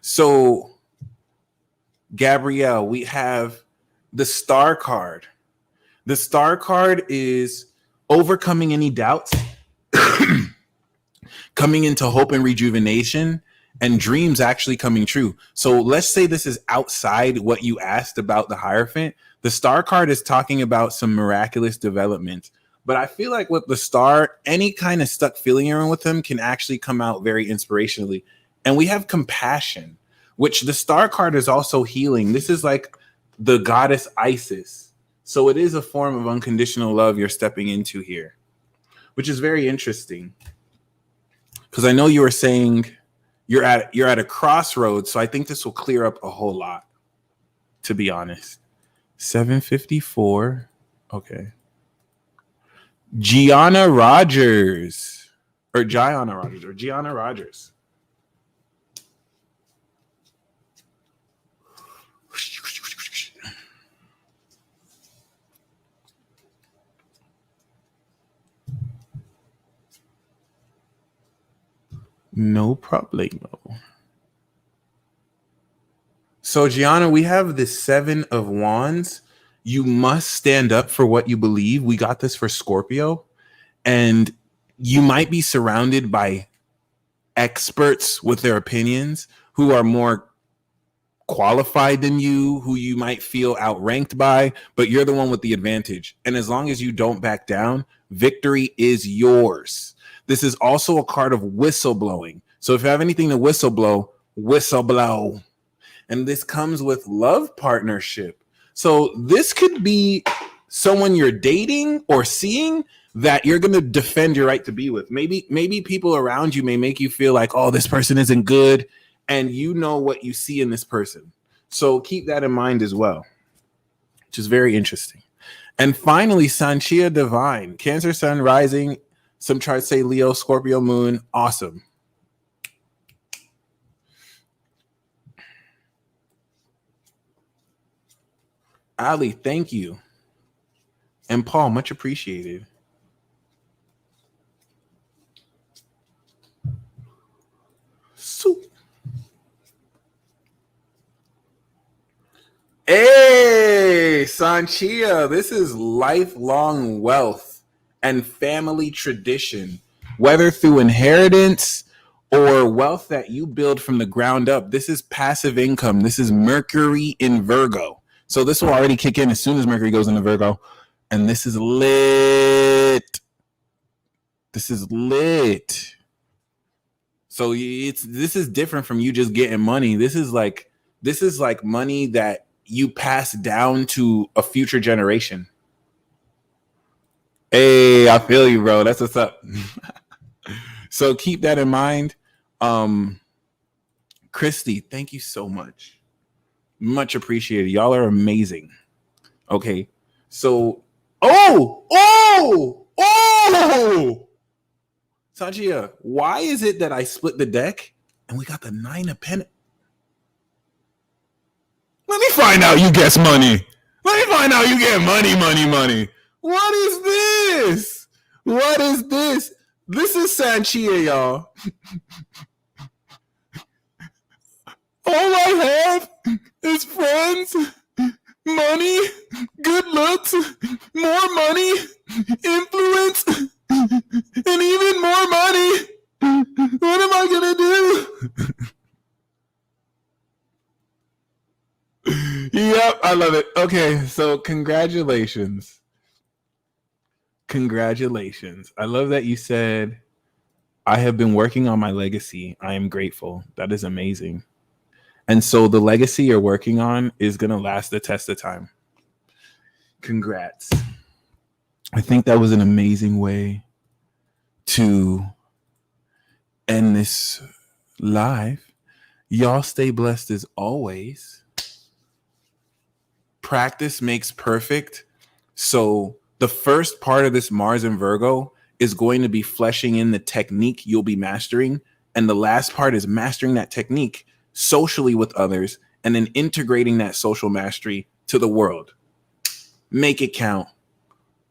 So, Gabrielle, we have the Star card. The Star card is overcoming any doubts, coming into hope and rejuvenation, and dreams actually coming true. So let's say this is outside what you asked about the Hierophant. The Star card is talking about some miraculous development. But I feel like with the Star, any kind of stuck feeling around with them can actually come out very inspirationally. And we have compassion, which the Star card is also healing. This is like the goddess Isis. So it is a form of unconditional love you're stepping into here, which is very interesting. Because I know you were saying you're at a crossroads, so I think this will clear up a whole lot, to be honest. 754. Okay. Gianna Rogers. No problemo. So, Gianna, we have the 7 of Wands. You must stand up for what you believe. We got this for Scorpio. And you might be surrounded by experts with their opinions who are more qualified than you, who you might feel outranked by, but you're the one with the advantage. And as long as you don't back down, victory is yours. This is also a card of whistleblowing. So if you have anything to whistleblow, whistleblow. And this comes with love partnership. So this could be someone you're dating or seeing that you're going to defend your right to be with. Maybe people around you may make you feel like, oh, this person isn't good. And you know what you see in this person. So keep that in mind as well, which is very interesting. And finally, Sanchia Divine, Cancer Sun rising. Some charts say Leo, Scorpio moon. Awesome. Ali, thank you. And Paul, much appreciated. So, hey, Sanchia, this is lifelong wealth and family tradition, whether through inheritance or wealth that you build from the ground up. This is passive income. This is Mercury in Virgo. So this will already kick in as soon as Mercury goes into Virgo. And this is lit. This is lit. So this is different from you just getting money. This is like money that you pass down to a future generation. Hey, I feel you, bro. That's what's up. So keep that in mind. Christy, thank you so much. Much appreciated. Y'all are amazing. Okay. So, oh! Sanjia, why is it that I split the deck and we got the 9 of Pentacles? Let me find out you guess money. Let me find out you get money. What is this? What is this? This is Sanchia, y'all. All I have is friends, money, good looks, more money, influence, and even more money. What am I gonna do? Yep, I love it. Okay, so congratulations. I love that you said, I have been working on my legacy. I am grateful. That is amazing. And so the legacy you're working on is going to last the test of time. Congrats. I think that was an amazing way to end this live. Y'all stay blessed as always. Practice makes perfect. So the first part of this Mars and Virgo is going to be fleshing in the technique you'll be mastering. And the last part is mastering that technique socially with others and then integrating that social mastery to the world. Make it count.